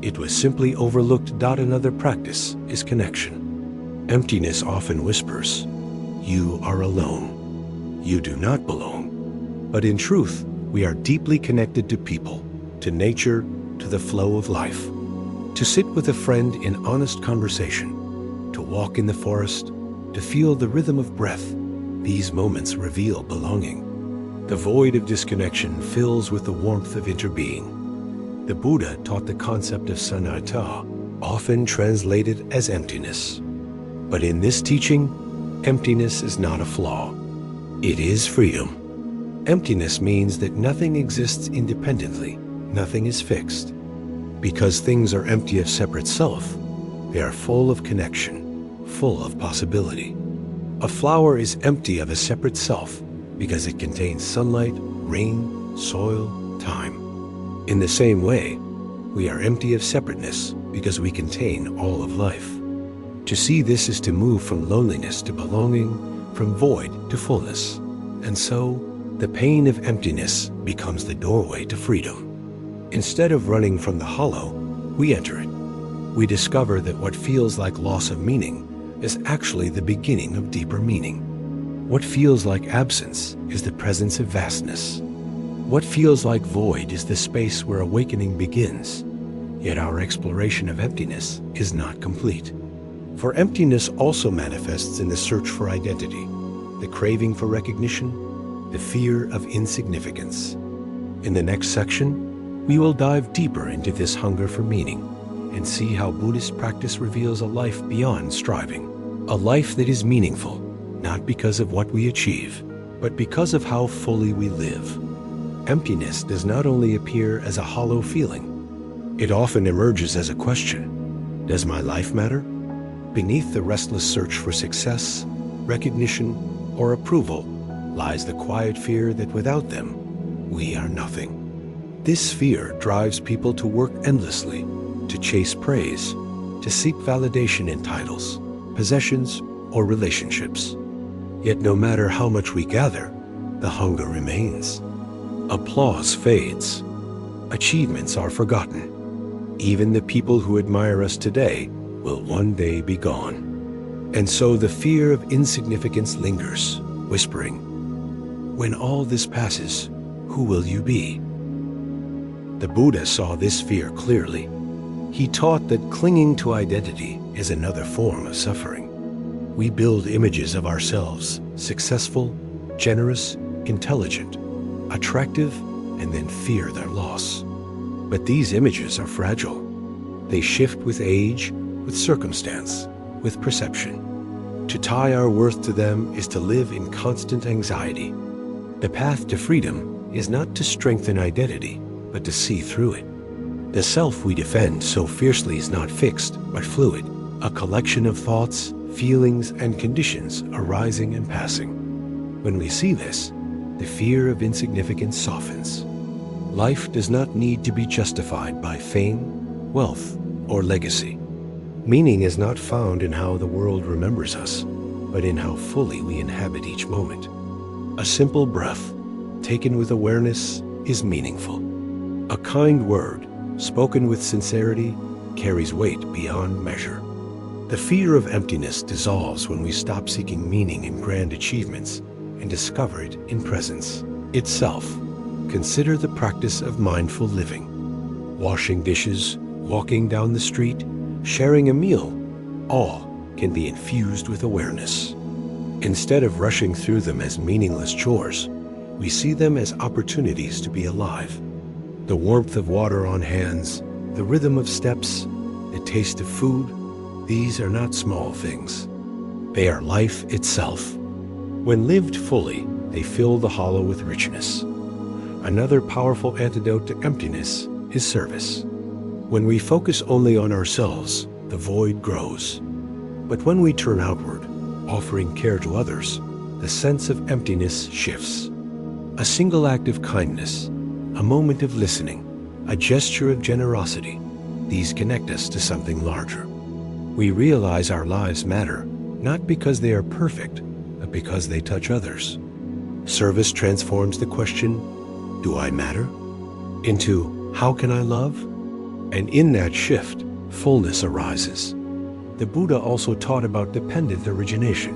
It was simply overlooked. Another practice is connection. Emptiness often whispers, "You are alone. You do not belong." But in truth, we are deeply connected to people, to nature, to the flow of life. To sit with a friend in honest conversation, to walk in the forest, to feel the rhythm of breath, these moments reveal belonging. The void of disconnection fills with the warmth of interbeing. The Buddha taught the concept of samatha, often translated as emptiness. But in this teaching, emptiness is not a flaw. It is freedom. Emptiness means that nothing exists independently, nothing is fixed. Because things are empty of separate self, they are full of connection, full of possibility. A flower is empty of a separate self because it contains sunlight, rain, soil, time. In the same way, we are empty of separateness because we contain all of life. To see this is to move from loneliness to belonging, from void to fullness. And so, the pain of emptiness becomes the doorway to freedom. Instead of running from the hollow, we enter it. We discover that what feels like loss of meaning is actually the beginning of deeper meaning. What feels like absence is the presence of vastness. What feels like void is the space where awakening begins. Yet our exploration of emptiness is not complete. For emptiness also manifests in the search for identity, the craving for recognition, the fear of insignificance. In the next section, we will dive deeper into this hunger for meaning and see how Buddhist practice reveals a life beyond striving, a life that is meaningful, not because of what we achieve, but because of how fully we live. Emptiness does not only appear as a hollow feeling, it often emerges as a question. Does my life matter? Beneath the restless search for success, recognition, or approval lies the quiet fear that without them, we are nothing. This fear drives people to work endlessly, to chase praise, to seek validation in titles, possessions, or relationships. Yet no matter how much we gather, the hunger remains. Applause fades. Achievements are forgotten. Even the people who admire us today will one day be gone. And so the fear of insignificance lingers, whispering, "When all this passes, who will you be?" The Buddha saw this fear clearly. He taught that clinging to identity is another form of suffering. We build images of ourselves, successful, generous, intelligent, attractive, and then fear their loss. But these images are fragile. They shift with age, with circumstance, with perception. To tie our worth to them is to live in constant anxiety. The path to freedom is not to strengthen identity, but to see through it. The self we defend so fiercely is not fixed, but fluid, a collection of thoughts, feelings, and conditions arising and passing. When we see this, the fear of insignificance softens. Life does not need to be justified by fame, wealth, or legacy. Meaning is not found in how the world remembers us, but in how fully we inhabit each moment. A simple breath, taken with awareness, is meaningful. A kind word, spoken with sincerity, carries weight beyond measure. The fear of emptiness dissolves when we stop seeking meaning in grand achievements and discover it in presence itself. Consider the practice of mindful living. Washing dishes, walking down the street, sharing a meal, all can be infused with awareness. Instead of rushing through them as meaningless chores, we see them as opportunities to be alive. The warmth of water on hands, the rhythm of steps, the taste of food, these are not small things. They are life itself. When lived fully, they fill the hollow with richness. Another powerful antidote to emptiness is service. When we focus only on ourselves, the void grows. But when we turn outward, offering care to others, the sense of emptiness shifts. A single act of kindness, a moment of listening, a gesture of generosity, these connect us to something larger. We realize our lives matter, not because they are perfect, but because they touch others. Service transforms the question, "Do I matter?" into, "How can I love?" And in that shift, fullness arises. The Buddha also taught about dependent origination,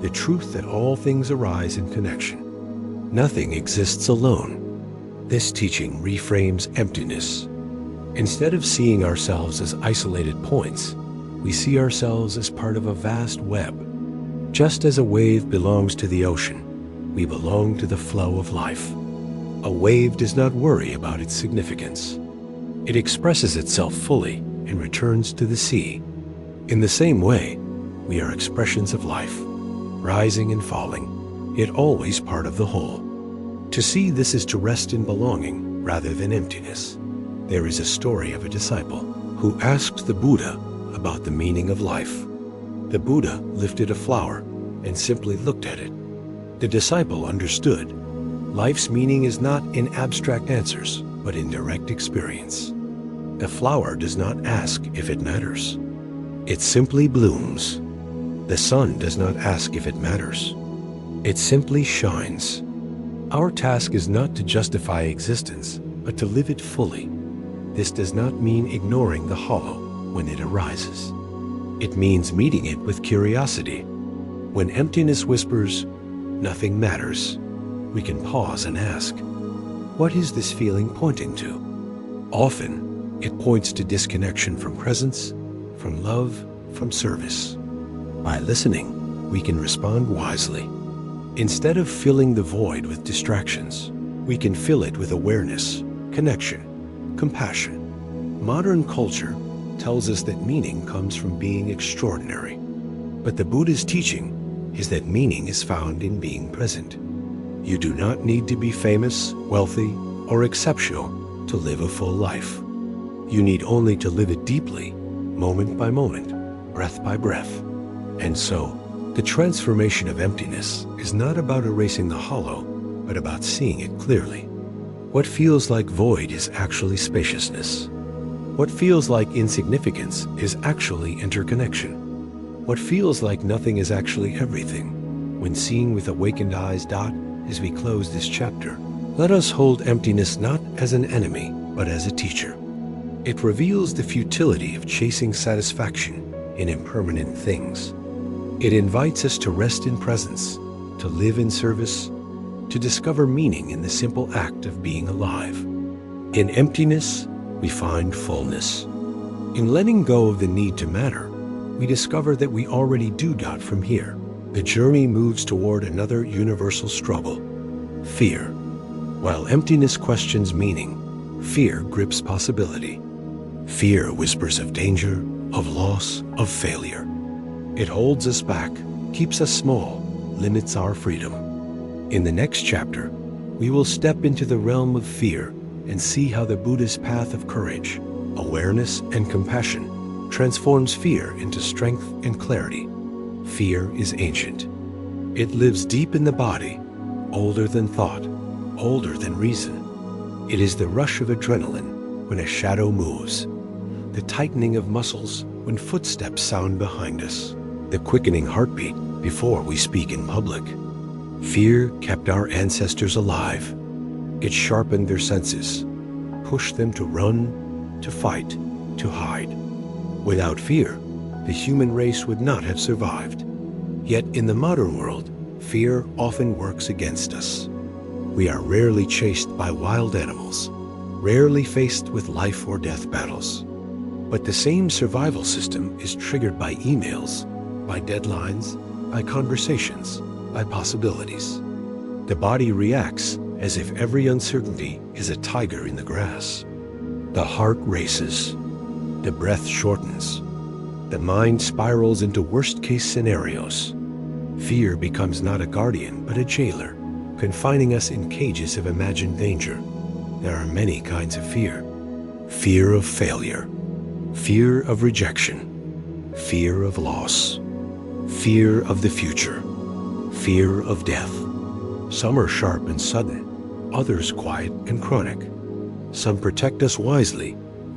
the truth that all things arise in connection. Nothing exists alone. This teaching reframes emptiness. Instead of seeing ourselves as isolated points, we see ourselves as part of a vast web. Just as a wave belongs to the ocean, we belong to the flow of life. A wave does not worry about its significance. It expresses itself fully and returns to the sea. In the same way, we are expressions of life, rising and falling, yet always part of the whole. To see this is to rest in belonging rather than emptiness. There is a story of a disciple who asked the Buddha about the meaning of life. The Buddha lifted a flower and simply looked at it. The disciple understood. Life's meaning is not in abstract answers, but in direct experience. The flower does not ask if it matters. It simply blooms. The sun does not ask if it matters. It simply shines. Our task is not to justify existence, but to live it fully. This does not mean ignoring the hollow when it arises. It means meeting it with curiosity. When emptiness whispers, "Nothing matters," we can pause and ask, what is this feeling pointing to? Often, it points to disconnection from presence, from love, from service. By listening, we can respond wisely. Instead of filling the void with distractions, we can fill it with awareness, connection, compassion. Modern culture tells us that meaning comes from being extraordinary. But the Buddha's teaching is that meaning is found in being present. You do not need to be famous, wealthy, or exceptional to live a full life. You need only to live it deeply, moment by moment, breath by breath. And so, the transformation of emptiness is not about erasing the hollow, but about seeing it clearly. What feels like void is actually spaciousness. What feels like insignificance is actually interconnection. What feels like nothing is actually everything. When seeing with awakened eyes, as we close this chapter, let us hold emptiness not as an enemy, but as a teacher. It reveals the futility of chasing satisfaction in impermanent things. It invites us to rest in presence, to live in service, to discover meaning in the simple act of being alive. In emptiness, we find fullness. In letting go of the need to matter, we discover that we already do from here. The journey moves toward another universal struggle, fear. While emptiness questions meaning, fear grips possibility. Fear whispers of danger, of loss, of failure. It holds us back, keeps us small, limits our freedom. In the next chapter, we will step into the realm of fear and see how the Buddhist path of courage, awareness, and compassion transforms fear into strength and clarity. Fear is ancient. It lives deep in the body, older than thought, older than reason. It is the rush of adrenaline when a shadow moves, the tightening of muscles when footsteps sound behind us, the quickening heartbeat before we speak in public. Fear kept our ancestors alive. It sharpened their senses, pushed them to run, to fight, to hide. Without fear, the human race would not have survived. Yet in the modern world, fear often works against us. We are rarely chased by wild animals, rarely faced with life or death battles. But the same survival system is triggered by emails, by deadlines, by conversations, by possibilities. The body reacts as if every uncertainty is a tiger in the grass. The heart races. The breath shortens. The mind spirals into worst-case scenarios. Fear becomes not a guardian, but a jailer, confining us in cages of imagined danger. There are many kinds of fear. Fear of failure. Fear of rejection. Fear of loss. Fear of the future. Fear of death. Some are sharp and sudden, others quiet and chronic. Some protect us wisely,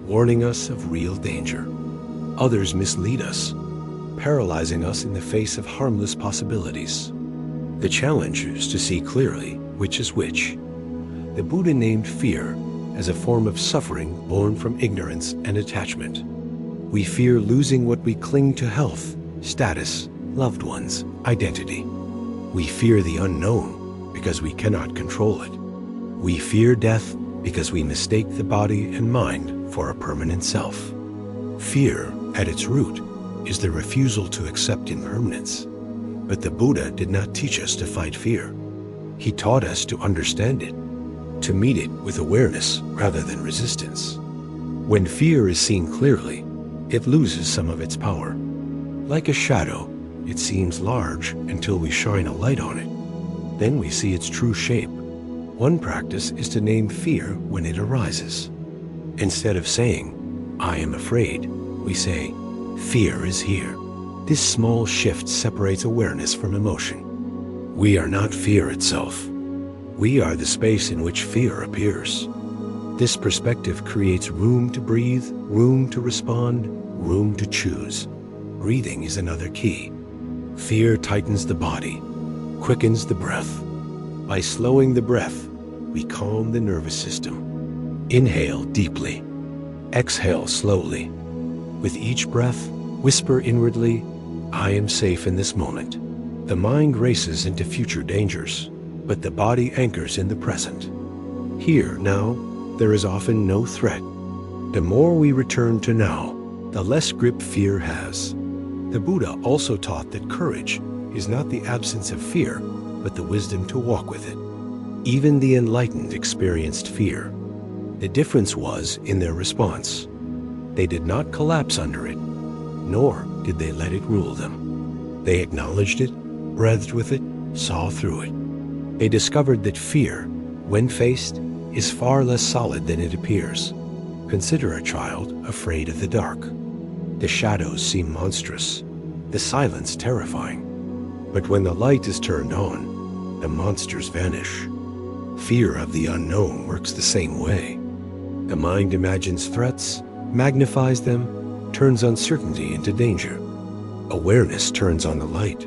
warning us of real danger. Others mislead us, paralyzing us in the face of harmless possibilities. The challenge is to see clearly which is which. The Buddha named fear as a form of suffering born from ignorance and attachment. We fear losing what we cling to: health, status, loved ones, identity. We fear the unknown because we cannot control it. We fear death because we mistake the body and mind for a permanent self. Fear, at its root, is the refusal to accept impermanence. But the Buddha did not teach us to fight fear. He taught us to understand it, to meet it with awareness rather than resistance. When fear is seen clearly, it loses some of its power. Like a shadow, it seems large until we shine a light on it. Then we see its true shape. One practice is to name fear when it arises. Instead of saying, "I am afraid," we say, "Fear is here." This small shift separates awareness from emotion. We are not fear itself. We are the space in which fear appears. This perspective creates room to breathe, room to respond, room to choose. Breathing is another key. Fear tightens the body, quickens the breath. By slowing the breath, we calm the nervous system. Inhale deeply. Exhale slowly. With each breath, whisper inwardly, "I am safe in this moment." The mind races into future dangers, but the body anchors in the present. Here, now, there is often no threat. The more we return to now, the less grip fear has. The Buddha also taught that courage is not the absence of fear, but the wisdom to walk with it. Even the enlightened experienced fear. The difference was in their response. They did not collapse under it, nor did they let it rule them. They acknowledged it, breathed with it, saw through it. They discovered that fear, when faced, is far less solid than it appears. Consider a child afraid of the dark. The shadows seem monstrous, the silence terrifying. But when the light is turned on, the monsters vanish. Fear of the unknown works the same way. The mind imagines threats, magnifies them, turns uncertainty into danger. Awareness turns on the light.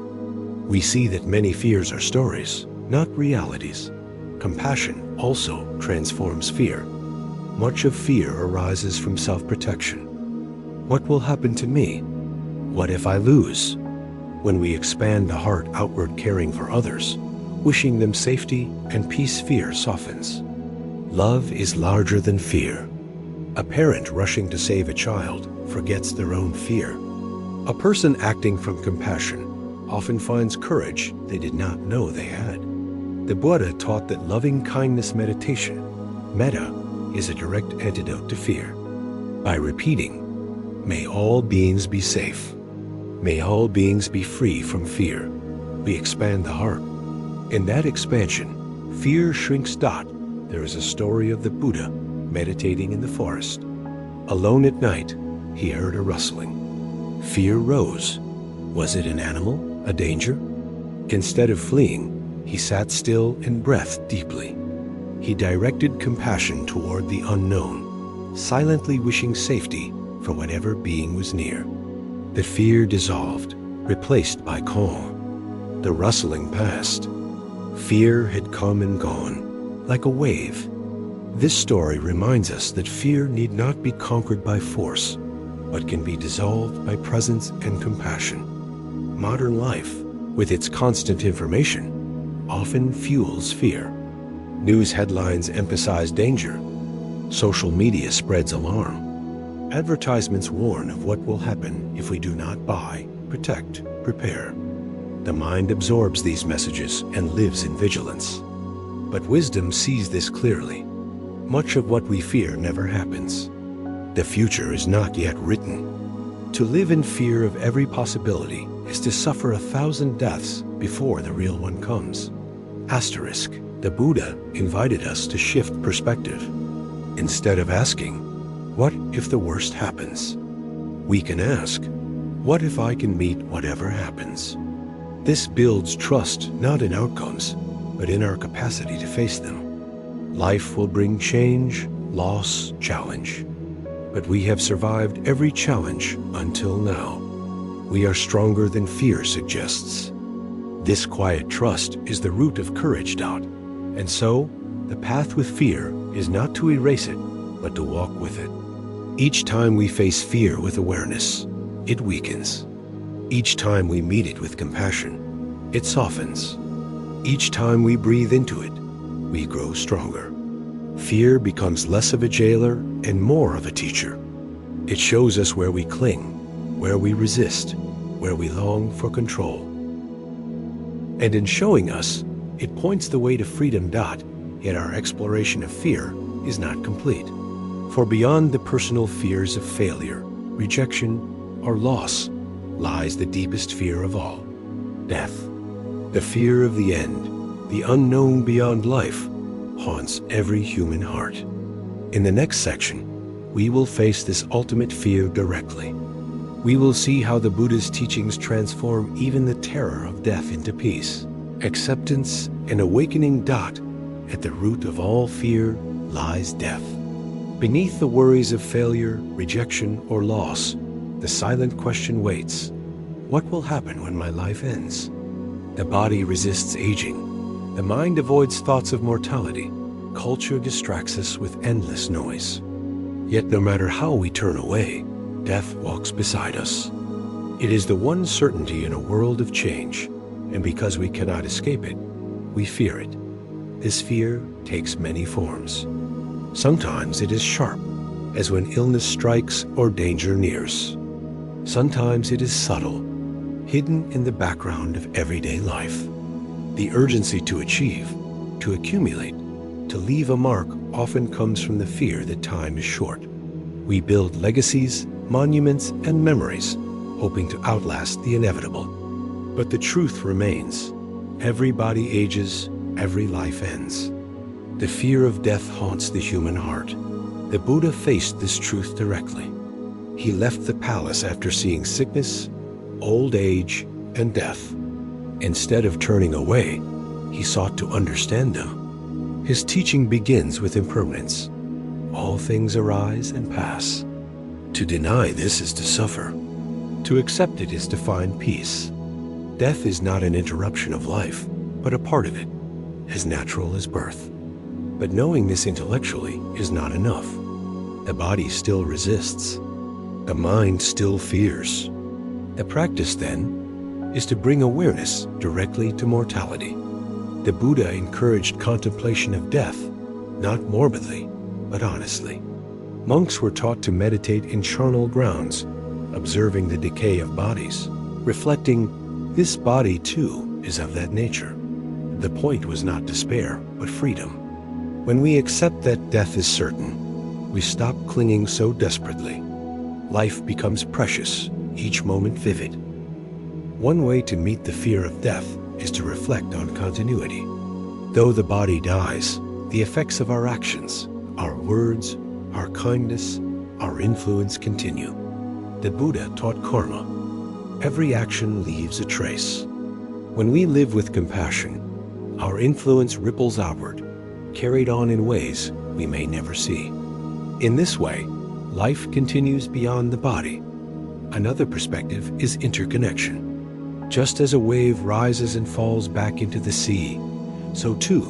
We see that many fears are stories, not realities. Compassion also transforms fear. Much of fear arises from self-protection. What will happen to me? What if I lose? When we expand the heart outward, caring for others, wishing them safety and peace, fear softens. Love is larger than fear. A parent rushing to save a child forgets their own fear. A person acting from compassion often finds courage they did not know they had. The Buddha taught that loving kindness meditation, metta, is a direct antidote to fear. By repeating, "May all beings be safe. May all beings be free from fear," we expand the heart. In that expansion, fear shrinks. There is a story of the Buddha meditating in the forest. Alone at night, he heard a rustling. Fear rose. Was it an animal, a danger? Instead of fleeing, he sat still and breathed deeply. He directed compassion toward the unknown, silently wishing safety for whatever being was near. The fear dissolved, replaced by calm. The rustling passed. Fear had come and gone, like a wave. This story reminds us that fear need not be conquered by force, but can be dissolved by presence and compassion. Modern life, with its constant information, often fuels fear. News headlines emphasize danger. Social media spreads alarm. Advertisements warn of what will happen if we do not buy, protect, prepare. The mind absorbs these messages and lives in vigilance. But wisdom sees this clearly. Much of what we fear never happens. The future is not yet written. To live in fear of every possibility is to suffer 1,000 deaths before the real one comes. Asterisk. The Buddha invited us to shift perspective. Instead of asking, "What if the worst happens?" we can ask, "What if I can meet whatever happens?" This builds trust not in outcomes, but in our capacity to face them. Life will bring change, loss, challenge. But we have survived every challenge until now. We are stronger than fear suggests. This quiet trust is the root of courage. And so, the path with fear is not to erase it, but to walk with it. Each time we face fear with awareness, it weakens. Each time we meet it with compassion, it softens. Each time we breathe into it, we grow stronger. Fear becomes less of a jailer and more of a teacher. It shows us where we cling, where we resist, where we long for control. And in showing us, it points the way to freedom. Yet our exploration of fear is not complete. For beyond the personal fears of failure, rejection, or loss lies the deepest fear of all, death. The fear of the end, the unknown beyond life, haunts every human heart. In the next section, we will face this ultimate fear directly. We will see how the Buddha's teachings transform even the terror of death into peace, acceptance, and awakening. At the root of all fear lies death. Beneath the worries of failure, rejection, or loss, the silent question waits. What will happen when my life ends? The body resists aging. The mind avoids thoughts of mortality. Culture distracts us with endless noise. Yet no matter how we turn away, death walks beside us. It is the one certainty in a world of change, and because we cannot escape it, we fear it. This fear takes many forms. Sometimes it is sharp, as when illness strikes or danger nears. Sometimes it is subtle, hidden in the background of everyday life. The urgency to achieve, to accumulate, to leave a mark often comes from the fear that time is short. We build legacies, monuments, and memories, hoping to outlast the inevitable. But the truth remains. Every body ages, every life ends. The fear of death haunts the human heart. The Buddha faced this truth directly. He left the palace after seeing sickness, old age, and death. Instead of turning away, he sought to understand them. His teaching begins with impermanence. All things arise and pass. To deny this is to suffer. To accept it is to find peace. Death is not an interruption of life, but a part of it, as natural as birth. But knowing this intellectually is not enough. The body still resists. The mind still fears. The practice, then, is to bring awareness directly to mortality. The Buddha encouraged contemplation of death, not morbidly, but honestly. Monks were taught to meditate in charnel grounds, observing the decay of bodies, reflecting, this body too is of that nature. The point was not despair, but freedom. When we accept that death is certain, we stop clinging so desperately. Life becomes precious, each moment vivid. One way to meet the fear of death is to reflect on continuity. Though the body dies, the effects of our actions, our words, our kindness, our influence continue. The Buddha taught karma. Every action leaves a trace. When we live with compassion, our influence ripples outward, carried on in ways we may never see. In this way, life continues beyond the body. Another perspective is interconnection. Just as a wave rises and falls back into the sea, so too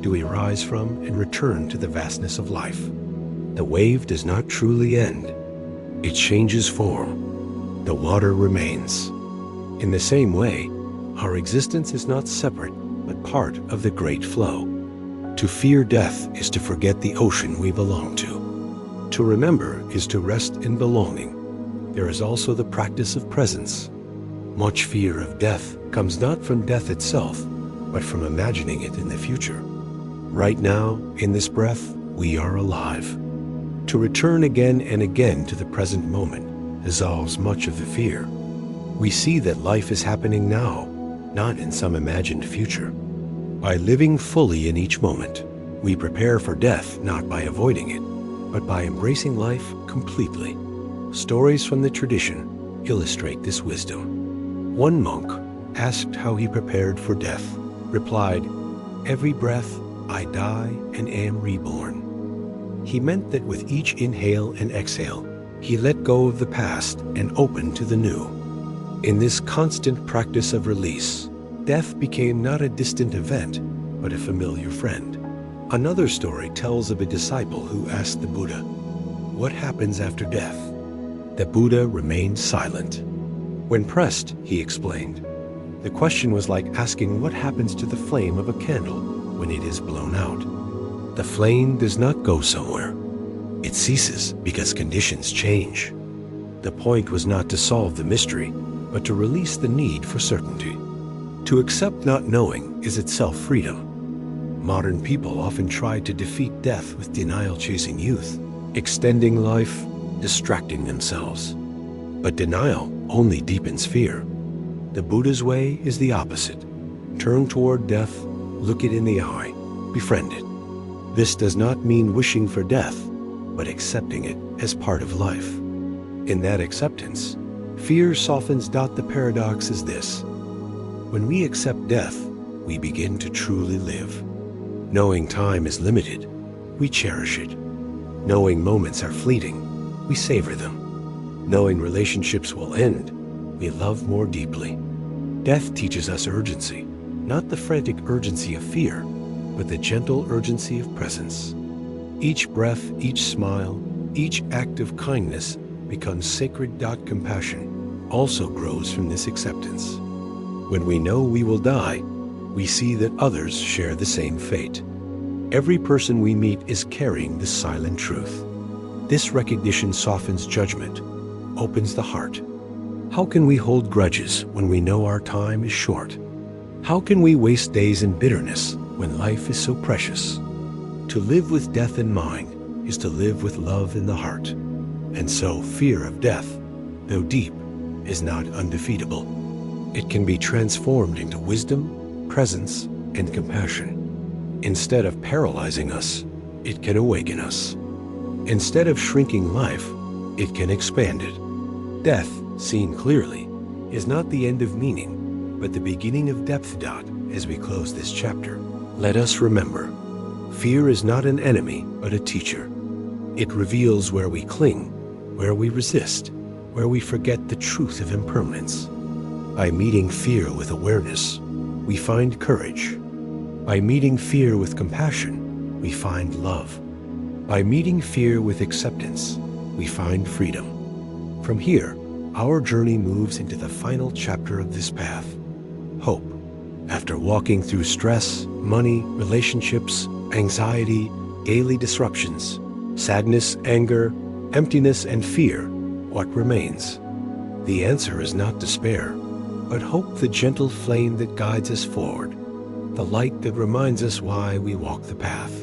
do we rise from and return to the vastness of life. The wave does not truly end. It changes form. The water remains. In the same way, our existence is not separate, but part of the great flow. To fear death is to forget the ocean we belong to. To remember is to rest in belonging. There is also the practice of presence. Much fear of death comes not from death itself, but from imagining it in the future. Right now, in this breath, we are alive. To return again and again to the present moment dissolves much of the fear. We see that life is happening now, not in some imagined future. By living fully in each moment, we prepare for death not by avoiding it, but by embracing life completely. Stories from the tradition illustrate this wisdom. One monk, asked how he prepared for death, replied, "Every breath I die and am reborn." He meant that with each inhale and exhale, he let go of the past and opened to the new. In this constant practice of release, death became not a distant event, but a familiar friend. Another story tells of a disciple who asked the Buddha, "What happens after death?" The Buddha remained silent. When pressed, he explained, the question was like asking what happens to the flame of a candle when it is blown out. The flame does not go somewhere. It ceases because conditions change. The point was not to solve the mystery, but to release the need for certainty. To accept not knowing is itself freedom. Modern people often try to defeat death with denial-chasing youth, extending life, distracting themselves. But denial only deepens fear. The Buddha's way is the opposite. Turn toward death, look it in the eye, befriend it. This does not mean wishing for death, but accepting it as part of life. In that acceptance, fear softens. The paradox is this. When we accept death, we begin to truly live. Knowing time is limited, we cherish it. Knowing moments are fleeting, we savor them. Knowing relationships will end, we love more deeply. Death teaches us urgency, not the frantic urgency of fear, but the gentle urgency of presence. Each breath, each smile, each act of kindness becomes sacred. Compassion also grows from this acceptance. When we know we will die, we see that others share the same fate. Every person we meet is carrying this silent truth. This recognition softens judgment, opens the heart. How can we hold grudges when we know our time is short? How can we waste days in bitterness when life is so precious? To live with death in mind is to live with love in the heart. And so fear of death, though deep, is not undefeatable. It can be transformed into wisdom, presence, and compassion. Instead of paralyzing us, it can awaken us. Instead of shrinking life, it can expand it. Death, seen clearly, is not the end of meaning, but the beginning of depth. As we close this chapter, let us remember, fear is not an enemy, but a teacher. It reveals where we cling, where we resist, where we forget the truth of impermanence. By meeting fear with awareness, we find courage. By meeting fear with compassion, we find love. By meeting fear with acceptance, we find freedom. From here, our journey moves into the final chapter of this path, hope. After walking through stress, money, relationships, anxiety, daily disruptions, sadness, anger, emptiness, and fear, what remains? The answer is not despair, but hope, the gentle flame that guides us forward, the light that reminds us why we walk the path.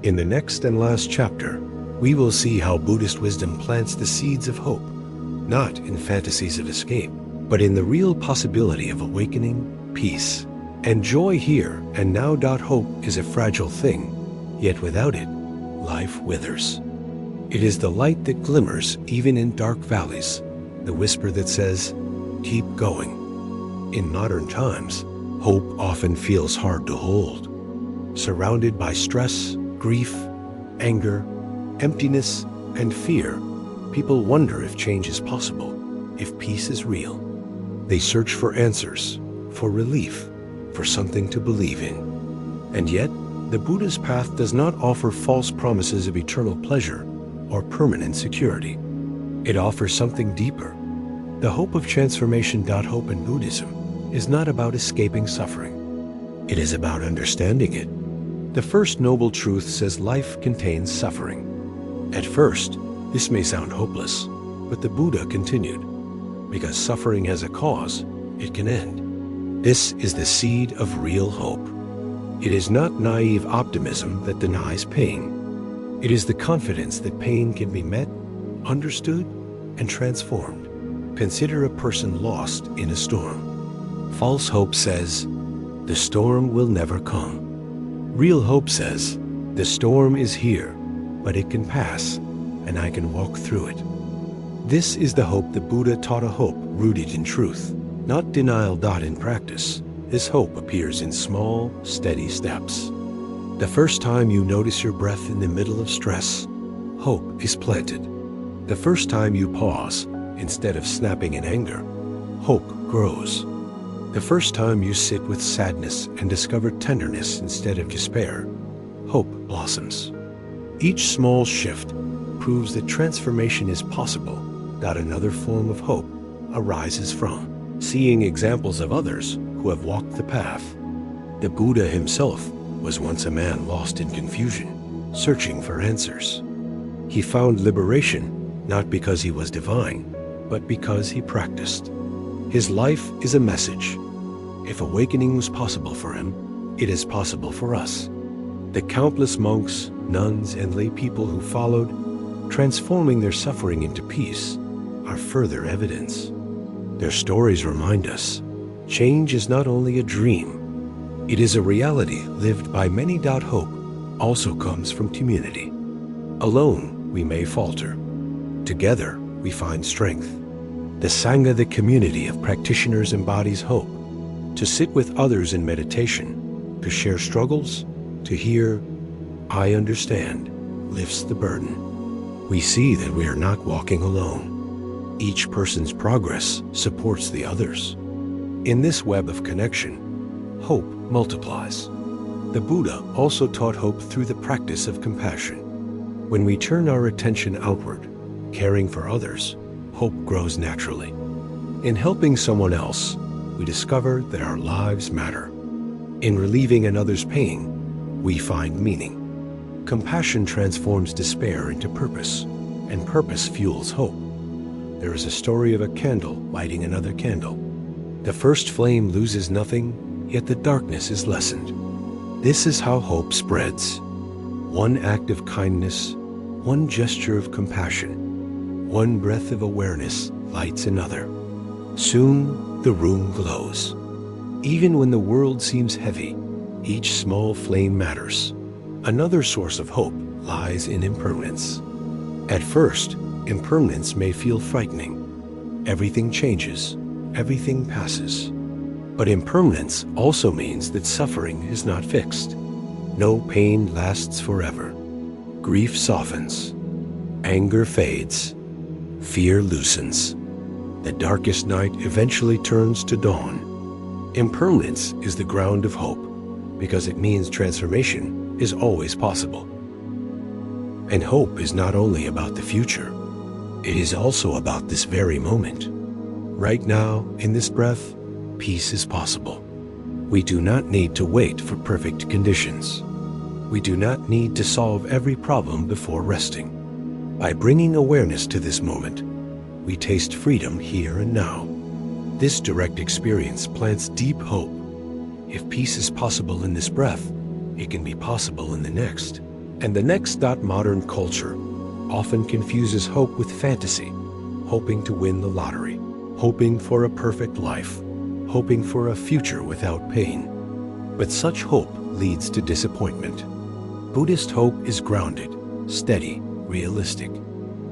In the next and last chapter, we will see how Buddhist wisdom plants the seeds of hope, not in fantasies of escape, but in the real possibility of awakening, peace, and joy here and now. Hope is a fragile thing, yet without it, life withers. It is the light that glimmers even in dark valleys, the whisper that says, keep going. In modern times, hope often feels hard to hold. Surrounded by stress, grief, anger, emptiness, and fear, people wonder if change is possible, if peace is real. They search for answers, for relief, for something to believe in. And yet, the Buddha's path does not offer false promises of eternal pleasure or permanent security. It offers something deeper. The hope of transformation. Hope in Buddhism is not about escaping suffering. It is about understanding it. The first noble truth says life contains suffering. At first, this may sound hopeless, but the Buddha continued, because suffering has a cause, it can end. This is the seed of real hope. It is not naive optimism that denies pain. It is the confidence that pain can be met, understood, and transformed. Consider a person lost in a storm. False hope says, the storm will never come. Real hope says, the storm is here, but it can pass, and I can walk through it. This is the hope the Buddha taught, a hope rooted in truth, not denial. In practice, this hope appears in small, steady steps. The first time you notice your breath in the middle of stress, hope is planted. The first time you pause, instead of snapping in anger, hope grows. The first time you sit with sadness and discover tenderness instead of despair, hope blossoms. Each small shift proves that transformation is possible. Another form of hope arises from seeing examples of others who have walked the path. The Buddha himself was once a man lost in confusion, searching for answers. He found liberation not because he was divine, but because he practiced. His life is a message. If awakening was possible for him, it is possible for us. The countless monks, nuns, and lay people who followed, transforming their suffering into peace, are further evidence. Their stories remind us, change is not only a dream, it is a reality lived by many. Hope also comes from community. Alone, we may falter. Together, we find strength. The Sangha, the community of practitioners, embodies hope. To sit with others in meditation, to share struggles, to hear, I understand, lifts the burden. We see that we are not walking alone. Each person's progress supports the others. In this web of connection, hope multiplies. The Buddha also taught hope through the practice of compassion. When we turn our attention outward, caring for others, hope grows naturally. In helping someone else, we discover that our lives matter. In relieving another's pain, we find meaning. Compassion transforms despair into purpose, and purpose fuels hope. There is a story of a candle lighting another candle. The first flame loses nothing, yet the darkness is lessened. This is how hope spreads. One act of kindness, one gesture of compassion, one breath of awareness lights another. Soon, the room glows. Even when the world seems heavy, each small flame matters. Another source of hope lies in impermanence. At first, impermanence may feel frightening. Everything changes, everything passes. But impermanence also means that suffering is not fixed. No pain lasts forever. Grief softens. Anger fades. fear loosens. The darkest night eventually turns to dawn. Impermanence is the ground of hope, because it means transformation is always possible. And hope is not only about the future, it is also about this very moment. Right now, in this breath, peace is possible. We do not need to wait for perfect conditions. We do not need to solve every problem before resting. By bringing awareness to this moment, we taste freedom here and now. This direct experience plants deep hope. If peace is possible in this breath, it can be possible in the next. And the next. Modern culture often confuses hope with fantasy, hoping to win the lottery, hoping for a perfect life, hoping for a future without pain. But such hope leads to disappointment. Buddhist hope is grounded, steady, realistic.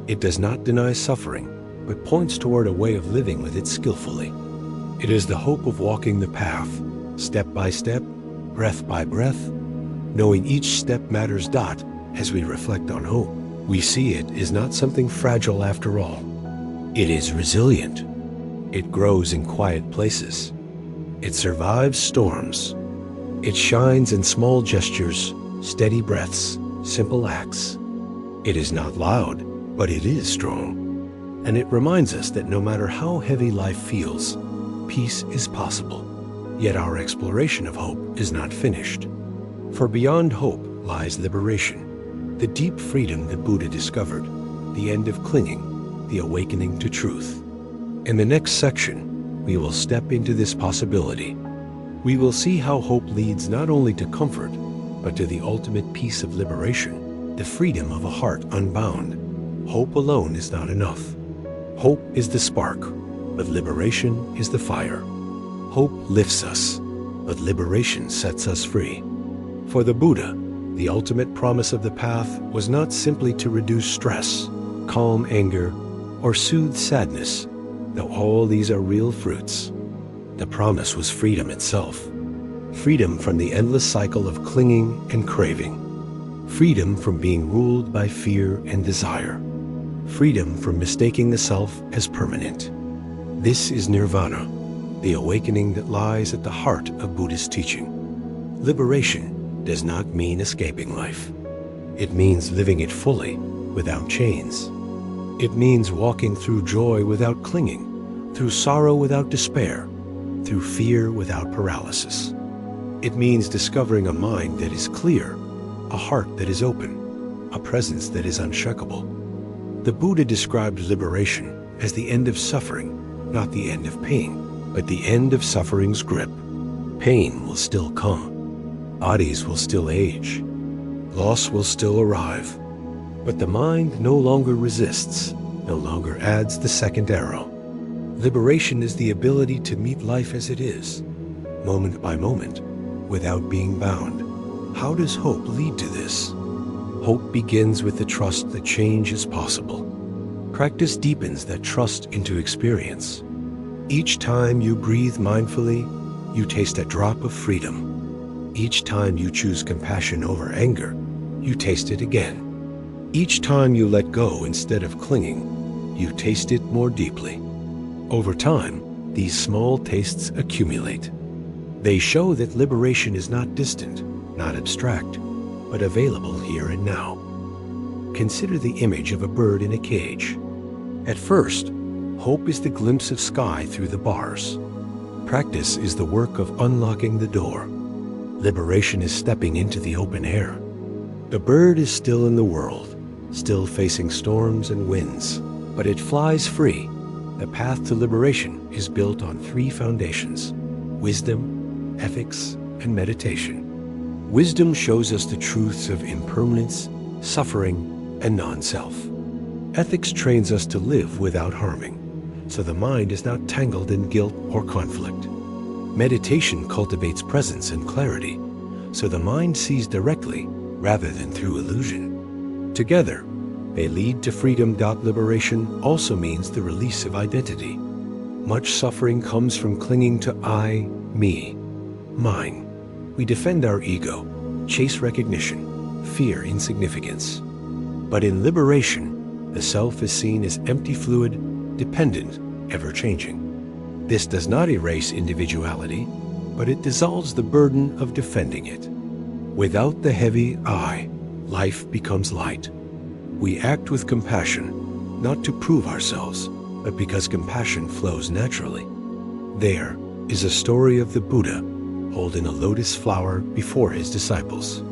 It does not deny suffering, but points toward a way of living with it skillfully. It is the hope of walking the path, step by step, breath by breath, knowing each step matters. As we reflect on hope, we see it is not something fragile after all. It is resilient. It grows in quiet places. It survives storms. It shines in small gestures, steady breaths, simple acts. It is not loud, but it is strong. And it reminds us that no matter how heavy life feels, peace is possible. Yet our exploration of hope is not finished. For beyond hope lies liberation, the deep freedom that Buddha discovered, the end of clinging, the awakening to truth. In the next section, we will step into this possibility. We will see how hope leads not only to comfort, but to the ultimate peace of liberation, the freedom of a heart unbound. Hope alone is not enough. Hope is the spark, but liberation is the fire. Hope lifts us, but liberation sets us free. For the Buddha, the ultimate promise of the path was not simply to reduce stress, calm anger, or soothe sadness, though all these are real fruits. The promise was freedom itself. Freedom from the endless cycle of clinging and craving. Freedom from being ruled by fear and desire. Freedom from mistaking the self as permanent. This is nirvana, the awakening that lies at the heart of Buddhist teaching. Liberation does not mean escaping life. It means living it fully, without chains. It means walking through joy without clinging, through sorrow without despair, through fear without paralysis. It means discovering a mind that is clear, a heart that is open, a presence that is unshakable. The Buddha described liberation as the end of suffering, not the end of pain, but the end of suffering's grip. Pain will still come. Bodies will still age. Loss will still arrive. But the mind no longer resists, no longer adds the second arrow. Liberation is the ability to meet life as it is, moment by moment, without being bound. How does hope lead to this? Hope begins with the trust that change is possible. Practice deepens that trust into experience. Each time you breathe mindfully, you taste a drop of freedom. Each time you choose compassion over anger, you taste it again. Each time you let go instead of clinging, you taste it more deeply. Over time, these small tastes accumulate. They show that liberation is not distant, not abstract, but available here and now. Consider the image of a bird in a cage. At first, hope is the glimpse of sky through the bars. Practice is the work of unlocking the door. Liberation is stepping into the open air. The bird is still in the world, still facing storms and winds, but it flies free. The path to liberation is built on three foundations: wisdom, ethics, and meditation. Wisdom shows us the truths of impermanence, suffering, and non-self. Ethics trains us to live without harming, so the mind is not tangled in guilt or conflict. Meditation cultivates presence and clarity, so the mind sees directly rather than through illusion. Together, they lead to freedom. Liberation also means the release of identity. Much suffering comes from clinging to I, me, mine. We defend our ego, chase recognition, fear insignificance. But in liberation, The self is seen as empty fluid, dependent, ever-changing. This does not erase individuality, but it dissolves the burden of defending it. Without the heavy I, life becomes light. We act with compassion, not to prove ourselves, but because compassion flows naturally. There is a story of the Buddha holding a lotus flower before his disciples.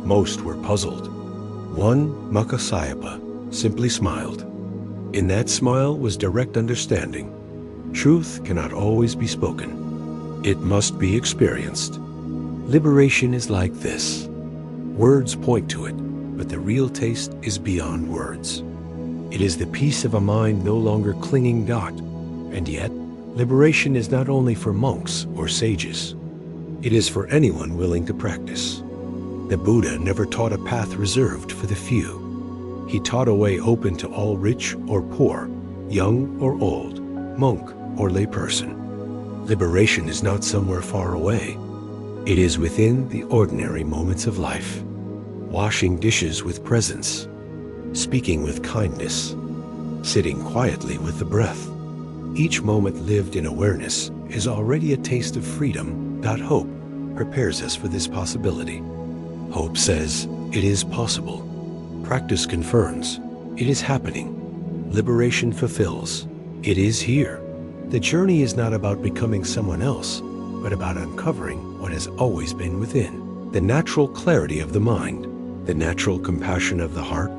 Most were puzzled. One, Makasayapa, simply smiled. In that smile was direct understanding. Truth cannot always be spoken. It must be experienced. Liberation is like this. Words point to it, but the real taste is beyond words. It is the peace of a mind no longer clinging dot, and yet, liberation is not only for monks or sages. It is for anyone willing to practice. The Buddha never taught a path reserved for the few. He taught a way open to all rich or poor, young or old, monk or layperson. Liberation is not somewhere far away. It is within the ordinary moments of life. Washing dishes with presence, speaking with kindness, sitting quietly with the breath. Each moment lived in awareness is already a taste of freedom. Hope prepares us for this possibility. Hope says, it is possible. Practice confirms, it is happening. Liberation fulfills, it is here. The journey is not about becoming someone else, but about uncovering what has always been within. The natural clarity of the mind, the natural compassion of the heart,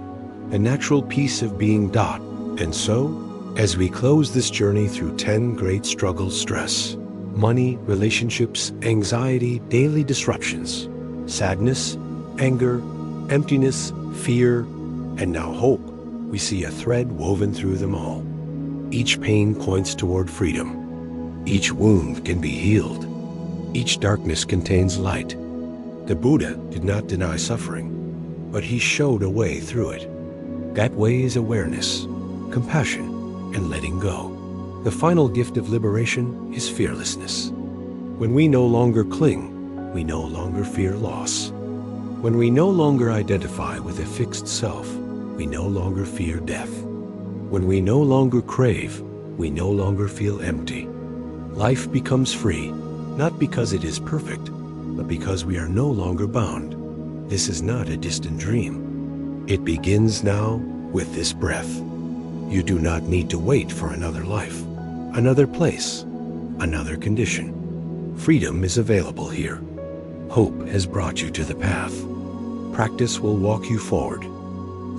the natural peace of being dot. And so, as we close this journey through 10 great struggles, stress, money, relationships, anxiety, daily disruptions, sadness, anger, emptiness, fear, and now hope, we see a thread woven through them all. Each pain points toward freedom. Each wound can be healed. Each darkness contains light. The Buddha did not deny suffering, but he showed a way through it. That way is awareness, compassion, and letting go. The final gift of liberation is fearlessness. When we no longer cling, we no longer fear loss. When we no longer identify with a fixed self, we no longer fear death. When we no longer crave, we no longer feel empty. Life becomes free, not because it is perfect, but because we are no longer bound. This is not a distant dream. It begins now with this breath. You do not need to wait for another life, another place, another condition. Freedom is available here. Hope has brought you to the path. Practice will walk you forward.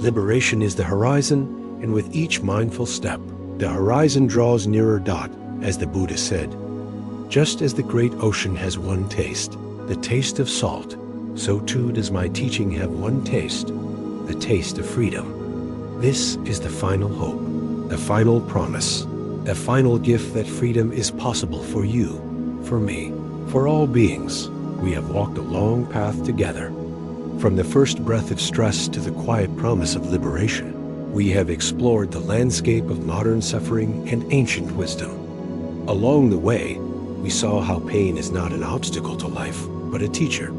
Liberation is the horizon, and with each mindful step, the horizon draws nearer dot, as the Buddha said. Just as the great ocean has one taste, the taste of salt, so too does my teaching have one taste, the taste of freedom. This is the final hope, the final promise, the final gift that freedom is possible for you, for me, for all beings. We have walked a long path together. From the first breath of stress to the quiet promise of liberation, we have explored the landscape of modern suffering and ancient wisdom. Along the way, we saw how pain is not an obstacle to life, but a teacher.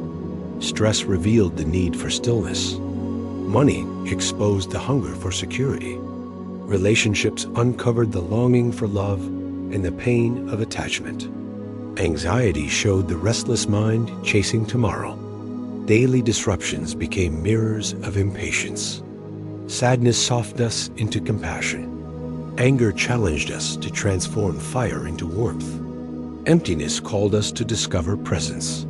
Stress revealed the need for stillness. Money exposed the hunger for security. Relationships uncovered the longing for love and the pain of attachment. Anxiety showed the restless mind chasing tomorrow. Daily disruptions became mirrors of impatience. Sadness softened us into compassion. Anger challenged us to transform fire into warmth. Emptiness called us to discover presence.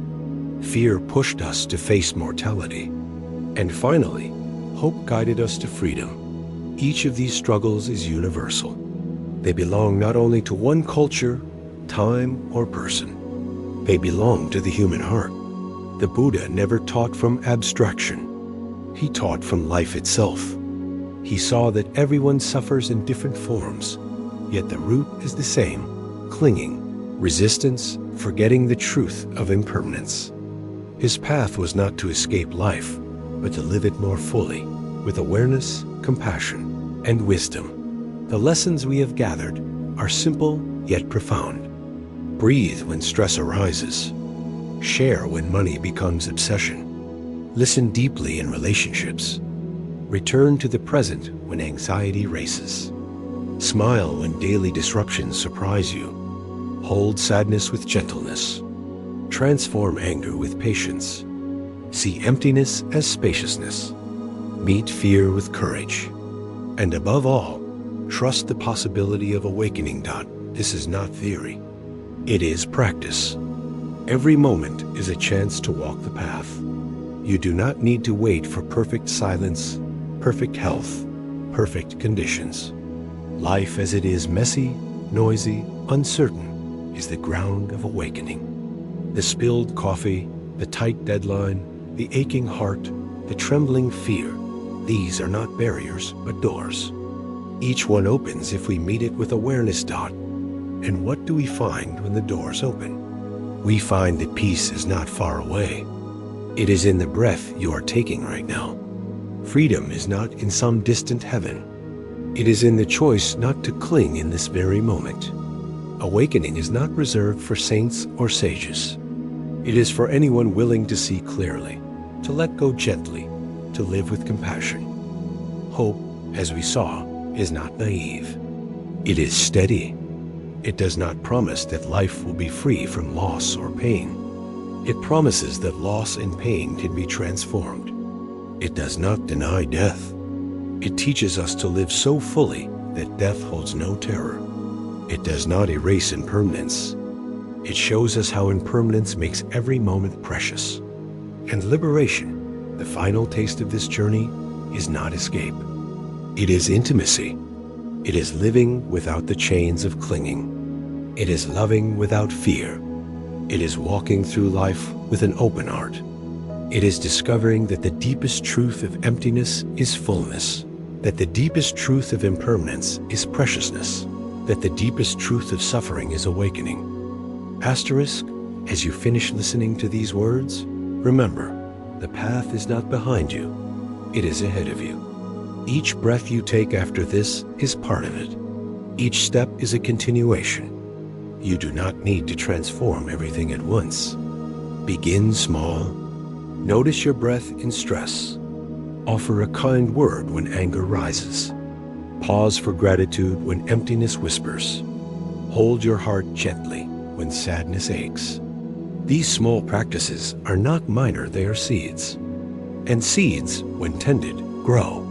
Fear pushed us to face mortality. And finally, hope guided us to freedom. Each of these struggles is universal. They belong not only to one culture, time, or person. They belong to the human heart. The Buddha never taught from abstraction. He taught from life itself. He saw that everyone suffers in different forms, yet the root is the same: clinging, resistance, forgetting the truth of impermanence. His path was not to escape life, but to live it more fully, with awareness, compassion, and wisdom. The lessons we have gathered are simple yet profound. Breathe when stress arises. Share when money becomes obsession. Listen deeply in relationships. Return to the present when anxiety races. Smile when daily disruptions surprise you. Hold sadness with gentleness. Transform anger with patience. See emptiness as spaciousness. Meet fear with courage. And above all, trust the possibility of awakening. This is not theory. It is practice. Every moment is a chance to walk the path. You do not need to wait for perfect silence, perfect health, perfect conditions. Life as it is messy, noisy, uncertain is the ground of awakening. The spilled coffee, the tight deadline, the aching heart, the trembling fear, these are not barriers but doors. Each one opens if we meet it with awareness. And what do we find when the doors open? We find that peace is not far away. It is in the breath you are taking right now. Freedom is not in some distant heaven. It is in the choice not to cling in this very moment. Awakening is not reserved for saints or sages. It is for anyone willing to see clearly, to let go gently, to live with compassion. Hope, as we saw, is not naive. It is steady. It does not promise that life will be free from loss or pain. It promises that loss and pain can be transformed. It does not deny death. It teaches us to live so fully that death holds no terror. It does not erase impermanence. It shows us how impermanence makes every moment precious. And liberation, the final taste of this journey, is not escape. It is intimacy. It is living without the chains of clinging. It is loving without fear. It is walking through life with an open heart. It is discovering that the deepest truth of emptiness is fullness, that the deepest truth of impermanence is preciousness, that the deepest truth of suffering is awakening. Asterisk, as you finish listening to these words, remember, the path is not behind you, it is ahead of you. Each breath you take after this is part of it. Each step is a continuation. You do not need to transform everything at once. Begin small. Notice your breath in stress. Offer a kind word when anger rises. Pause for gratitude when emptiness whispers. Hold your heart gently when sadness aches. These small practices are not minor, they are seeds. And seeds, when tended, grow.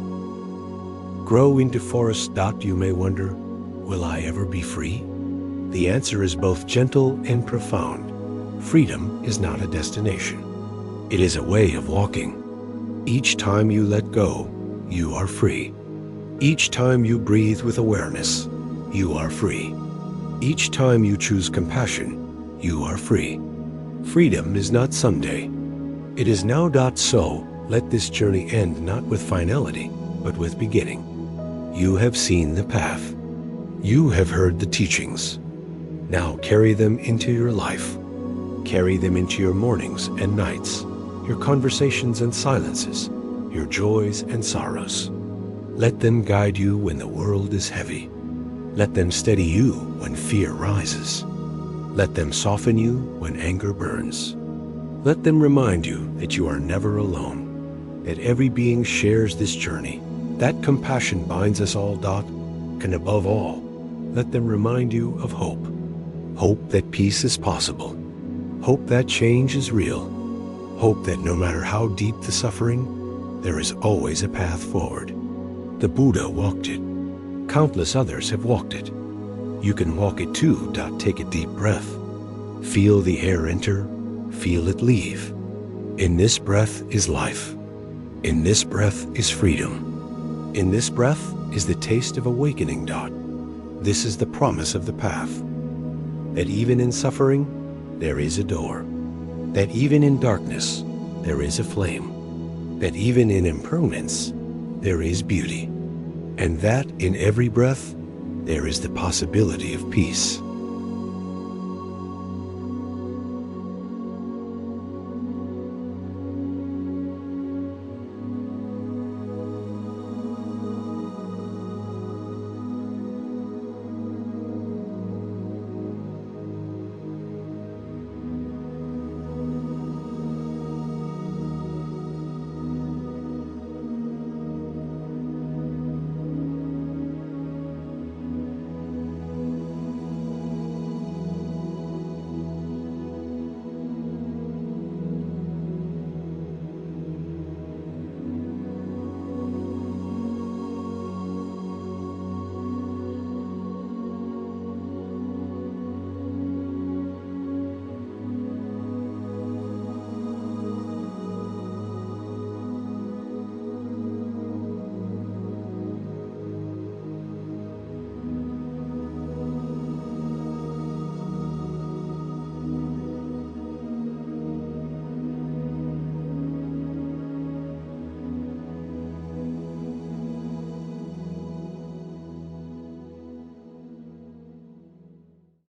Grow into forests. You may wonder, will I ever be free? The answer is both gentle and profound. Freedom is not a destination. It is a way of walking. Each time you let go, you are free. Each time you breathe with awareness, you are free. Each time you choose compassion, you are free. Freedom is not someday. It is now. So, let this journey end not with finality, but with beginning. You have seen the path. You have heard the teachings. Now carry them into your life. Carry them into your mornings and nights, your conversations and silences, your joys and sorrows. Let them guide you when the world is heavy. Let them steady you when fear rises. Let them soften you when anger burns. Let them remind you that you are never alone, that every being shares this journey, that compassion binds us all. And above all, let them remind you of hope. Hope that peace is possible. Hope that change is real. Hope that no matter how deep the suffering, there is always a path forward. The Buddha walked it. Countless others have walked it. You can walk it too. Take a deep breath. Feel the air enter. Feel it leave. In this breath is life. In this breath is freedom. In this breath is the taste of awakening. This is the promise of the path. That even in suffering, there is a door. That even in darkness, there is a flame. That even in impermanence, there is beauty. And that in every breath, there is the possibility of peace.